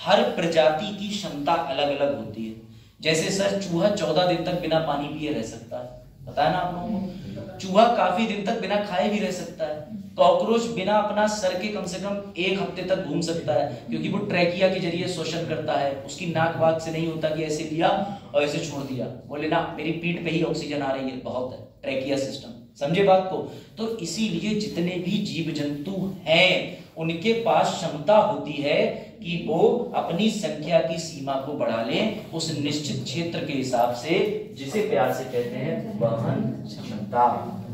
हर प्रजाति की क्षमता अलग अलग होती है। जैसे सर चूहा 14 दिन तक बिना पानी पिए रह सकता है, बताया ना आप लोगों को। चूहा काफी दिन तक बिना खाए भी रह सकता है, कॉकरोच बिना अपना सर के कम से कम 1 हफ्ते तक घूम सकता है, क्योंकि वो ट्रैकिया के जरिए शोषण करता है, उसकी नाक वाक से नहीं होता कि ऐसे लिया और ऐसे छोड़ दिया, बोले ना मेरी पीठ पे ही ऑक्सीजन आ रही है, बहुत है ट्रैकिया सिस्टम, समझे बात को। तो इसीलिए जितने भी जीव जंतु हैं उनके पास क्षमता होती है कि वो अपनी संख्या की सीमा को बढ़ा लें उस निश्चित क्षेत्र के हिसाब से, जिसे प्यार से कहते हैं वहन क्षमता।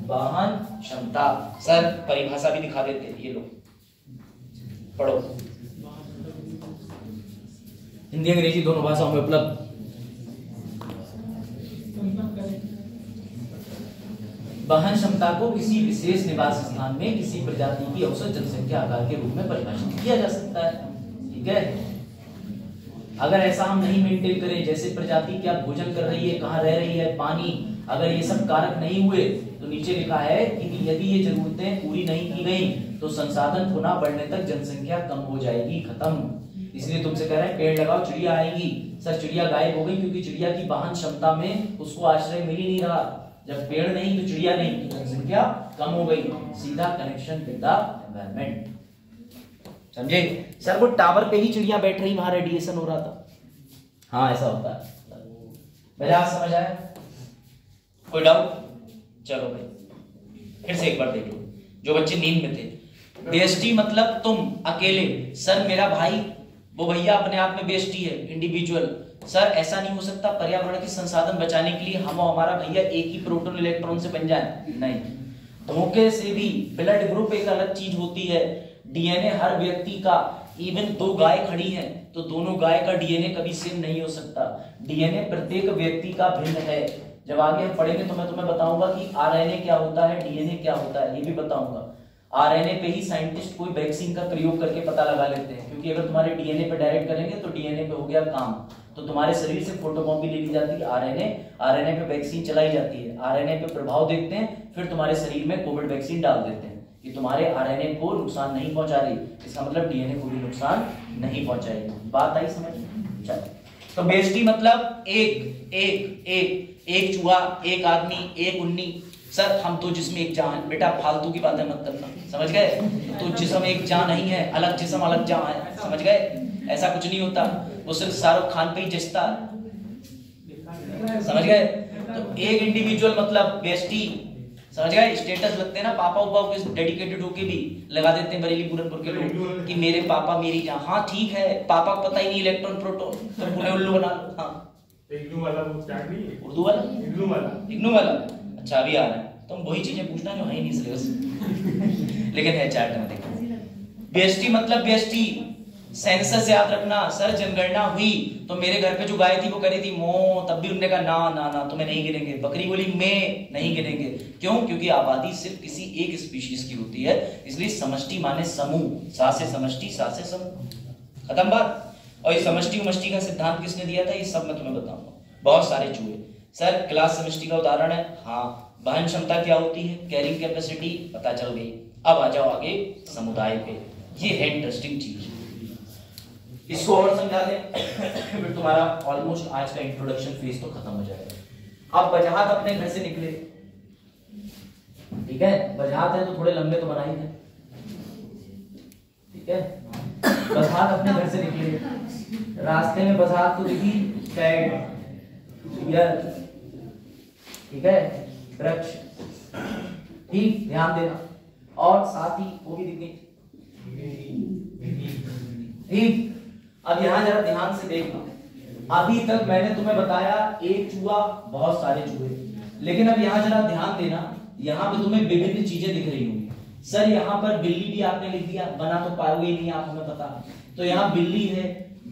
वहन क्षमता सर परिभाषा भी दिखा देते हैं, ये लो पढ़ो, हिंदी अंग्रेजी दोनों भाषाओं में उपलब्ध। वहन क्षमता को किसी विशेष निवास स्थान में किसी प्रजाति की औसत जनसंख्या आकार के रूप में परिभाषित किया जा सकता है, ठीक है। अगर ऐसा हम नहीं मेंटेन करें, जैसे प्रजाति क्या भोजन कर रही है, कहाँ रह रही है, पानी, अगर ये सब कारक नहीं हुए तो नीचे लिखा है कि यदि ये जरूरतें पूरी नहीं की गई तो संसाधन पुनः बढ़ने तक जनसंख्या कम हो जाएगी, खत्म। इसलिए तुमसे कह रहे हैं पेड़ लगाओ चिड़िया आएगी। सर चिड़िया गायब हो गई क्योंकि चिड़िया की वहन क्षमता में उसको आश्रय मिल ही नहीं रहा। जब पेड़ नहीं तो चिड़िया नहीं तो जनसंख्या कम हो गई, सीधा कनेक्शन विद द एनवायरनमेंट, समझे। सर वो टावर पे ही चिड़िया बैठ रही, वहां रेडिएशन हो रहा था, हाँ ऐसा होता है। मेरे आप समझ आया, कोई डाउट? चलो भाई फिर से एक बार देख लो, जो बच्चे नींद में थे। बेस्टी मतलब तुम अकेले, सर मेरा भाई वो भैया अपने आप में बेस्टी है, इंडिविजुअल। सर ऐसा नहीं हो सकता, पर्यावरण के संसाधन बचाने के लिए हम और हमारा भैया एक ही प्रोटॉन इलेक्ट्रॉन से बन जाए, नहीं। धोखे से भी ब्लड ग्रुप एक अलग चीज होती है, डीएनए हर व्यक्ति का, इवन 2 गाय खड़ी हैं तो दोनों गाय का डीएनए कभी सेम नहीं हो सकता, डीएनए प्रत्येक व्यक्ति का भिन्न है। जब आगे हम पढ़ेंगे तो मैं तुम्हें बताऊंगा कि आरएनए क्या होता है, डीएनए क्या होता है, ये भी बताऊंगा। आरएनए पे ही साइंटिस्ट कोई वैक्सीन का प्रयोग करके पता लगा लेते हैं, क्योंकि अगर तुम्हारे डीएनए पे डायरेक्ट करेंगे तो डीएनए पे हो गया काम, तो तुम्हारे शरीर से फोटोकॉपी ले ली जाती है आरएनए पे वैक्सीन चलाई जाती है, आरएनए पे प्रभाव देखते हैं, फिर तुम्हारे शरीर में कोविड वैक्सीन डाल देते हैं कि तुम्हारे आरएनए को नुकसान नहीं पहुंचा रही, इसका मतलब डीएनए को भी नुकसान नहीं पहुंचाएगी। बात आई समझ? चलो, तो बेस्टी मतलब एक चूहा, एक आदमी, एक उन्नी। सर हम तो जिसमें एक जान है, बेटा फालतू की बातें मत करना, समझ गए। तो जिस्म एक जान नहीं है, अलग जिस्म अलग जान है, समझ गए। ऐसा कुछ नहीं होता, वो सिर्फ शाहरुख खान पे ही जचता है, समझ गए। तो एक इंडिविजुअल मतलब बेस्टी, समझ गए। स्टेटस लगते हैं ना पापा उपाओ के डेडिकेटेड होके भी लगा देते हैं बरेली पूरनपुर के लोग कि मेरे पापा मेरी जान। हाँ ठीक है, पापा को पता ही नहीं इलेक्ट्रॉन प्रोटॉन, तो पुणे उल्लू बना लो। हाँ इग्नू वाला वो स्टार्ट नहीं है, उर्दू वाला, इग्नू वाला अच्छा अभी आ रहा है। तुम वही चीजें पूछना जो है ही नहीं सिलेबस लेकिन है चार्ट में देखो। बेस्टी मतलब बेस्टी, सेंसस याद रखना। सर जनगणना हुई तो मेरे घर पे जो गाय थी वो कह रही थी मो, तब भी उन्होंने कहा ना ना ना तुम्हें नहीं गिनेंगे। बकरी बोली मैं नहीं गिनेंगे, क्यों? क्योंकि आबादी सिर्फ किसी एक स्पीशीज की होती है, इसलिए समष्टि माने समूह, सा से समष्टि, सा से समूह, खत्म बात। और ये समष्टि उमष्टि का सिद्धांत किसने दिया था, ये सब मैं तुम्हें बताऊंगा। बहुत सारे चूहे। सर क्लास समष्टि का उदाहरण है, हाँ। वहन क्षमता क्या होती है, कैरिंग कैपेसिटी पता चल गई। अब आ जाओ आगे समुदाय पे, ये है इंटरेस्टिंग चीज, इसको और समझा दें फिर तुम्हारा ऑलमोस्ट आज का इंट्रोडक्शन फेज तो खत्म हो जाएगा। अब वजाहत अपने घर से निकले, ठीक है। वजाहत है तो थोड़े लंबे तो बना ही है, ठीक है। वजाहत अपने घर से निकले, रास्ते में वजाहत तो दिखी, कैट, ठीक है, वृक्ष, ठीक, ध्यान देना। और साथ ही वो भी दिख गई, ठीक। अब यहां जरा ध्यान से देखना, अभी तक मैंने तुम्हें बताया एक चूहा, बहुत सारे चूहे, लेकिन अब यहां जरा ध्यान देना, यहां पे तुम्हें विभिन्न चीजें दिख रही होंगी। सर यहाँ पर बिल्ली भी आपने लिख दिया, बना तो पाओगे ही नहीं आप, हमें पता। तो यहाँ बिल्ली है,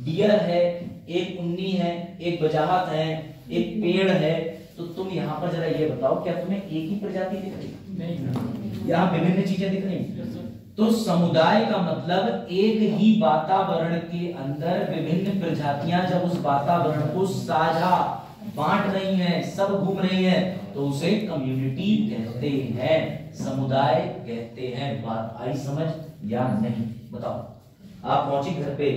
डियर है, एक उन्नी है, एक वजाहत है, एक पेड़ है। तो तुम यहाँ पर जरा ये बताओ, क्या तुम्हें एक ही प्रजाति दिख रही? नहीं, यहाँ विभिन्न चीजें दिख रही। तो समुदाय का मतलब एक ही वातावरण के अंदर विभिन्न प्रजातियां जब उस वातावरण को साझा बांट रही हैं, सब घूम रही हैं, तो उसे कम्युनिटी कहते हैं, समुदाय कहते हैं। बात आई समझ या नहीं? बताओ। आप पहुंची घर पे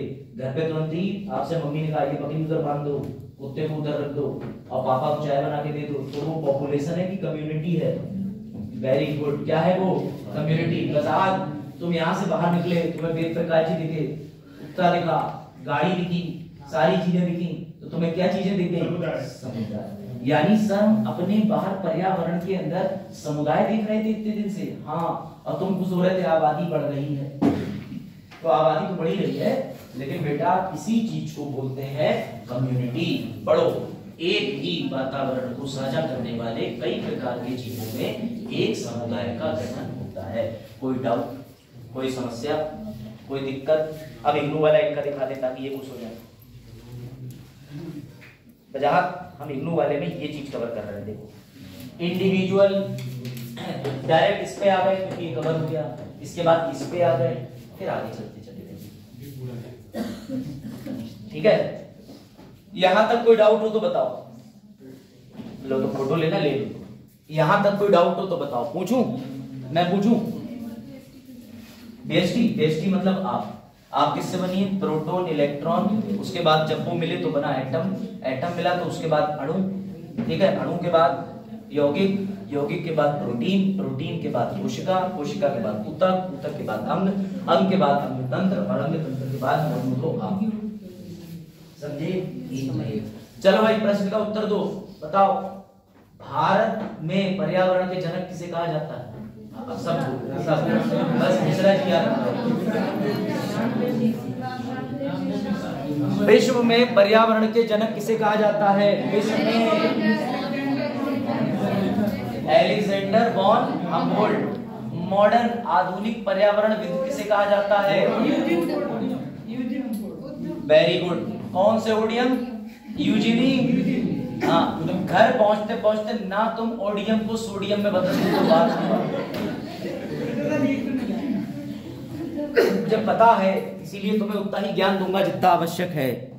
तुरंत ही आपसे मम्मी ने कहा ये बकरी उधर बांध दो, कुत्ते को उधर रख दो और पापा को चाय बना के दे दो, तो वो पॉपुलेशन है कि कम्युनिटी है? Very good. क्या है वो? कम्युनिटी। बस आज तुम यहाँ से बाहर निकले, तुम्हें वेद प्रकाश जी दिखे, उत्तर दिखा, गाड़ी दिखी, सारी चीजें दिखी, तो तुम्हें क्या चीजें दिख गई? समुदाय। यानी सर हम अपने बाहर पर्यावरण के अंदर समुदाय देख रहे थे इतने दिन से। हाँ, और तुम खुश हो रहे थे आबादी बढ़ रही है। तो आबादी तो बढ़ी रही है, लेकिन बेटा इसी चीज को बोलते हैं कम्युनिटी। पढ़ो, एक ही वातावरण को साझा करने वाले कई प्रकार के जीवों में एक समुदाय का गठन होता है। कोई डाउट, कोई समस्या, कोई दिक्कत? अब इग्नू वाला इनका दिखा दे ताकि ये खुश हो जाए। वजाहत हम इग्नू वाले में ये चीज कवर कर रहे हैं। देखो, इंडिविजुअल डायरेक्ट इस पे आ गए क्योंकि ये कवर हो गया, इसके बाद इस पे आ गए, फिर आगे चलते चले गए। ठीक है, यहां तक कोई डाउट हो तो बताओ। लो तो फोटो लेना, ले लो। यहां तक कोई डाउट हो तो बताओ। पूछूं? मैं पूछूं? बेस्टी, बेस्टी मतलब आप किससे बनी है? प्रोटॉन, इलेक्ट्रॉन, उसके बाद जब वो मिले तो बना एटम, एटम मिला तो उसके बाद अणु, ठीक है, अणु के बाद यौगिक, यौगिक के बाद प्रोटीन, प्रोटीन के बाद कोशिका, कोशिका के बाद ऊतक, ऊतक के बाद अंग, अंग के बाद अंग तंत्र, और अंग तंत्र के बाद अंग। समझे? चलो भाई प्रश्न का उत्तर दो। बताओ, भारत में पर्यावरण के जनक किसे कहा जाता है? सब बस मिश्रा जी याद रखो। विश्व में पर्यावरण के जनक किसे कहा जाता है? विश्व में अलेक्जेंडर वॉन हम्बोल्ट। मॉडर्न आधुनिक पर्यावरणविद किसे कहा जाता है? Very good. कौन से ओडियम? यूजीनी। हाँ, तुम घर पहुंचते पहुंचते ना तुम ओडियम को सोडियम में बदल दो तो बात मुझे पता है, इसीलिए तुम्हें उतना ही ज्ञान दूंगा जितना आवश्यक है।